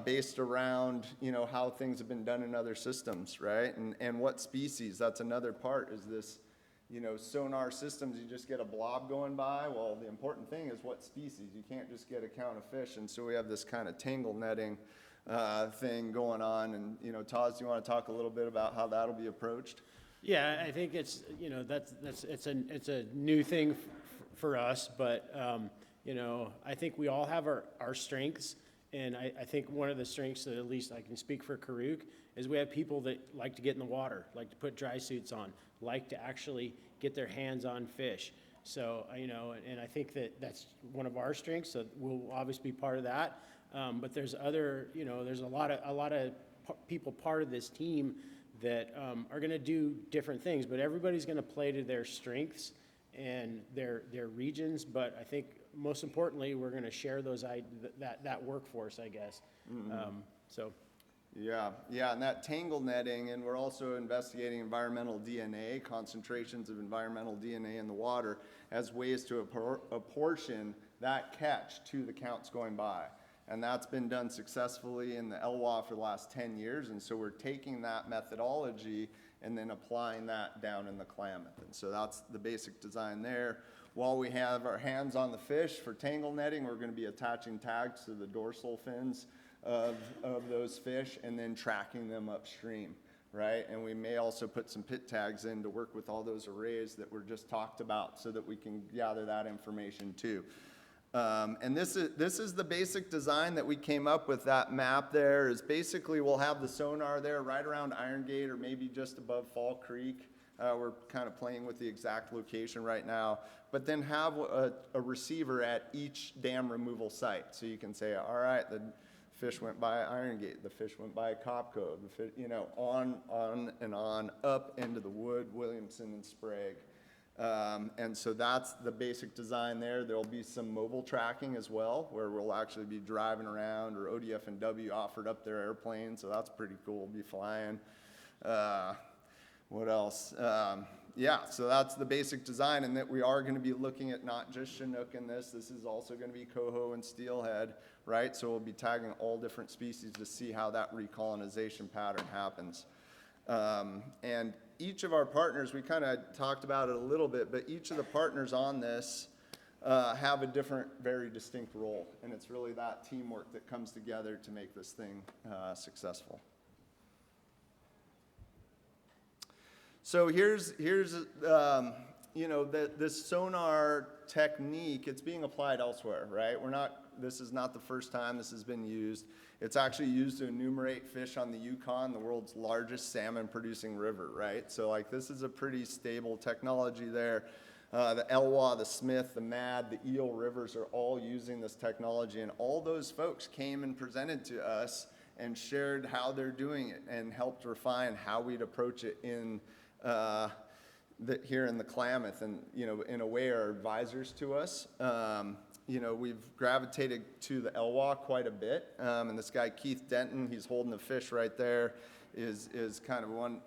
based around, how things have been done in other systems, right? And what species, that's another part, is this, sonar systems, you just get a blob going by. Well, the important thing is what species. You can't just get a count of fish. And so we have this kind of tangle netting thing going on. And, Taz, do you want to talk a little bit about how that'll be approached? Yeah, I think it's, it's a new thing for us, but, I think we all have our strengths. And I think one of the strengths that at least I can speak for Karuk is we have people that like to get in the water, like to put dry suits on, like to actually get their hands on fish. So, and I think that that's one of our strengths, so we'll obviously be part of that. But there's other, there's a lot of people part of this team that are going to do different things, but everybody's going to play to their strengths and their regions. But I think most importantly, we're going to share that workforce, I guess. Yeah, and that tangle netting, and we're also investigating environmental DNA, concentrations of environmental DNA in the water as ways to apportion that catch to the counts going by. And that's been done successfully in the Elwha for the last 10 years, and so we're taking that methodology and then applying that down in the Klamath. And so that's the basic design there. While we have our hands on the fish for tangle netting, we're going to be attaching tags to the dorsal fins of those fish and then tracking them upstream, right? And we may also put some pit tags in to work with all those arrays that were just talked about so that we can gather that information too. And this is the basic design that we came up with. That map there is basically we'll have the sonar there right around Iron Gate or maybe just above Fall Creek. We're kind of playing with the exact location right now, but then have a receiver at each dam removal site. So you can say, all right, the fish went by Iron Gate, the fish went by Copco, the fish, on and on, up into the Wood, Williamson, and Sprague. And so that's the basic design there. There'll be some mobile tracking as well, where we'll actually be driving around, or ODF and W offered up their airplane, so that's pretty cool. We'll be flying. What else? So that's the basic design, and that we are going to be looking at not just Chinook in this. This is also going to be Coho and steelhead, right? So we'll be tagging all different species to see how that recolonization pattern happens. And each of our partners, we kind of talked about it a little bit, but each of the partners on this have a different, very distinct role, and it's really that teamwork that comes together to make this thing successful. So here's this sonar technique. It's being applied elsewhere, right? This is not the first time this has been used. It's actually used to enumerate fish on the Yukon, the world's largest salmon-producing river, right? So this is a pretty stable technology there. The Elwha, the Smith, the Mad, the Eel rivers are all using this technology, and all those folks came and presented to us and shared how they're doing it and helped refine how we'd approach it in here in the Klamath, and in a way are advisors to us. We've gravitated to the Elwha quite a bit, and this guy Keith Denton, he's holding the fish right there, is kind of one,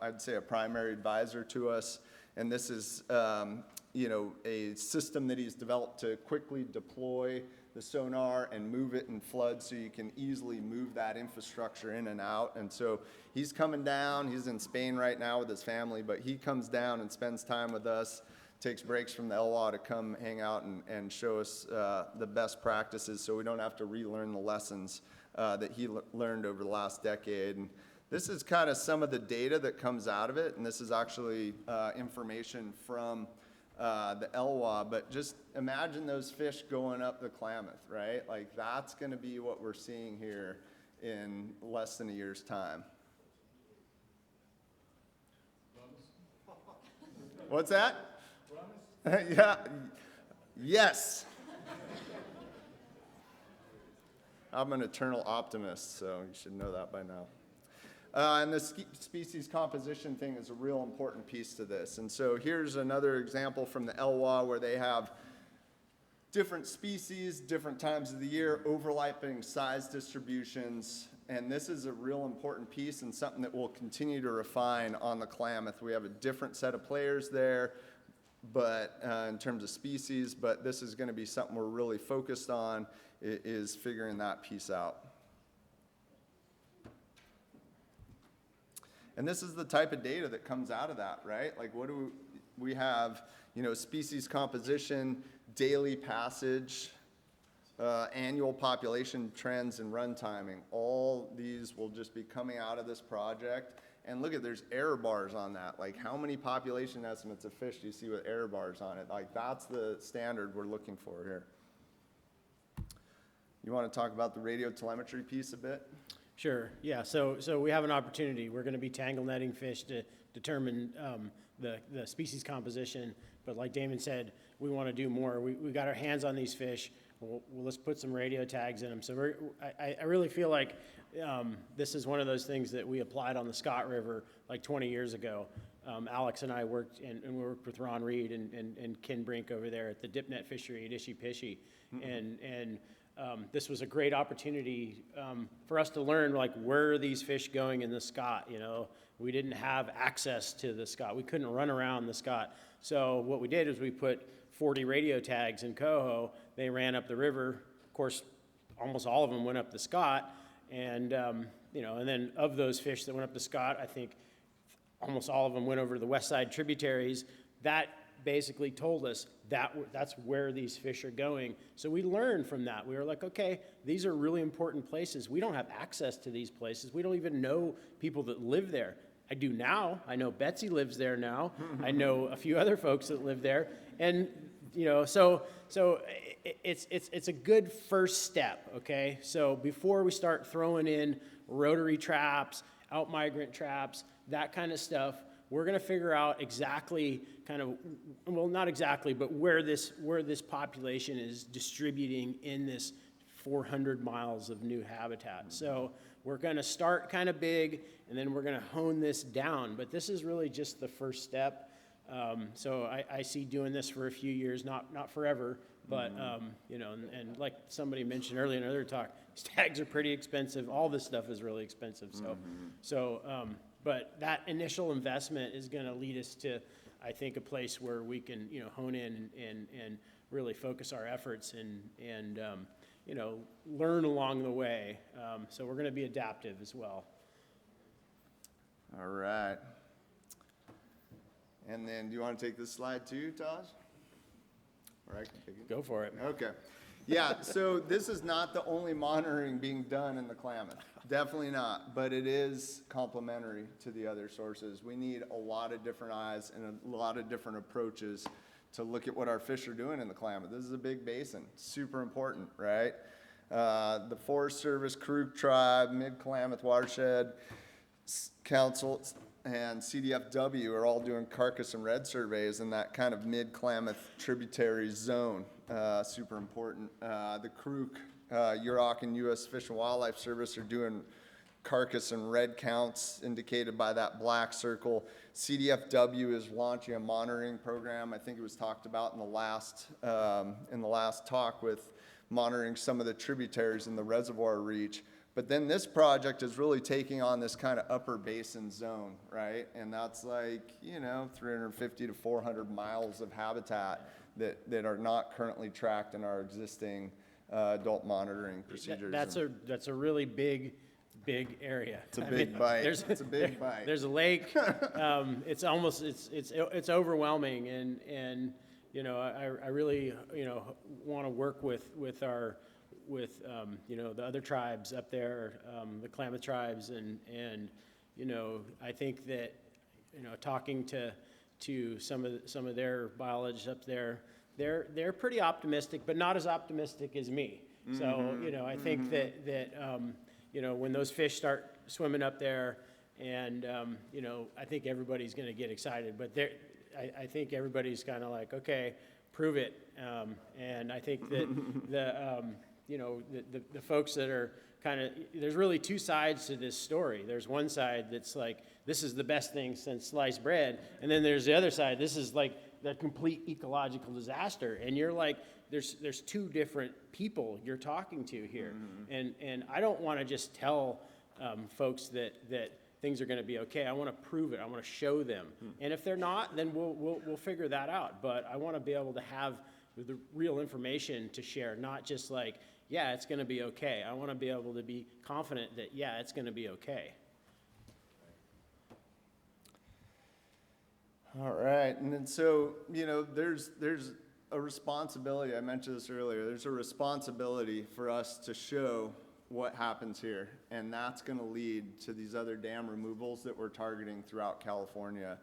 I'd say a primary advisor to us. And this is a system that he's developed to quickly deploy the sonar and move it in flood, so you can easily move that infrastructure in and out. And so he's coming down. He's in Spain right now with his family, but he comes down and spends time with us, takes breaks from the Elwha to come hang out and show us the best practices, so we don't have to relearn the lessons that he learned over the last decade. And this is kind of some of the data that comes out of it, and this is actually information from the Elwha, but just imagine those fish going up the Klamath, right? That's going to be what we're seeing here in less than a year's time. What's that? Yeah. Yes. I'm an eternal optimist, so you should know that by now. And the species composition thing is a real important piece to this. And so here's another example from the Elwha where they have different species, different times of the year, overlapping size distributions. And this is a real important piece and something that we'll continue to refine on the Klamath. We have a different set of players there, but in terms of species, but this is going to be something we're really focused on, is figuring that piece out. And this is the type of data that comes out of that, right? Like what do we have, species composition, daily passage, annual population trends and run timing. All these will just be coming out of this project. And look there's error bars on that. Like how many population estimates of fish do you see with error bars on it? Like that's the standard we're looking for here. You want to talk about the radio telemetry piece a bit? Sure, yeah, so we have an opportunity. We're gonna be tangle netting fish to determine the species composition, but like Damon said, we wanna do more. We got our hands on these fish. Well, let's put some radio tags in them. So I really feel like this is one of those things that we applied on the Scott River like 20 years ago. Alex and I worked, and we worked with Ron Reed and Ken Brink over there at the dip net fishery at Ishi Pishi. And this was a great opportunity for us to learn, like, where are these fish going in the Scott, We didn't have access to the Scott. We couldn't run around the Scott. So what we did is we put 40 radio tags in Coho. They ran up the river. Of course, almost all of them went up the Scott. And, and then of those fish that went up the Scott, I think almost all of them went over to the west side tributaries. That basically told us that's where these fish are going. So we learned from that. We were like, okay, these are really important places. We don't have access to these places. We don't even know people that live there. I do now. I know Betsy lives there now. I know a few other folks that live there. And, so it's a good first step, okay? So before we start throwing in rotary traps, out-migrant traps, that kind of stuff, we're going to figure out exactly not exactly, but where this population is distributing in this 400 miles of new habitat. So we're going to start kind of big, and then we're going to hone this down. But this is really just the first step. So I see doing this for a few years, not forever, but and like somebody mentioned earlier in another talk, tags are pretty expensive. All this stuff is really expensive. But that initial investment is going to lead us to, I think, a place where we can hone in and really focus our efforts and learn along the way. So we're going to be adaptive as well. All right. And then, do you want to take this slide too, Taj? Or I can take it. Go for it. Okay. Yeah, so this is not the only monitoring being done in the Klamath. Definitely not, but it is complementary to the other sources. We need a lot of different eyes and a lot of different approaches to look at what our fish are doing in the Klamath. This is a big basin, super important, right? The Forest Service, Karuk Tribe, Mid-Klamath Watershed Council, and CDFW are all doing carcass and red surveys in that kind of mid-Klamath tributary zone. Super important. The Karuk, Yurok, and U.S. Fish and Wildlife Service are doing carcass and red counts indicated by that black circle. CDFW is launching a monitoring program. I think it was talked about in the last talk with monitoring some of the tributaries in the reservoir reach. But then this project is really taking on this kind of upper basin zone, right? And that's like, 350 to 400 miles of habitat that are not currently tracked in our existing adult monitoring procedures. That's a really big area. It's a big bite. It's a big bite. There's a lake. It's overwhelming, and I really want to work with the other tribes up there, the Klamath Tribes, and I think that talking to some of their biologists up there, they're pretty optimistic, but not as optimistic as me. So I think that when those fish start swimming up there, and I think everybody's going to get excited, but I think everybody's kind of like, okay, prove it, and I think that the folks that are there's really two sides to this story. There's one side that's like, this is the best thing since sliced bread. And then there's the other side, this is like the complete ecological disaster. And you're like, there's two different people you're talking to here. And I don't want to just tell folks that things are going to be okay. I want to prove it. I want to show them. And if they're not, then we'll figure that out. But I want to be able to have the real information to share, not just like, yeah, it's going to be okay. I want to be able to be confident that, yeah, it's going to be okay. All right, and then so, you know, there's a responsibility, I mentioned this earlier, there's a responsibility for us to show what happens here, and that's gonna lead to these other dam removals that we're targeting throughout California.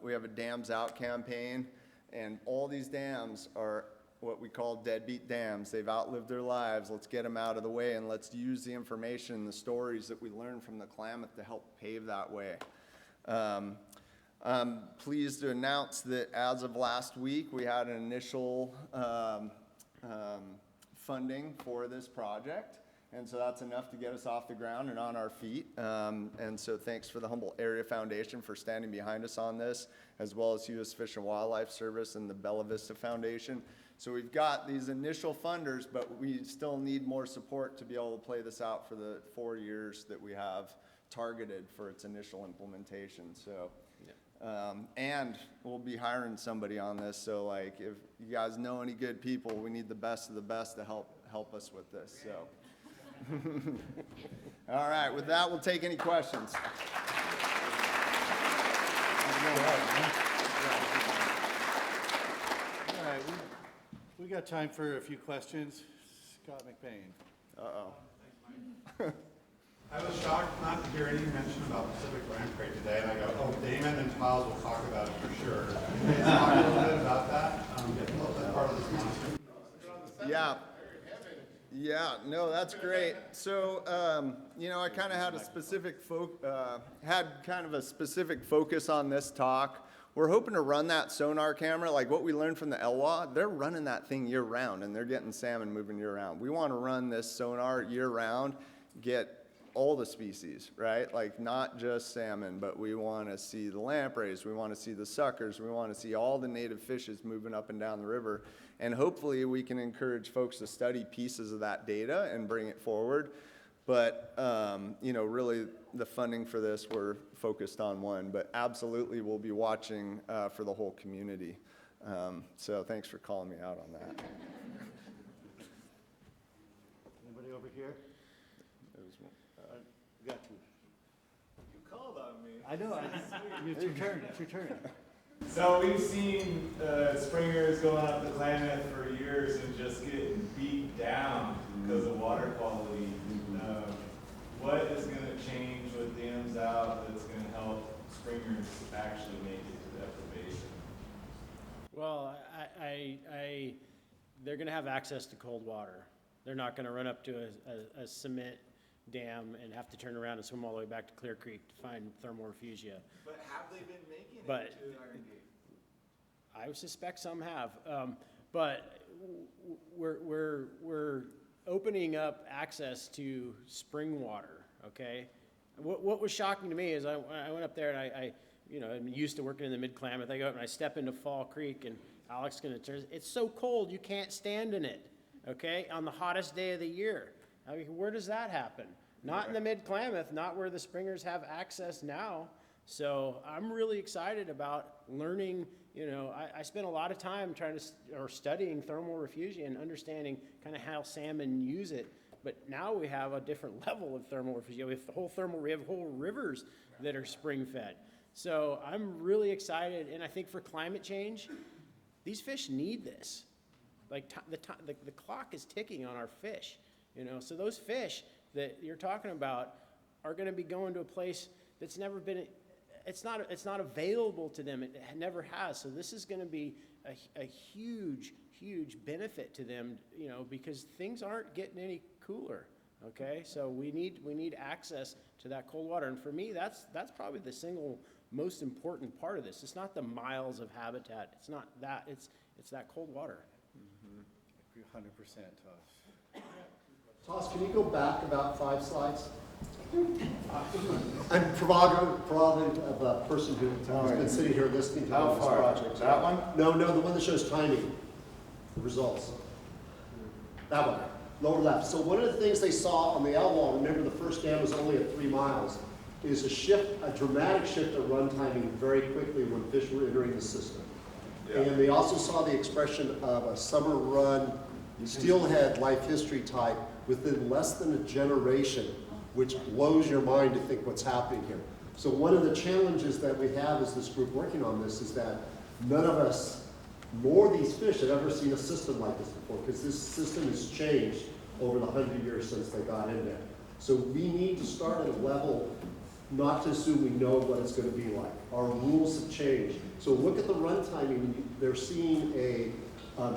We have a Dams Out campaign, and all these dams are what we call deadbeat dams. They've outlived their lives. Let's get them out of the way, and let's use the information and the stories that we learned from the Klamath to help pave that way. I'm pleased to announce that as of last week, we had an initial funding for this project. And so that's enough to get us off the ground and on our feet. And so thanks for the Humboldt Area Foundation for standing behind us on this, as well as U.S. Fish and Wildlife Service and the Bella Vista Foundation. So we've got these initial funders, but we still need more support to be able to play this out for the 4 years that we have targeted for its initial implementation. So, and we'll be hiring somebody on this. So like, if you guys know any good people, we need the best of the best to help us with this. So. All right, with that, we'll take any questions. All right, we got time for a few questions. Scott McBain. Uh-oh. I was shocked not to hear any mention about Pacific lamprey today, and I go, oh, Damon and Tiles will talk about it for sure. Can you talk a little bit about that? That's part of this monster. Yeah. Yeah, no, that's great. So, you know, I kind of had a specific focus on this talk. We're hoping to run that sonar camera, like what we learned from the Elwha. They're running that thing year round, and they're getting salmon moving year round. We want to run this sonar year round, get all the species, right? Like not just salmon, but we want to see the lampreys, we want to see the suckers, we want to see all the native fishes moving up and down the river. And hopefully we can encourage folks to study pieces of that data and bring it forward. But, you know, really the funding for this, we're focused on one, but absolutely we'll be watching for the whole community. So thanks for calling me out on that. Anybody over here? Got you. You called on me. I know. It's your turn. It's your turn. So we've seen springers going up the Klamath for years and just getting beat down because of water quality. What is going to change with dams out that's going to help springers actually make it to that basin? Well, they're going to have access to cold water. They're not going to run up to a cement dam and have to turn around and swim all the way back to Clear Creek to find thermal refugia. But have they been making it But to Iron Gate? I suspect some have. But we're opening up access to spring water, okay? What was shocking to me is I went up there and I you know, I'm used to working in the mid-Klamath. I go up and I step into Fall Creek and Alex gonna turn, it's so cold you can't stand in it, okay? On the hottest day of the year. I mean, where does that happen? Not in the mid-Klamath, not where the springers have access now. So I'm really excited about learning, you know, I spent a lot of time studying thermal refugia and understanding kind of how salmon use it. But now we have a different level of thermal refugia. We have whole rivers that are spring fed. So I'm really excited. And I think for climate change, these fish need this. Like the clock is ticking on our fish. You know, so those fish that you're talking about are going to be going to a place that's never been, it's not available to them. It never has. So this is going to be a huge, huge benefit to them, you know, because things aren't getting any cooler. Okay, so we need access to that cold water, and for me, that's probably the single most important part of this. It's not the miles of habitat. It's not that. It's that cold water. Mm-hmm. 100%, Toss. Toss, can you go back about 5 slides? I'm provocative of a person who has been sitting here listening to this project. That one? No, the one that shows timing, the results. That one, lower left. So one of the things they saw on the Elwha, remember the first dam was only at 3 miles, is a dramatic shift of run timing very quickly when fish were entering the system. Yeah. And they also saw the expression of a summer run steelhead life history type within less than a generation, which blows your mind to think what's happening here. So one of the challenges that we have as this group working on this is that none of us, nor these fish, have ever seen a system like this before, because this system has changed over the 100 years since they got in there. So we need to start at a level not to assume we know what it's going to be like. Our rules have changed. So look at the run timing. They're seeing a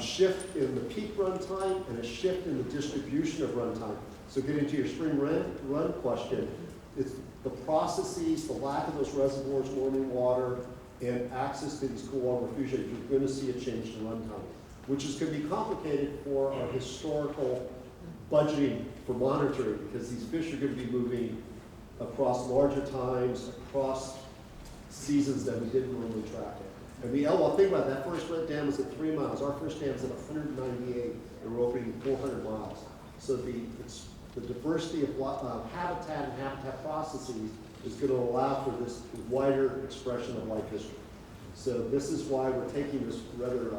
shift in the peak run time and a shift in the distribution of run time. So getting to your spring run question, it's the processes, the lack of those reservoirs, warming water, and access to these cool water refugios, you're going to see a change in run time, which is going to be complicated for our historical budgeting for monitoring, because these fish are going to be moving across larger times, across seasons that we didn't normally track it. And think about it, that first red dam was at 3 miles. Our first dam is at 198, and we're opening 400 miles. So the diversity of habitat and habitat processes is going to allow for this wider expression of life history. So this is why we're taking this rather,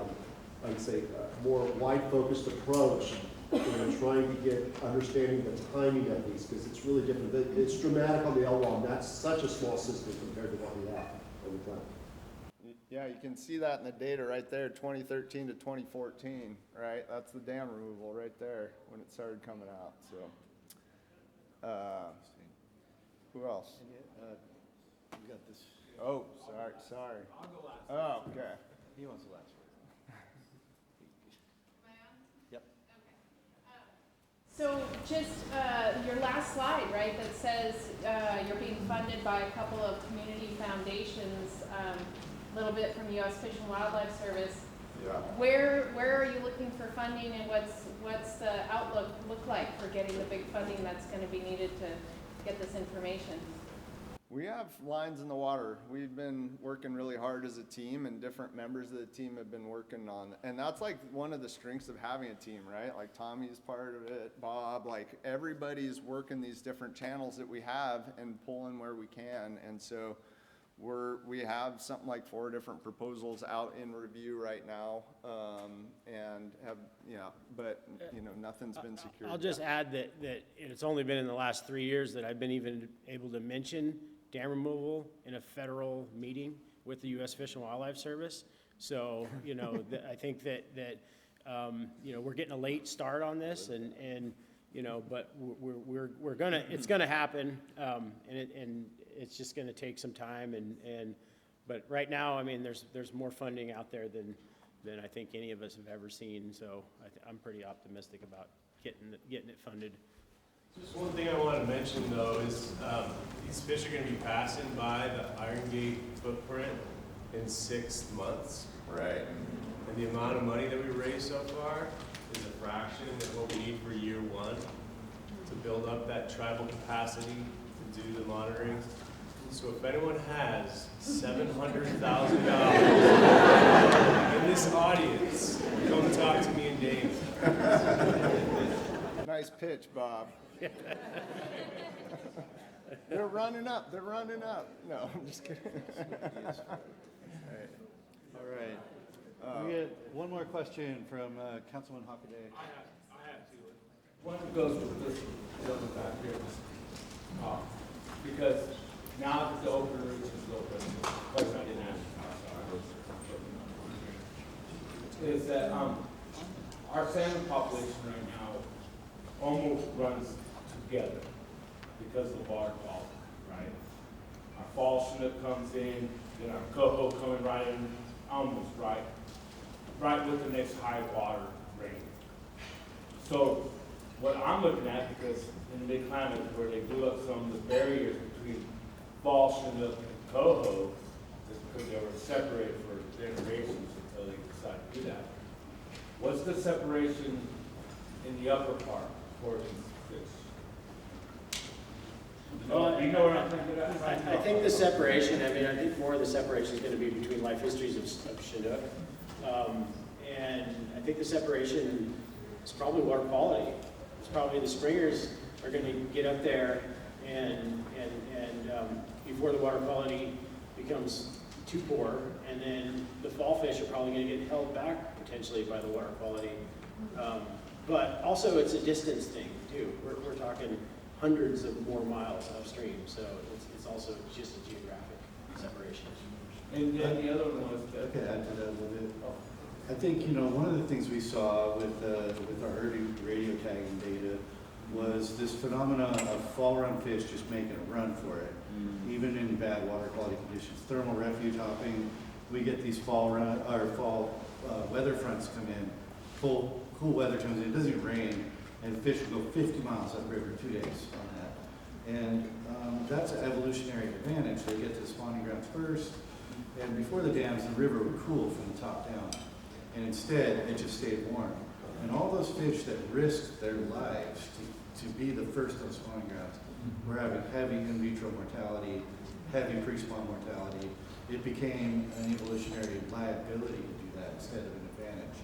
I'd say, more wide-focused approach and trying to get understanding the timing of these, because it's really different. It's dramatic on the Elwha, and that's such a small system compared to what we have on the planet. Yeah, you can see that in the data right there, 2013 to 2014, right? That's the dam removal right there when it started coming out. So, who else? You got this. Oh, sorry. I'll go last. Oh, okay. He wants the last word. Yep. So just your last slide, right, that says you're being funded by a couple of community foundations, a little bit from U.S. Fish and Wildlife Service. Yeah. Where are you looking for funding, and what's the outlook look like for getting the big funding that's going to be needed to get this information? We have lines in the water. We've been working really hard as a team, and different members of the team have been working on, and that's like one of the strengths of having a team, right? Like Tommy's part of it, Bob, like everybody's working these different channels that we have and pulling where we can. And so we have something like 4 different proposals out in review right now, and have, but nothing's been secured. I'll just add that it's only been in the last 3 years that I've been even able to mention dam removal in a federal meeting with the U.S. Fish and Wildlife Service. So, I think that we're getting a late start on this, and but we're gonna, it's gonna happen, and it's just gonna take some time, but right now, I mean, there's more funding out there than I think any of us have ever seen. So I'm pretty optimistic about getting it funded. Just one thing I want to mention, though, is these fish are going to be passing by the Iron Gate footprint in 6 months. Right. And the amount of money that we raised so far is a fraction of what we need for year 1 to build up that tribal capacity to do the monitoring. So if anyone has $700,000 in this audience, come talk to me and Dave. Nice pitch, Bob. They're running up. No, I'm just kidding. All right. We get one more question from Councilman Hockaday. I have two. One goes with this gentleman back here. Because now that the open reach is open, question I didn't ask, sorry, is that our salmon population right now almost runs together because of the water quality, right? Our fall Chinook comes in, then our Coho coming right in, almost right with the next high water rate. So what I'm looking at, because in mid-Klamath where they blew up some of the barriers between fall Chinook and Coho, is because they were separated for generations until they decided to do that. What's the separation in the upper part for these fish? You know what I'm thinking of? I think the separation, I think more of the separation is going to be between life histories of Chinook. And I think the separation is probably water quality. It's probably the springers are going to get up there and before the water quality becomes too poor, and then the fall fish are probably going to get held back potentially by the water quality. But also it's a distance thing too. We're talking, hundreds of more miles upstream, so it's also just a geographic separation. And then the other one was I could add to that a little bit. I think, one of the things we saw with our early radio tagging data was this phenomena of fall run fish just making a run for it, even in bad water quality conditions. Thermal refuge hopping, we get these fall weather fronts come in, cool weather comes in, it doesn't even rain, and fish will go 50 miles upriver 2 days on that. And that's an evolutionary advantage. They get to the spawning grounds first, and before the dams, the river would cool from the top down. And instead, it just stayed warm. And all those fish that risked their lives to be the first on spawning grounds were having heavy in vitro mortality, heavy pre-spawn mortality. It became an evolutionary liability to do that instead of an advantage.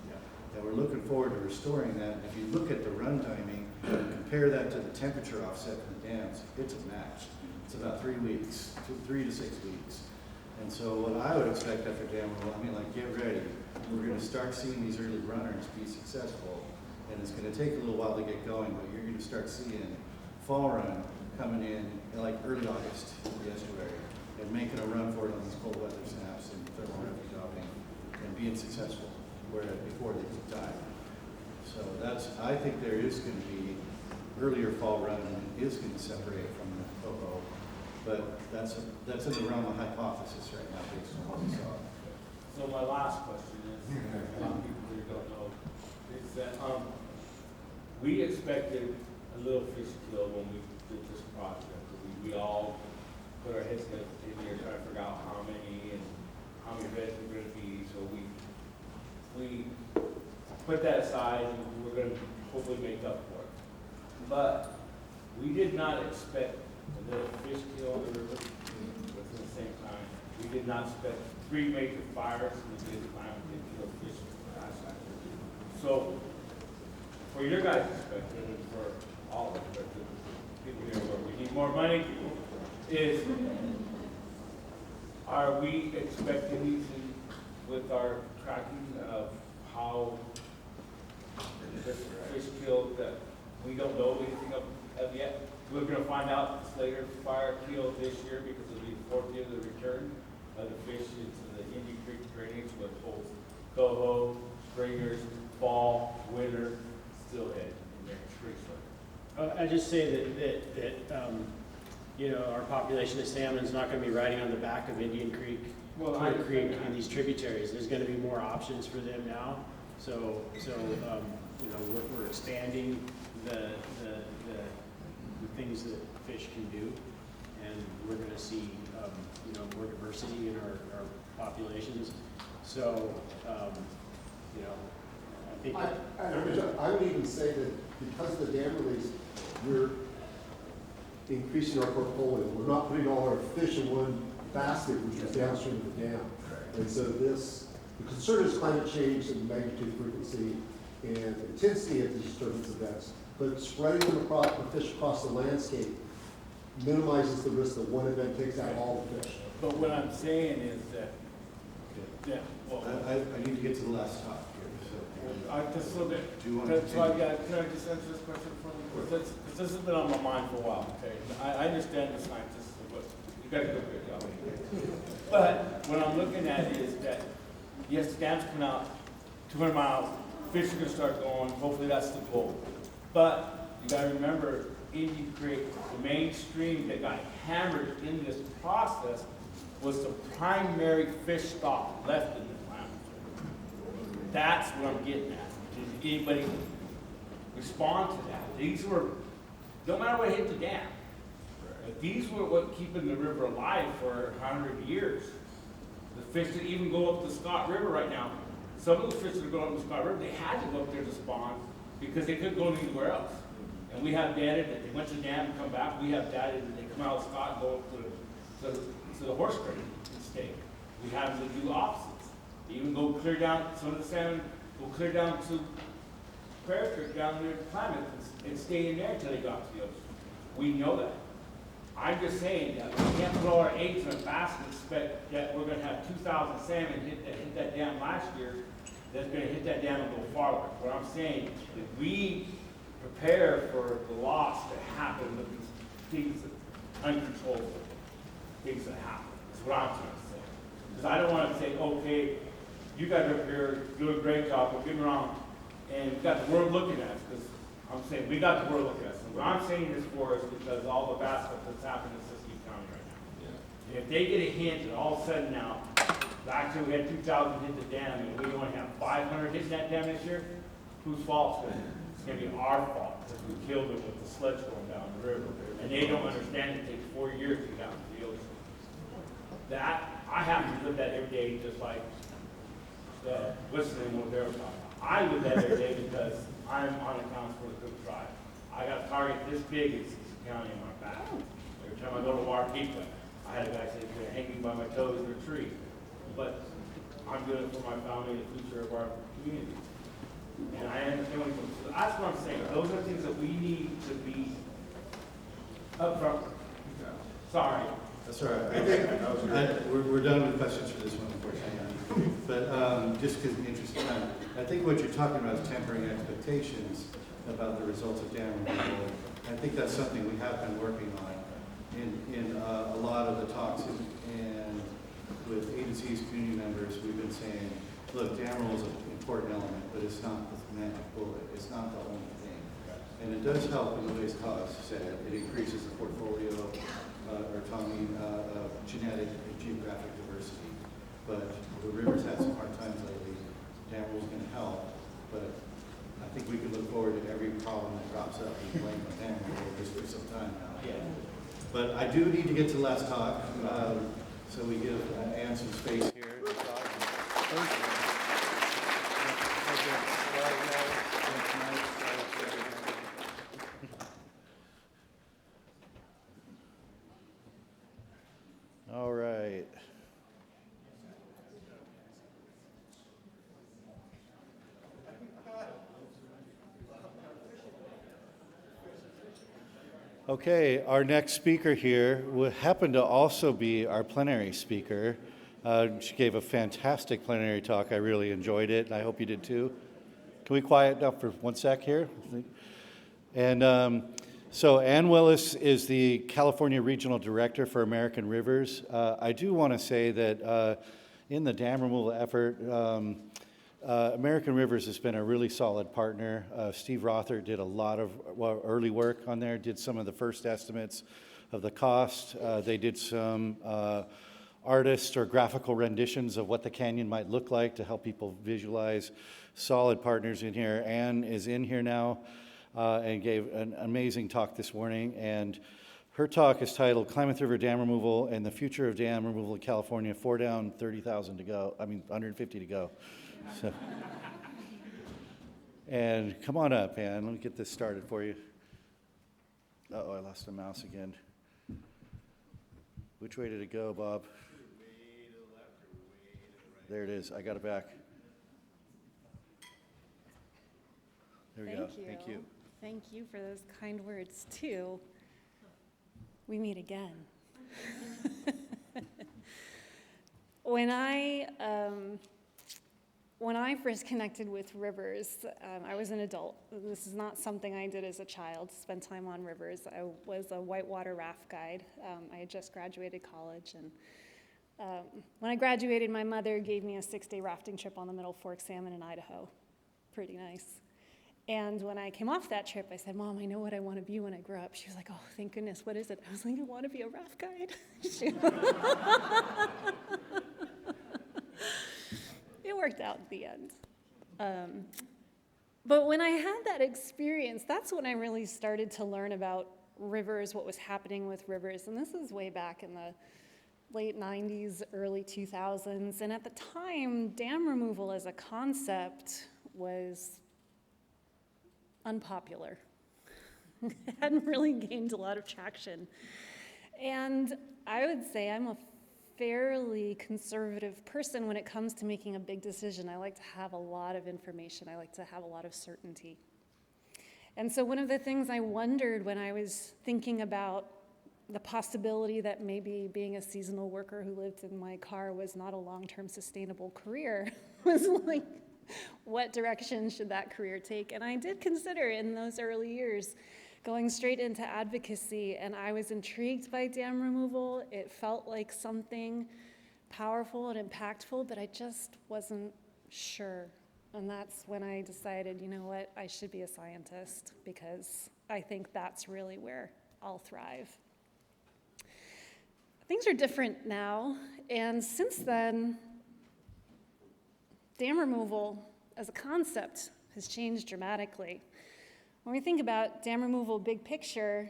And we're looking forward to restoring that. If you look at the run timing, compare that to the temperature offset from the dams, it's a match. It's about 3 weeks, 3 to 6 weeks. And so what I would expect after dam removal, get ready. We're going to start seeing these early runners be successful. And it's going to take a little while to get going, but you're going to start seeing fall run coming in like early August in the estuary and making a run for it on these cold weather snaps and thermal refuge hopping and being successful before they die. So I think there is going to be earlier fall run and it is going to separate from the Coho, but that's in the realm of hypothesis right now based on what we saw. So my last question is, a lot of people here don't know, is that we expected a little fish kill when we did this project. We all put our heads in here trying to figure out how many and how many beds we're going to be. So we put that aside and we're going to hopefully make up for it. But we did not expect a little fish kill in the river at the same time. We did not expect 3 major fires in the mid-climate that killed fish last year. So, for your guys' perspective and for all of us, people here where we need more money, are we expecting anything with our tracking of how this fish killed that we don't know anything of yet? We're going to find out this later fire killed this year because of the 4th year of the return of the fish into the Indian Creek drainage, which holds coho, stringers, fall, winter, steelhead in there. I just say that our population of salmon is not going to be riding on the back of Indian Creek, Creek, and these tributaries. There's going to be more options for them now. So we're expanding the things that fish can do, and we're going to see more diversity in our populations. So I think I would even say that because of the dam release, we're increasing our portfolio. We're not putting all our fish in one basket, which is downstream of the dam. And so the concern is climate change and magnitude, frequency, and intensity of these disturbance events. But spreading the fish across the landscape minimizes the risk that one event takes out all the fish. But what I'm saying is that, I need to get to the last talk here. just a little bit. Do you want to Can I just answer this question for me? Because this has been on my mind for a while, okay? I understand the scientists, but you guys do a great job. But what I'm looking at is that, yes, the dam's coming out 200 miles, fish are going to start going, hopefully that's the goal. But you got to remember, Indian Creek, the main stream that got hammered in this process was the primary fish stock left in the Klamath. That's what I'm getting at. Did anybody respond to that? These were, no matter what hit the dam, but these were what keeping the river alive for 100 years. The fish that even go up the Scott River right now, some of the fish that are going up the Scott River, they had to go up there to spawn because they couldn't go anywhere else. And we have data that they went to the dam and come back. We have data that they come out of Scott and go up to the horse creek and stay. We have to do opposites. They even go clear down, some of the salmon go clear down to Prairie Creek down there to Klamath and stay in there until they got to the ocean. We know that. I'm just saying that we can't put all our eggs in a basket and expect that we're going to have 2,000 salmon hit that dam last year that's going to hit that dam and go farther. What I'm saying is we prepare for the loss that happened with these things, uncontrollable things that happen. That's what I'm trying to say. Because I don't want to say, okay, you guys are up here doing a great job, don't get me wrong, and we got the world looking at us, because I'm saying we got the world looking at us. And what I'm saying this for is because all the bad stuff that's happening in Siskiyou County right now. And if they get a hint and all of a sudden now, last year we had 2,000 hit the dam, and we only have 500 hitting that dam this year, whose fault is it? It's going to be our fault, because we killed them with the sludge going down the river. And they don't understand it takes 4 years to get down to the ocean. That, I happen to live that every day, just like listening to what they were talking about. I live that every day because I'm on accounts for the Cook Tribe. I got a target this big in Siskiyou County on my back. Every time I go to Waukesha, I had a guy say, "You're hanging by my toes in a tree." But I'm doing it for my family and the future of our community. And I understand what you're saying. So that's what I'm saying. Those are things that we need to be upfront. Sorry. That's all right. We're done with questions for this one, unfortunately. But just because of the interest of time, I think what you're talking about is tempering expectations about the results of dam removal. I think that's something we have been working on in a lot of the talks and with agencies, community members. We've been saying, look, dam removal is an important element, but it's not the magic bullet. It's not the only thing. And it does help in the ways Todd said. It increases the portfolio genetic and geographic diversity. But the river's had some hard times lately. Dam removal is going to help, but I think we can look forward to every problem that crops up and blame on dam removal just for some time now. Yeah. But I do need to get to the last talk, so we give Ann some space here to talk. All right. Okay, our next speaker here would happen to also be our plenary speaker. She gave a fantastic plenary talk. I really enjoyed it, and I hope you did too. Can we quiet down for 1 sec here? And so Ann Willis is the California Regional Director for American Rivers. I do want to say that in the dam removal effort, American Rivers has been a really solid partner. Steve Rother did a lot of early work on there, did some of the first estimates of the cost. They did some artist or graphical renditions of what the canyon might look like to help people visualize. Solid partners in here. Ann is in here now and gave an amazing talk this morning. And her talk is titled Klamath River Dam Removal and the Future of Dam Removal in California. 4 down, 30,000 to go. 150 to go. So, and come on up, Ann. Let me get this started for you. Uh-oh, I lost the mouse again. Which way did it go, Bob? There it is. I got it back. There we go. Thank you. Thank you for those kind words, too. We meet again. When I first connected with rivers, I was an adult. This is not something I did as a child, spend time on rivers. I was a whitewater raft guide. I had just graduated college, and when I graduated, my mother gave me a 6-day rafting trip on the Middle Fork Salmon in Idaho. Pretty nice. And when I came off that trip, I said, "Mom, I know what I want to be when I grow up." She was like, "Oh, thank goodness, what is it?" I was like, "I want to be a raft guide." It worked out at the end. But when I had that experience, that's when I really started to learn about rivers, what was happening with rivers. And this is way back in the late 90s, early 2000s. And at the time, dam removal as a concept was unpopular. It hadn't really gained a lot of traction. And I would say I'm a fairly conservative person when it comes to making a big decision. I like to have a lot of information. I like to have a lot of certainty. And so one of the things I wondered when I was thinking about the possibility that maybe being a seasonal worker who lived in my car was not a long-term sustainable career was like, what direction should that career take? And I did consider in those early years going straight into advocacy, and I was intrigued by dam removal. It felt like something powerful and impactful, but I just wasn't sure. And that's when I decided, you know what, I should be a scientist, because I think that's really where I'll thrive. Things are different now, and since then, dam removal as a concept has changed dramatically. When we think about dam removal big picture,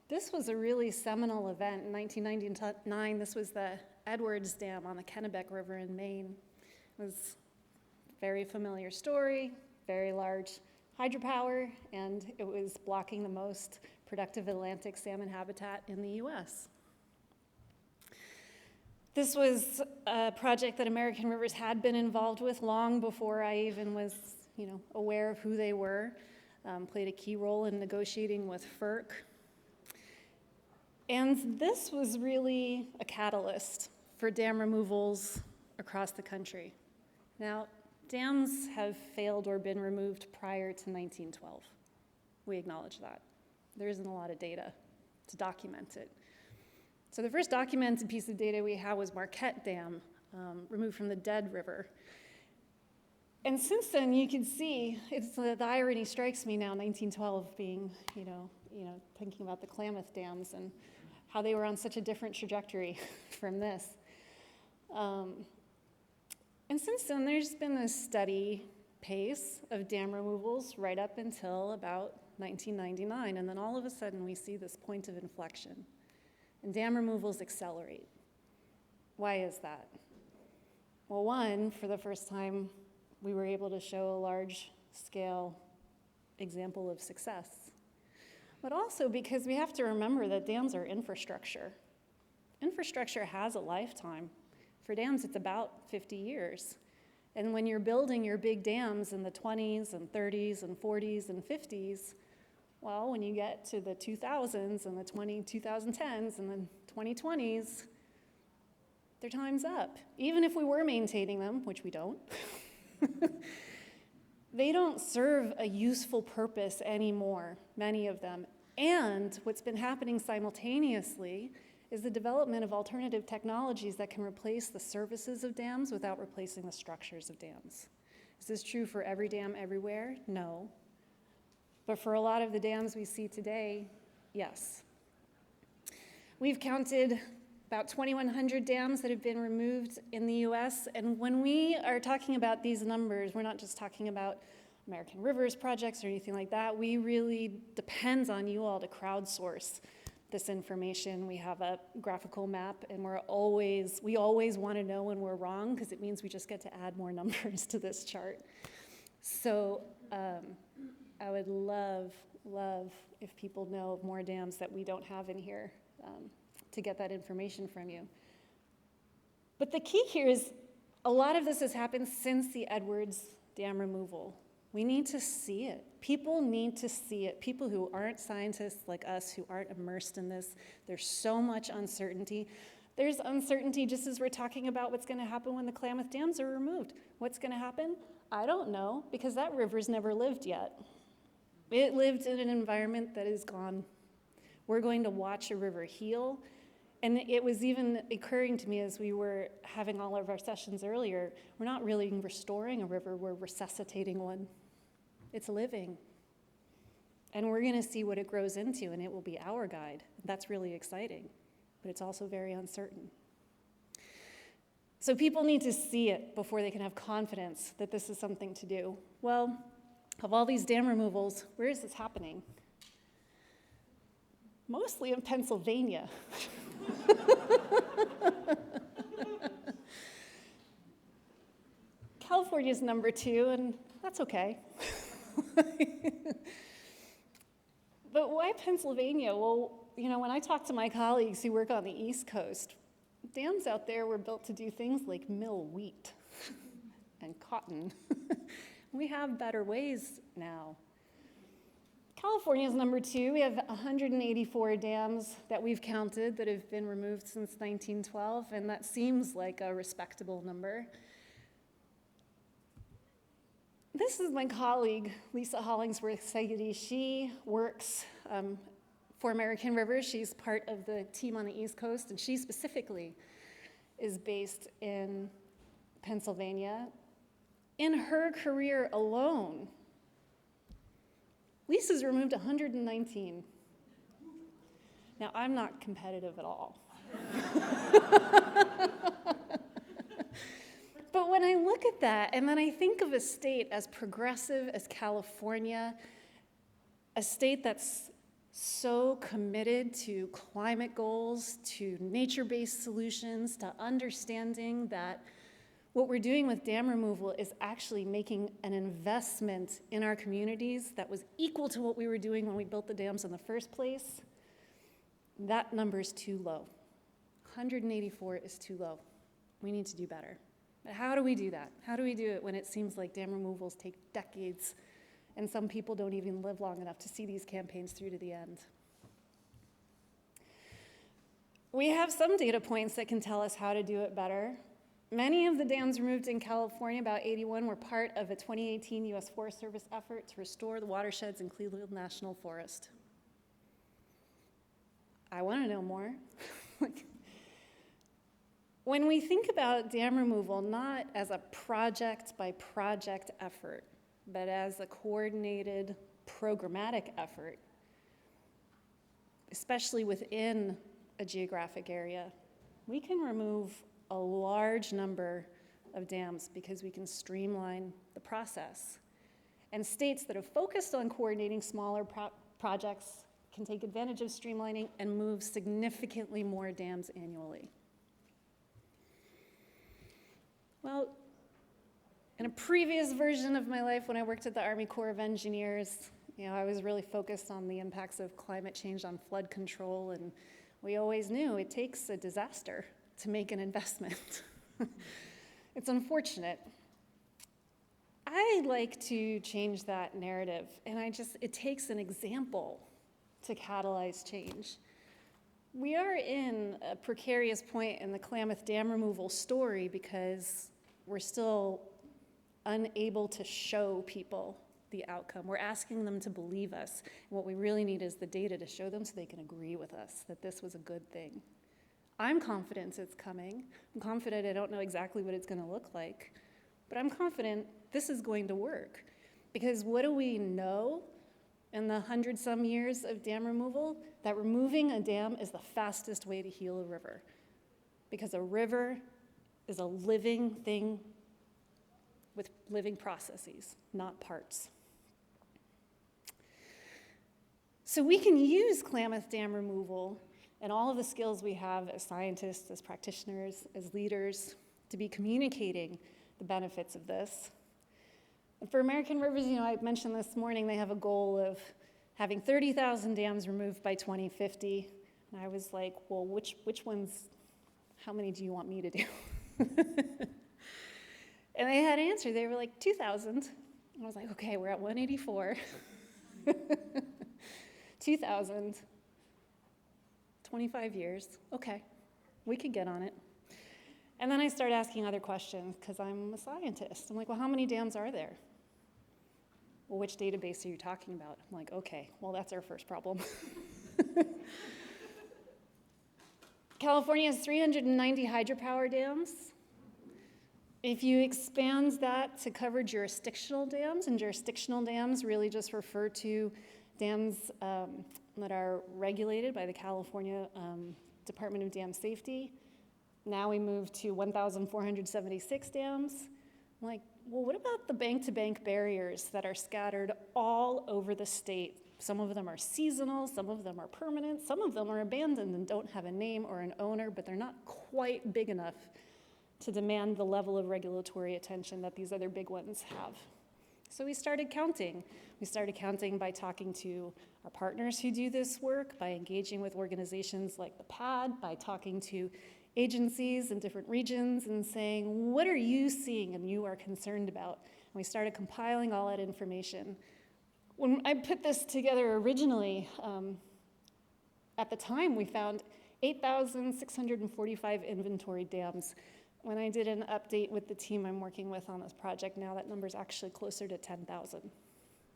this was a really seminal event in 1999. This was the Edwards Dam on the Kennebec River in Maine. It was a very familiar story, very large hydropower, and it was blocking the most productive Atlantic salmon habitat in the US. This was a project that American Rivers had been involved with long before I even was, aware of who they were. Played a key role in negotiating with FERC. And this was really a catalyst for dam removals across the country. Now, dams have failed or been removed prior to 1912. We acknowledge that. There isn't a lot of data to document it. So the first documented piece of data we have was Marquette Dam, removed from the Dead River. And since then, you can see, the irony strikes me now, 1912 being, thinking about the Klamath dams and how they were on such a different trajectory from this. And since then, there's been this steady pace of dam removals right up until about 1999, and then all of a sudden we see this point of inflection, and dam removals accelerate. Why is that? Well, one, for the first time, we were able to show a large-scale example of success. But also because we have to remember that dams are infrastructure. Infrastructure has a lifetime. For dams, it's about 50 years. And when you're building your big dams in the 20s and 30s and 40s and 50s, well, when you get to the 2000s and the 2010s and the 2020s, their time's up. Even if we were maintaining them, which we don't, they don't serve a useful purpose anymore, many of them. And what's been happening simultaneously is the development of alternative technologies that can replace the services of dams without replacing the structures of dams. Is this true for every dam everywhere? No. But for a lot of the dams we see today, yes. We've counted about 2,100 dams that have been removed in the US, and when we are talking about these numbers, we're not just talking about American Rivers projects or anything like that. We really depend on you all to crowdsource this information. We have a graphical map, and we always want to know when we're wrong, because it means we just get to add more numbers to this chart. So I would love if people know of more dams that we don't have in here, to get that information from you. But the key here is a lot of this has happened since the Edwards Dam removal. We need to see it. People need to see it. People who aren't scientists like us, who aren't immersed in this, there's so much uncertainty. There's uncertainty just as we're talking about what's going to happen when the Klamath dams are removed. What's going to happen? I don't know, because that river's never lived yet. It lived in an environment that is gone. We're going to watch a river heal. And it was even occurring to me as we were having all of our sessions earlier, we're not really restoring a river, we're resuscitating one. It's living. And we're going to see what it grows into, and it will be our guide. That's really exciting, but it's also very uncertain. So people need to see it before they can have confidence that this is something to do. Well, of all these dam removals, where is this happening? Mostly in Pennsylvania. California's number 2, and that's okay. But why Pennsylvania? Well, when I talk to my colleagues who work on the East Coast, dams out there were built to do things like mill wheat and cotton. We have better ways now. California's number 2. We have 184 dams that we've counted that have been removed since 1912, and that seems like a respectable number. this is my colleague, Lisa Hollingsworth-Segedy. She works for American Rivers. She's part of the team on the East Coast, and she specifically is based in Pennsylvania. In her career alone, Lisa's removed 119. Now, I'm not competitive at all. But when I look at that, and then I think of a state as progressive as California, a state that's so committed to climate goals, to nature-based solutions, to understanding that what we're doing with dam removal is actually making an investment in our communities that was equal to what we were doing when we built the dams in the first place, that number is too low. 184 is too low. We need to do better. But how do we do that? How do we do it when it seems like dam removals take decades and some people don't even live long enough to see these campaigns through to the end? We have some data points that can tell us how to do it better. Many of the dams removed in California, about 81, were part of a 2018 U.S. Forest Service effort to restore the watersheds in Cleveland National Forest. I want to know more. When we think about dam removal, not as a project-by-project effort, but as a coordinated, programmatic effort, especially within a geographic area, we can remove a large number of dams because we can streamline the process. And states that have focused on coordinating smaller projects can take advantage of streamlining and move significantly more dams annually. Well, in a previous version of my life when I worked at the Army Corps of Engineers, I was really focused on the impacts of climate change on flood control, and we always knew it takes a disaster to make an investment. It's unfortunate. I like to change that narrative, and it takes an example to catalyze change. We are in a precarious point in the Klamath Dam removal story because we're still unable to show people the outcome. We're asking them to believe us. And what we really need is the data to show them so they can agree with us that this was a good thing. I'm confident it's coming. I'm confident I don't know exactly what it's going to look like, but I'm confident this is going to work. Because what do we know in the 100-some years of dam removal? That removing a dam is the fastest way to heal a river. Because a river is a living thing with living processes, not parts. So we can use Klamath Dam removal and all of the skills we have as scientists, as practitioners, as leaders, to be communicating the benefits of this. And for American Rivers, I mentioned this morning, they have a goal of having 30,000 dams removed by 2050. And I was like, well, which ones, how many do you want me to do? And they had an answer. They were like, 2,000. And I was like, okay, we're at 184. 2,000. 25 years. Okay, we could get on it. And then I started asking other questions because I'm a scientist. I'm like, well, how many dams are there? Well, which database are you talking about? I'm like, okay, well, that's our first problem. California has 390 hydropower dams. If you expand that to cover jurisdictional dams, and jurisdictional dams really just refer to dams that are regulated by the California Department of Dam Safety. Now we move to 1,476 dams. I'm like, well, what about the bank-to-bank barriers that are scattered all over the state? Some of them are seasonal, some of them are permanent, some of them are abandoned and don't have a name or an owner, but they're not quite big enough to demand the level of regulatory attention that these other big ones have. So we started counting. We started counting by talking to our partners who do this work, by engaging with organizations like the PAD, by talking to agencies in different regions and saying, what are you seeing and you are concerned about? And we started compiling all that information. When I put this together originally, at the time we found 8,645 inventory dams when I did an update with the team I'm working with on this project now, that number's actually closer to 10,000.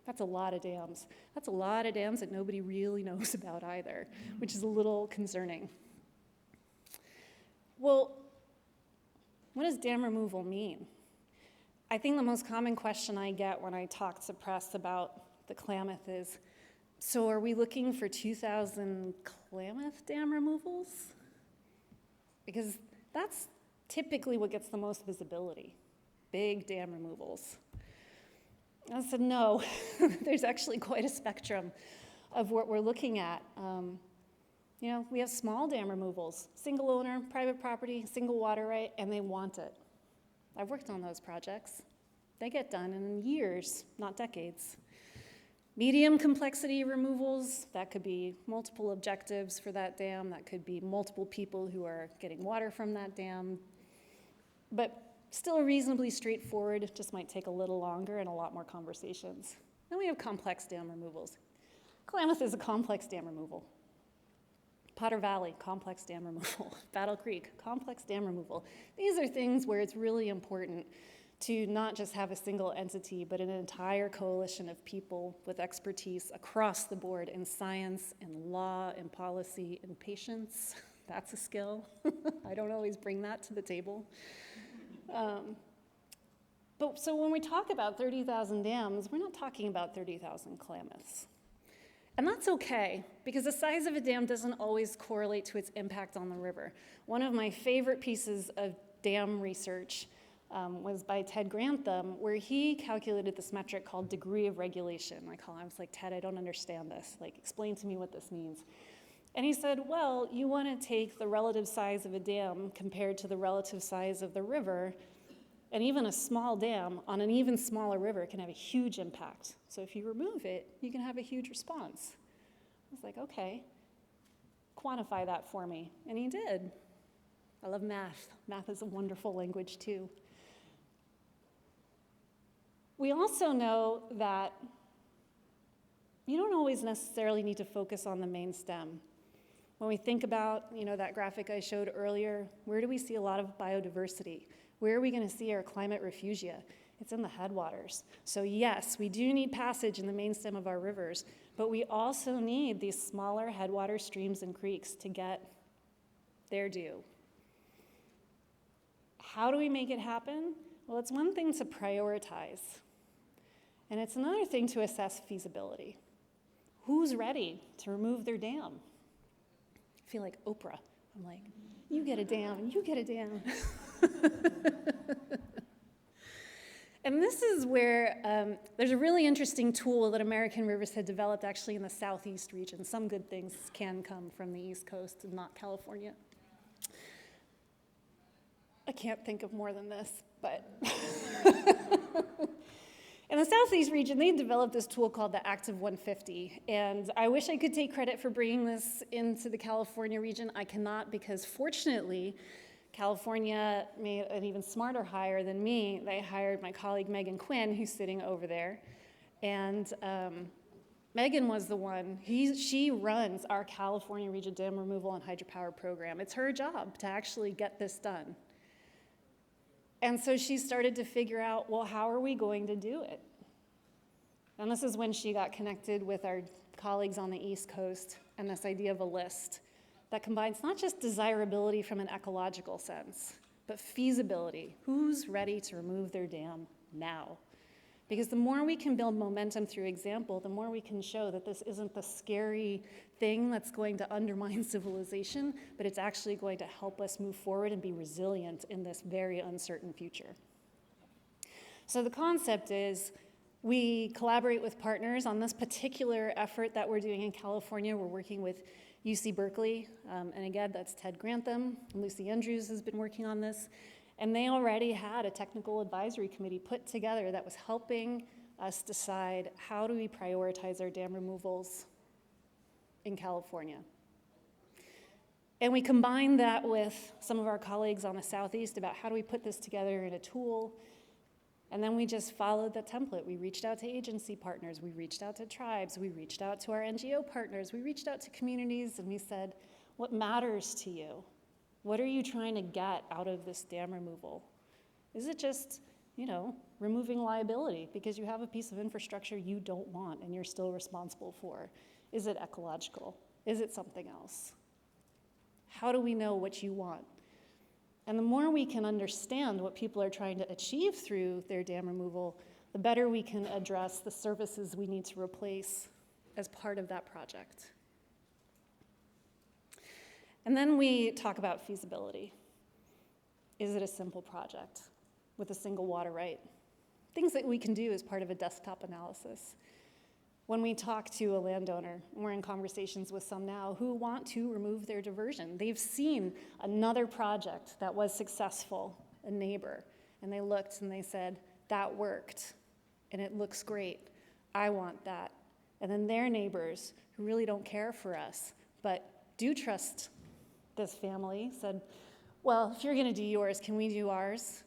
That's a lot of dams. That's a lot of dams that nobody really knows about either, which is a little concerning. Well, what does dam removal mean? I think the most common question I get when I talk to press about the Klamath is, so are we looking for 2,000 Klamath dam removals? Because that's typically what gets the most visibility, big dam removals. I said, no, there's actually quite a spectrum of what we're looking at. You know, we have small dam removals, single owner, private property, single water right, and they want it. I've worked on those projects. They get done in years, not decades. Medium complexity removals, that could be multiple objectives for that dam, that could be multiple people who are getting water from that dam, but still reasonably straightforward, just might take a little longer and a lot more conversations. Then we have complex dam removals. Klamath is a complex dam removal. Potter Valley, complex dam removal. Battle Creek, complex dam removal. These are things where it's really important to not just have a single entity, but an entire coalition of people with expertise across the board in science, in law, in policy, in patience. That's a skill. I don't always bring that to the table. But so when we talk about 30,000 dams, we're not talking about 30,000 Klamaths. And that's okay, because the size of a dam doesn't always correlate to its impact on the river. One of my favorite pieces of dam research was by Ted Grantham, where he calculated this metric called degree of regulation. I was like, Ted, I don't understand this. Like, explain to me what this means. And he said, well, you want to take the relative size of a dam compared to the relative size of the river, and even a small dam on an even smaller river can have a huge impact. So if you remove it, you can have a huge response. I was like, okay, quantify that for me. And he did. I love math. Math is a wonderful language too. We also know that you don't always necessarily need to focus on the main stem. When we think about, that graphic I showed earlier, where do we see a lot of biodiversity? Where are we going to see our climate refugia? It's in the headwaters. So yes, we do need passage in the main stem of our rivers, but we also need these smaller headwater streams and creeks to get their due. How do we make it happen? Well, it's one thing to prioritize, and it's another thing to assess feasibility. Who's ready to remove their dam? I feel like Oprah. I'm like, you get a dam, you get a dam. And this is where there's a really interesting tool that American Rivers had developed actually in the southeast region. Some good things can come from the East Coast and not California. I can't think of more than this, but in the southeast region, they developed this tool called the Active 150, and I wish I could take credit for bringing this into the California region. I cannot, because fortunately, California made an even smarter hire than me. They hired my colleague Megan Quinn, who's sitting over there, and Megan was the one, she runs our California Region Dam Removal and Hydropower program. It's her job to actually get this done. And so she started to figure out, well, how are we going to do it? And this is when she got connected with our colleagues on the East Coast and this idea of a list that combines not just desirability from an ecological sense, but feasibility. Who's ready to remove their dam now? Because the more we can build momentum through example, the more we can show that this isn't the scary thing that's going to undermine civilization, but it's actually going to help us move forward and be resilient in this very uncertain future. So the concept is we collaborate with partners on this particular effort that we're doing in California. We're working with UC Berkeley, and again, that's Ted Grantham. Lucy Andrews has been working on this. And they already had a technical advisory committee put together that was helping us decide how do we prioritize our dam removals in California. And we combined that with some of our colleagues on the Southeast about how do we put this together in a tool. And then we just followed the template. We reached out to agency partners, we reached out to tribes, we reached out to our NGO partners, we reached out to communities, and we said, what matters to you? What are you trying to get out of this dam removal? Is it just, removing liability because you have a piece of infrastructure you don't want and you're still responsible for? Is it ecological? Is it something else? How do we know what you want? And the more we can understand what people are trying to achieve through their dam removal, the better we can address the services we need to replace as part of that project. And then we talk about feasibility. Is it a simple project with a single water right? Things that we can do as part of a desktop analysis. When we talk to a landowner, and we're in conversations with some now who want to remove their diversion, they've seen another project that was successful, a neighbor, and they looked and they said, that worked, and it looks great. I want that. And then their neighbors, who really don't care for us, but do trust this family, said, well, if you're gonna do yours, can we do ours?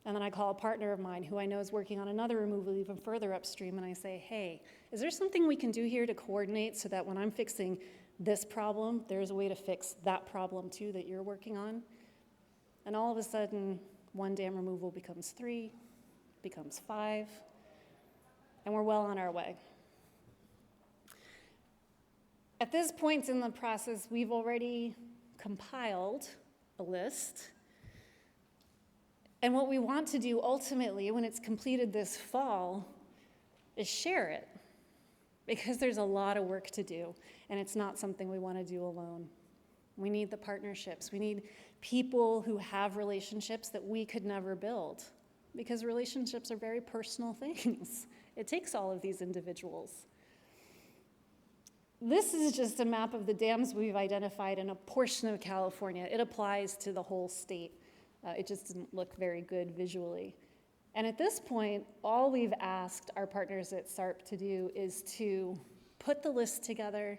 And then I call a partner of mine who I know is working on another removal even further upstream, and I say, hey, is there something we can do here to coordinate so that when I'm fixing this problem, there's a way to fix that problem too that you're working on? And all of a sudden, one dam removal becomes 3, becomes 5, and we're well on our way. At this point in the process, we've already compiled a list. And what we want to do ultimately, when it's completed this fall, is share it. Because there's a lot of work to do, and it's not something we want to do alone. We need the partnerships. We need people who have relationships that we could never build, because relationships are very personal things. It takes all of these individuals. This is just a map of the dams we've identified in a portion of California. It applies to the whole state. It just didn't look very good visually. And at this point, all we've asked our partners at SARP to do is to put the list together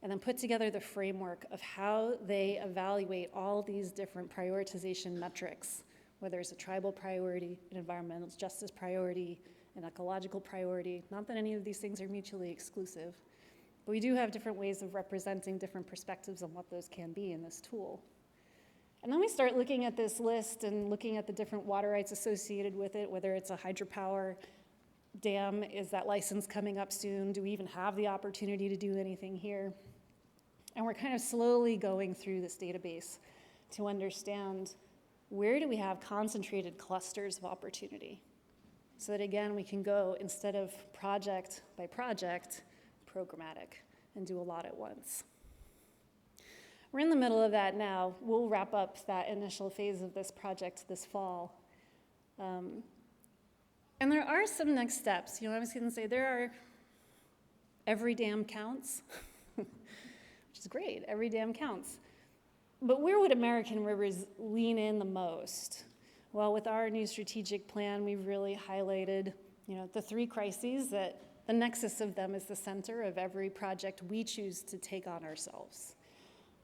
and then put together the framework of how they evaluate all these different prioritization metrics, whether it's a tribal priority, an environmental justice priority, an ecological priority. Not that any of these things are mutually exclusive, but we do have different ways of representing different perspectives on what those can be in this tool. And then we start looking at this list and looking at the different water rights associated with it, whether it's a hydropower dam, is that license coming up soon? Do we even have the opportunity to do anything here? And we're kind of slowly going through this database to understand where do we have concentrated clusters of opportunity? So that again, we can go, instead of project by project, programmatic and do a lot at once. We're in the middle of that now. We'll wrap up that initial phase of this project this fall. And there are some next steps. I was gonna say every dam counts, which is great, every dam counts. But where would American rivers lean in the most? Well, with our new strategic plan, we've really highlighted, the 3 crises that the nexus of them is the center of every project we choose to take on ourselves.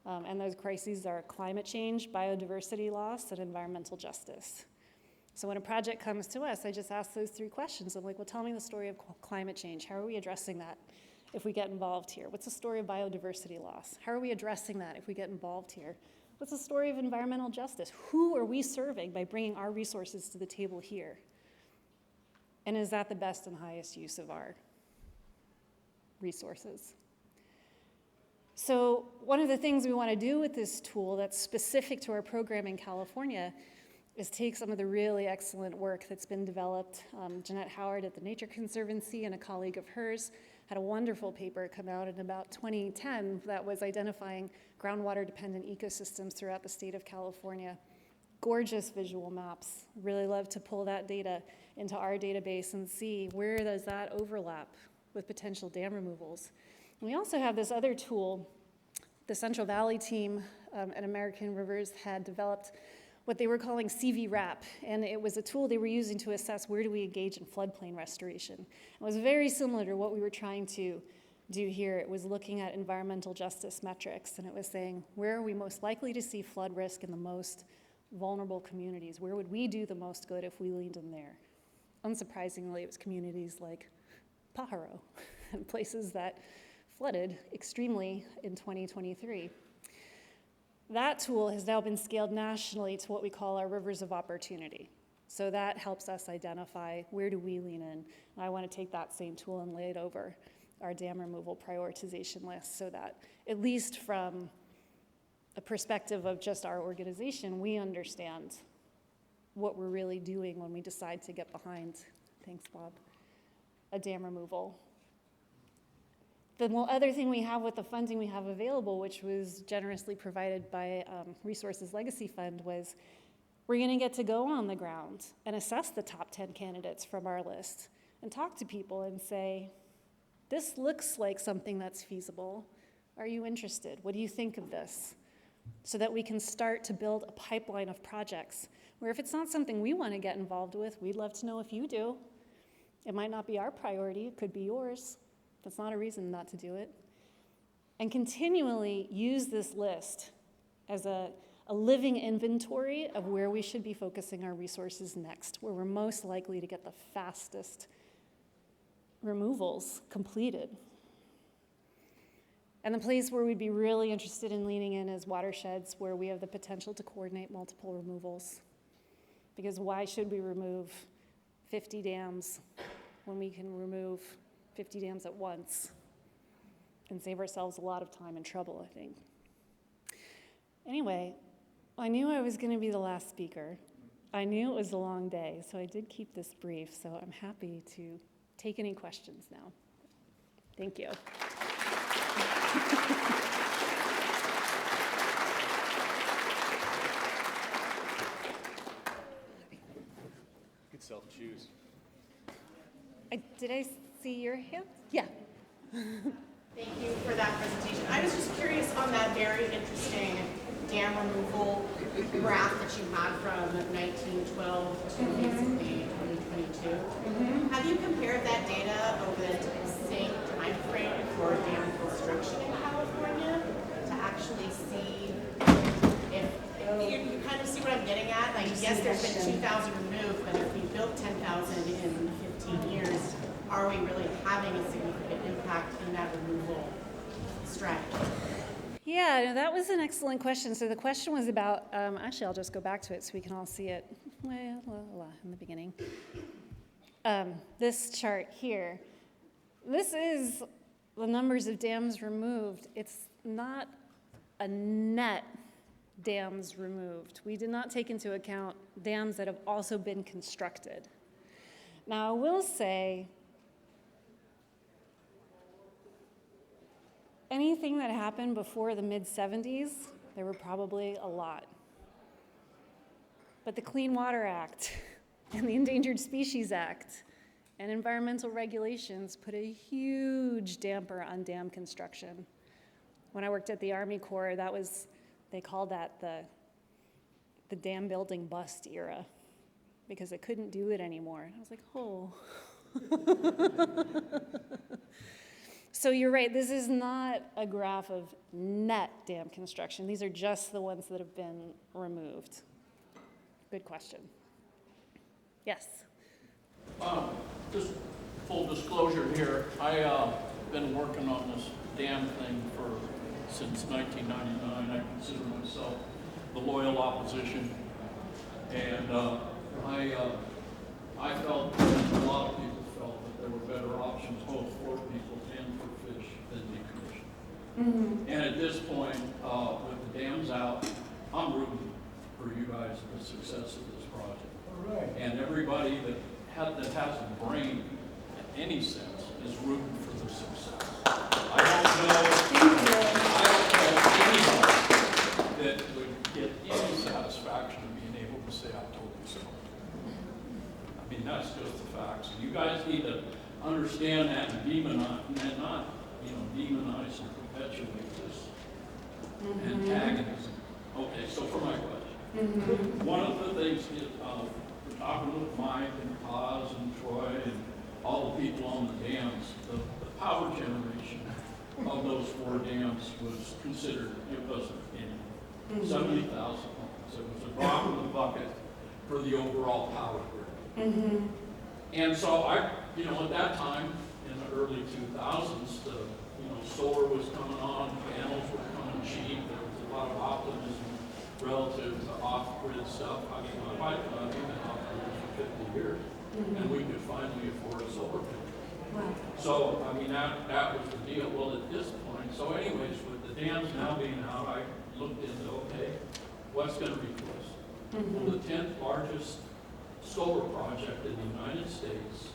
And those crises are climate change, biodiversity loss, and environmental justice. So when a project comes to us, I just ask those 3 questions. I'm like, well, tell me the story of climate change. How are we addressing that if we get involved here? What's the story of biodiversity loss? How are we addressing that if we get involved here? What's the story of environmental justice? Who are we serving by bringing our resources to the table here? And is that the best and highest use of our resources? So one of the things we want to do with this tool that's specific to our program in California is take some of the really excellent work that's been developed. Jeanette Howard at the Nature Conservancy and a colleague of hers had a wonderful paper come out in about 2010 that was identifying groundwater-dependent ecosystems throughout the state of California. Gorgeous visual maps. Really love to pull that data into our database and see where does that overlap with potential dam removals. We also have this other tool. The Central Valley team at American Rivers had developed what they were calling CV-RAP, and it was a tool they were using to assess where do we engage in floodplain restoration. It was very similar to what we were trying to do here. It was looking at environmental justice metrics, and it was saying, where are we most likely to see flood risk in the most vulnerable communities? Where would we do the most good if we leaned in there? Unsurprisingly, it was communities like Pajaro and places that flooded extremely in 2023. That tool has now been scaled nationally to what we call our rivers of opportunity. So that helps us identify where do we lean in. And I want to take that same tool and lay it over our dam removal prioritization list so that at least from a perspective of just our organization, we understand what we're really doing when we decide to get behind, thanks Bob, a dam removal. The other thing we have with the funding we have available, which was generously provided by Resources Legacy Fund, was we're going to get to go on the ground and assess the top 10 candidates from our list and talk to people and say, this looks like something that's feasible. Are you interested? What do you think of this? So that we can start to build a pipeline of projects where if it's not something we want to get involved with, we'd love to know if you do. It might not be our priority, it could be yours. That's not a reason not to do it. And continually use this list as a living inventory of where we should be focusing our resources next, where we're most likely to get the fastest removals completed. And the place where we'd be really interested in leaning in is watersheds where we have the potential to coordinate multiple removals. Because why should we remove 50 dams when we can remove 50 dams at once and save ourselves a lot of time and trouble, I think. Anyway, I knew I was going to be the last speaker. I knew it was a long day, so I did keep this brief, so I'm happy to take any questions now. Thank you. You could self-choose. Did I see your hand? Yeah. Thank you for that presentation. I was just curious on that very interesting dam removal graph that you had from 1912 to basically 2022. Have you compared that data over the same time frame for dam construction in California to actually see if you kind of see what I'm getting at? Like, yes, there's been 2,000 removed, but if we built 10,000 in 15 years, are we really having a significant impact in that removal strategy? Yeah, no, that was an excellent question. So the question was about, actually I'll just go back to it so we can all see it in the beginning. This chart here, this is the numbers of dams removed. It's not a net dams removed. We did not take into account dams that have also been constructed. Now I will say, anything that happened before the mid-70s, there were probably a lot. But the Clean Water Act and the Endangered Species Act and environmental regulations put a huge damper on dam construction. When I worked at the Army Corps, they called that the dam building bust era because it couldn't do it anymore. And I was like, oh. So you're right, this is not a graph of net dam construction. These are just the ones that have been removed. Good question. Yes? Just full disclosure here, I've been working on this dam thing since 1999. I consider myself the loyal opposition. And I felt, and a lot of people felt, that there were better options both for people and for fish than decommission. Mm-hmm. And at this point, with the dams out, I'm rooting for you guys and the success of this project. All right. And everybody that has a brain in any sense is rooting for the success. I don't know anybody that would get any satisfaction of being able to say, I told you so. I mean, that's just the facts. You guys need to understand that and not demonize and perpetuate this antagonism. Okay, so for my question, one of the things is, we're talking with Mike and Paz and Troy and all the people on the dams, the power generation of those 4 dams was considered, it wasn't any, 70,000 homes. It was a drop in the bucket for the overall power grid. And so at that time, in the early 2000s, solar was coming on, panels were coming cheap, there was a lot of optimism relative to off-grid stuff. I mean, my wife and I have been off-grid for 50 years, and we could finally afford a solar panel. Wow. So, I mean, that was the deal. Well, at this point, so anyways, with the dams now being out, I looked into, okay, what's going to replace? Well, the 10th largest solar project in the United States,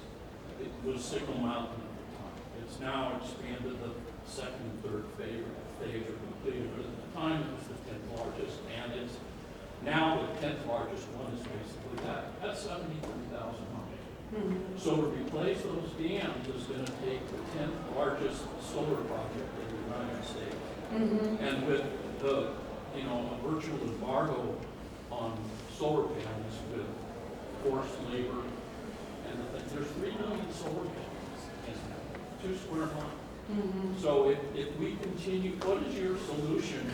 it was Signal Mountain at the time. It's now expanded the second and third phase are completed, but at the time it was the 10th largest, and it's now the 10th largest one is basically that. That's 73,000 homes. So to replace those dams is going to take the 10th largest solar project in the United States. And with the, you know, a virtual embargo on solar panels with forced labor, and there's 3 million solar panels in 2 square miles. So if we continue, what is your solution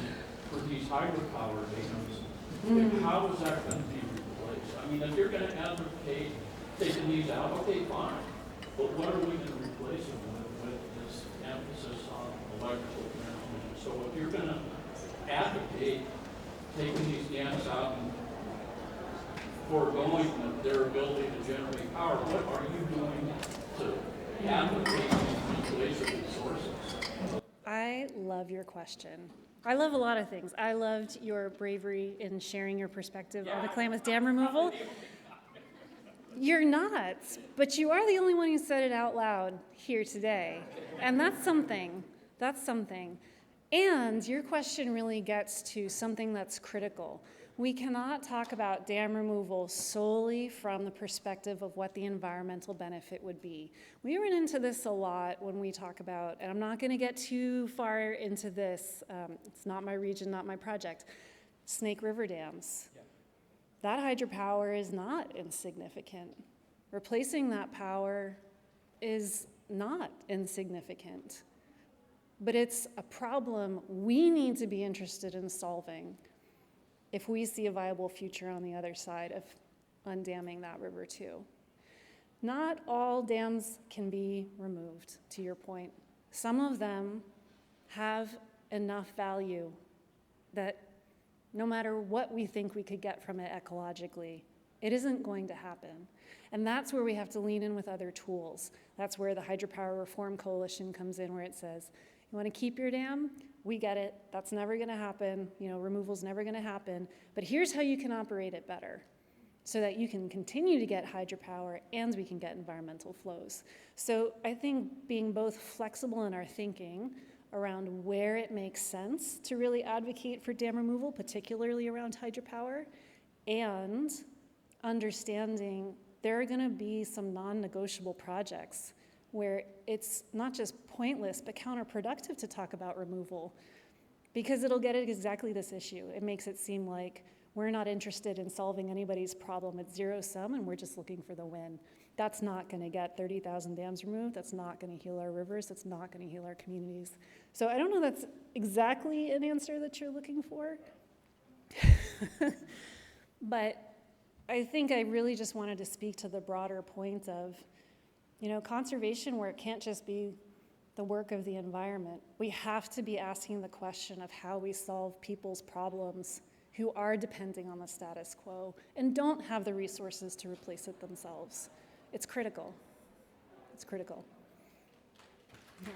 for these hydropower dams? How is that going to be replaced? I mean, if you're going to advocate taking these out, okay, fine. But what are we going to replace them with this emphasis on electrical transmission? So if you're going to advocate taking these dams out and foregoing their ability to generate power, what are you doing to advocate these replaceable sources? I love your question. I love a lot of things. I loved your bravery in sharing your perspective on the Klamath Dam removal. You're not, but you are the only one who said it out loud here today. And that's something. That's something. And your question really gets to something that's critical. We cannot talk about dam removal solely from the perspective of what the environmental benefit would be. We run into this a lot when we talk about, and I'm not going to get too far into this, it's not my region, not my project, Snake River dams. Yeah. That hydropower is not insignificant. Replacing that power is not insignificant. But it's a problem we need to be interested in solving if we see a viable future on the other side of undamming that river too. Not all dams can be removed, to your point. Some of them have enough value that no matter what we think we could get from it ecologically, it isn't going to happen. And that's where we have to lean in with other tools. That's where the Hydropower Reform Coalition comes in, where it says, you want to keep your dam? We get it. That's never going to happen. You know, removal's never going to happen. But here's how you can operate it better so that you can continue to get hydropower and we can get environmental flows. So I think being both flexible in our thinking around where it makes sense to really advocate for dam removal, particularly around hydropower, and understanding there are going to be some non-negotiable projects where it's not just pointless but counterproductive to talk about removal, because it'll get at exactly this issue. It makes it seem like we're not interested in solving anybody's problem. It's zero sum and we're just looking for the win. That's not going to get 30,000 dams removed. That's not going to heal our rivers. That's not going to heal our communities. So I don't know that's exactly an answer that you're looking for. But I think I really just wanted to speak to the broader point of, you know, conservation work can't just be the work of the environment. We have to be asking the question of how we solve people's problems who are depending on the status quo and don't have the resources to replace it themselves. It's critical. It's critical. Yeah.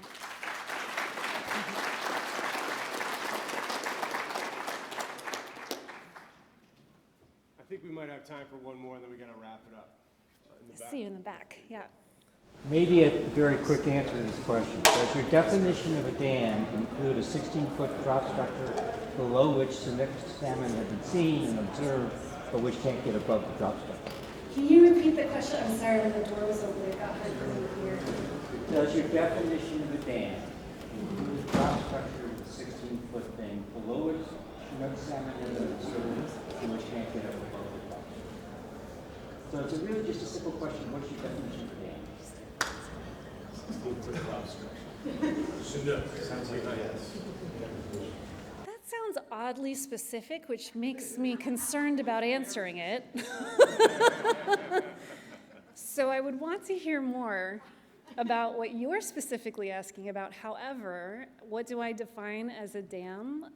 I think we might have time for one more, and then we're going to wrap it up. See you in the back, yeah. Maybe a very quick answer to this question. Does your definition of a dam include a 16-foot drop structure below which Chinook salmon have been seen and observed, but which can't get above the drop structure? Can you repeat the question? I'm sorry, the door was open. It got hard for me here. Does your definition of a dam include a drop structure with a 16-foot thing below which Chinook salmon have been observed and which can't get above the drop structure? So it's really just a simple question. What's your definition of a dam? That sounds oddly specific, which makes me concerned about answering it. So I would want to hear more about what you're specifically asking about. However, what do I define as a dam?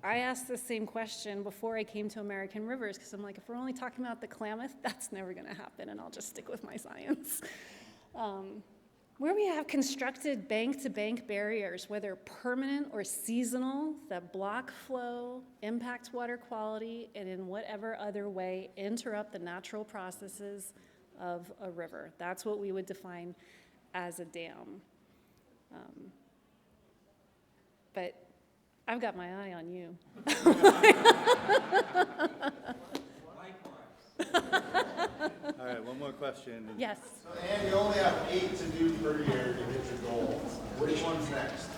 I asked the same question before I came to American Rivers, because I'm like, if we're only talking about the Klamath, that's never going to happen, and I'll just stick with my science. Where we have constructed bank-to-bank barriers, whether permanent or seasonal, that block flow, impact water quality, and in whatever other way interrupt the natural processes of a river. That's what we would define as a dam. But I've got my eye on you. All right, one more question. Yes. So, Ann, you only have 8 to do per year to hit your goal. Which one's next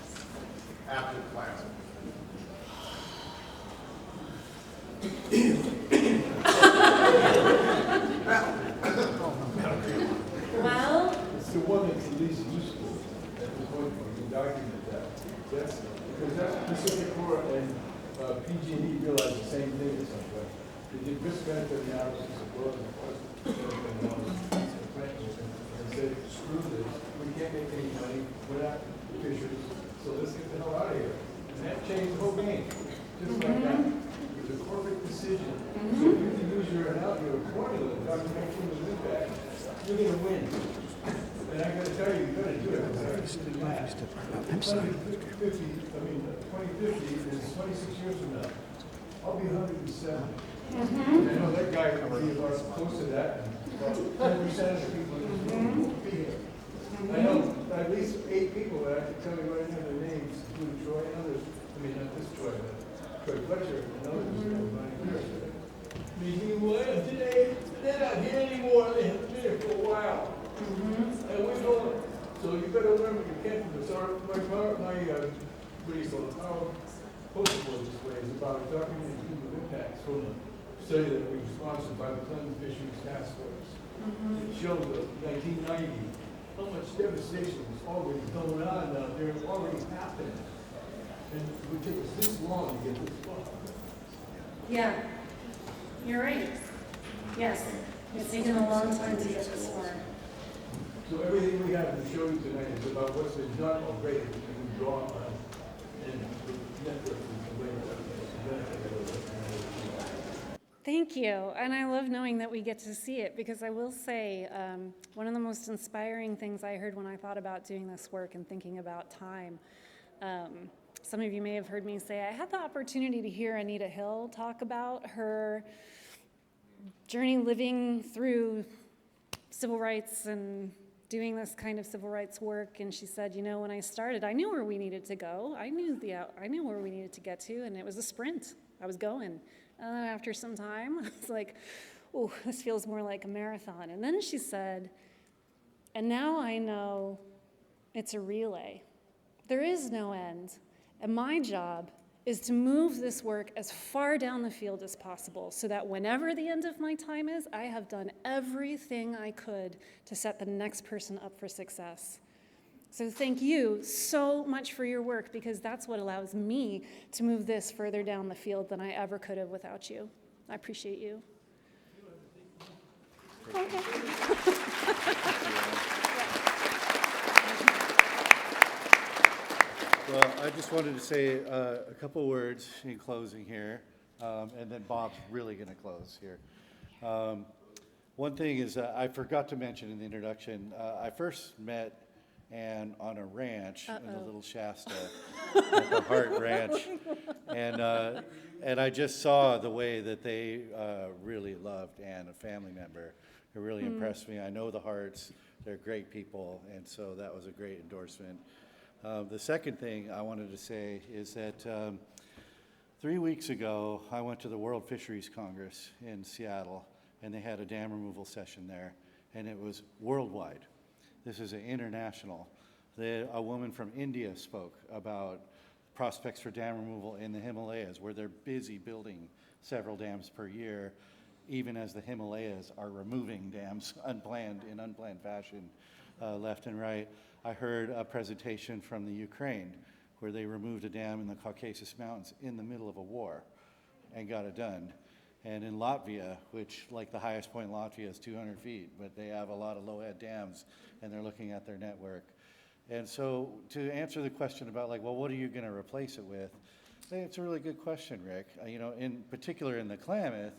after the Klamath? Well, It's the one that's the least useful at this point when you document that. That's, because that's Pacific Core and PG&E realized the same thing at some point. They did risk-benefit analysis of well and said, screw this, we can't make any money, we're not fishers, so let's get the hell out of here. And that changed the whole game, just like that. It was a corporate decision. So if you can use your formula, documentation of impact, you're going to win. And I got to tell you, you're going to do it. 2050 is 26 years from now. I'll be 107. I know that guy will be about close to that. About 10% of the people in this room will be here. I know at least 8 people that I can tell you right now their names, including Troy and others. I mean, not this Troy, but Troy Fletcher and others who are running here. Today, they're not here anymore. They have been here for a while. And we're going. So you better remember you can't do this. Our, what do you call it? Our post-war this way is about documenting human impacts from a study that was sponsored by the Clinton Fisheries Task Force. It showed the 1990 how much devastation was already going on out there, already happened. And it would take us this long to get this far. yeah, you're right. Yes, it's taken a long time to get this far. So everything we have to show you tonight is about what's been done already that you can draw on and the network is the way that Thank you, and I love knowing that we get to see it, because I will say, one of the most inspiring things I heard when I thought about doing this work and thinking about time, some of you may have heard me say, I had the opportunity to hear Anita Hill talk about her journey living through civil rights and doing this kind of civil rights work, and she said, you know, when I started, I knew where we needed to go. I knew where we needed to get to, and it was a sprint. I was going. And then after some time, I was like, oh, this feels more like a marathon. And then she said, and now I know it's a relay. There is no end. And my job is to move this work as far down the field as possible so that whenever the end of my time is, I have done everything I could to set the next person up for success. So thank you so much for your work, because that's what allows me to move this further down the field than I ever could have without you. I appreciate you. Okay. Well, I just wanted to say a couple words in closing here, and then Bob's really going to close here. One thing is I forgot to mention in the introduction, I first met Ann on a ranch in the little Shasta at the Hart Ranch, and I just saw the way that they really loved Ann, a family member. It really impressed me. I know the Harts; they're great people, and so that was a great endorsement. The second thing I wanted to say is that 3 weeks ago, I went to the World Fisheries Congress in Seattle, and they had a dam removal session there, and it was worldwide. This is an international. A woman from India spoke about prospects for dam removal in the Himalayas, where they're busy building several dams per year, even as the Himalayas are removing dams in unplanned fashion, left and right. I heard a presentation from the Ukraine, where they removed a dam in the Caucasus Mountains in the middle of a war and got it done. And in Latvia, which, like, the highest point in Latvia is 200 feet, but they have a lot of low-head dams, and they're looking at their network. And so to answer the question about, like, well, what are you going to replace it with? It's a really good question, Rick. You know, in particular in the Klamath,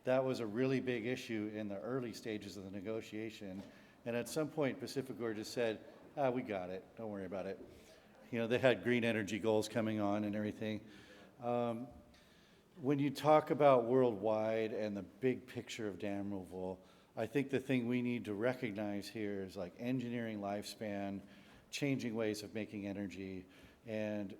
that was a really big issue in the early stages of the negotiation. And at some point, Pacificor just said, we got it, don't worry about it. You know, they had green energy goals coming on and everything. When you talk about worldwide and the big picture of dam removal, I think the thing we need to recognize here is like engineering lifespan, changing ways of making energy, and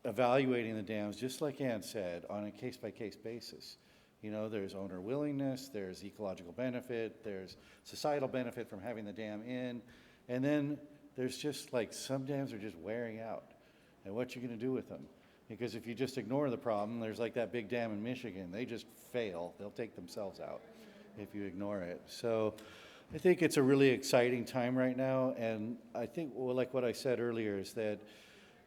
evaluating the dams, just like Ann said, on a case-by-case basis. You know, there's owner willingness, there's ecological benefit, there's societal benefit from having the dam in, and then there's just like some dams are just wearing out, and what you're gonna do with them. Because if you just ignore the problem, there's like that big dam in Michigan, they just fail, they'll take themselves out if you ignore it. So I think it's a really exciting time right now, and I think, well, like what I said earlier, is that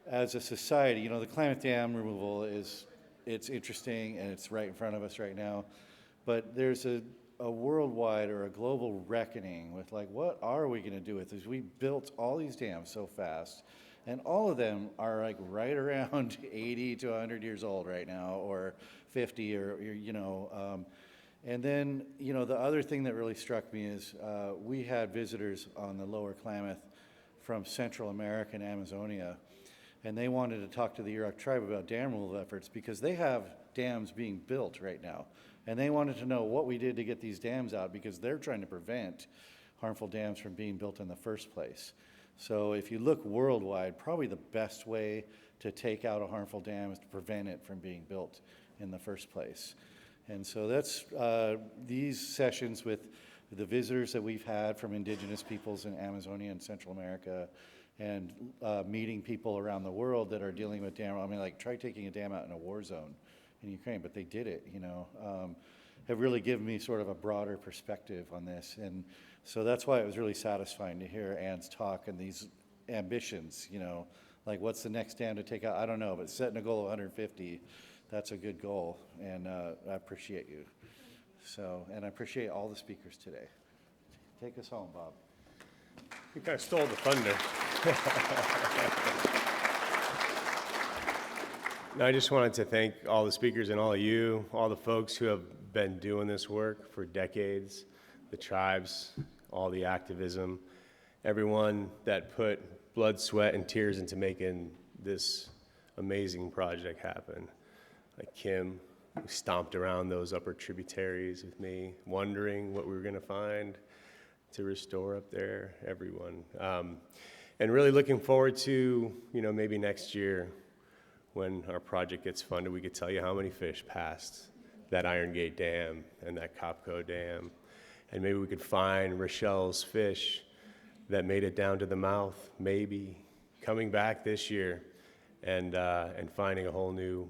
as a society, you know, the Klamath Dam removal it's interesting and it's right in front of us right now, but there's a worldwide or a global reckoning with like, what are we gonna do with this? We built all these dams so fast, and all of them are like right around 80 to 100 years old right now, or 50, or you know, and then, you know, the other thing that really struck me is we had visitors on the lower Klamath from Central America and Amazonia, and they wanted to talk to the Yurok tribe about dam removal efforts because they have dams being built right now. And they wanted to know what we did to get these dams out because they're trying to prevent harmful dams from being built in the first place. So if you look worldwide, probably the best way to take out a harmful dam is to prevent it from being built in the first place. And so that's these sessions with the visitors that we've had from indigenous peoples in Amazonia and Central America, and meeting people around the world that are dealing with dam. I mean, like, try taking a dam out in a war zone in Ukraine, but they did it, you know, have really given me sort of a broader perspective on this. And so that's why it was really satisfying to hear Ann's talk and these ambitions, you know, like what's the next dam to take out? I don't know, but setting a goal of 150, that's a good goal, and I appreciate you. So, and I appreciate all the speakers today. Take us home, Bob. You kind of stole the thunder. No, I just wanted to thank all the speakers and all of you, all the folks who have been doing this work for decades, the tribes, all the activism, everyone that put blood, sweat, and tears into making this amazing project happen. Like Kim, who stomped around those upper tributaries with me, wondering what we were gonna find to restore up there, everyone. And really looking forward to, you know, maybe next year when our project gets funded, we could tell you how many fish passed that Iron Gate Dam and that Copco Dam. And maybe we could find Rochelle's fish that made it down to the mouth, maybe coming back this year and finding a whole new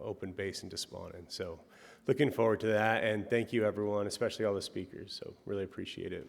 open basin to spawn in. So looking forward to that, and thank you everyone, especially all the speakers. So really appreciate it.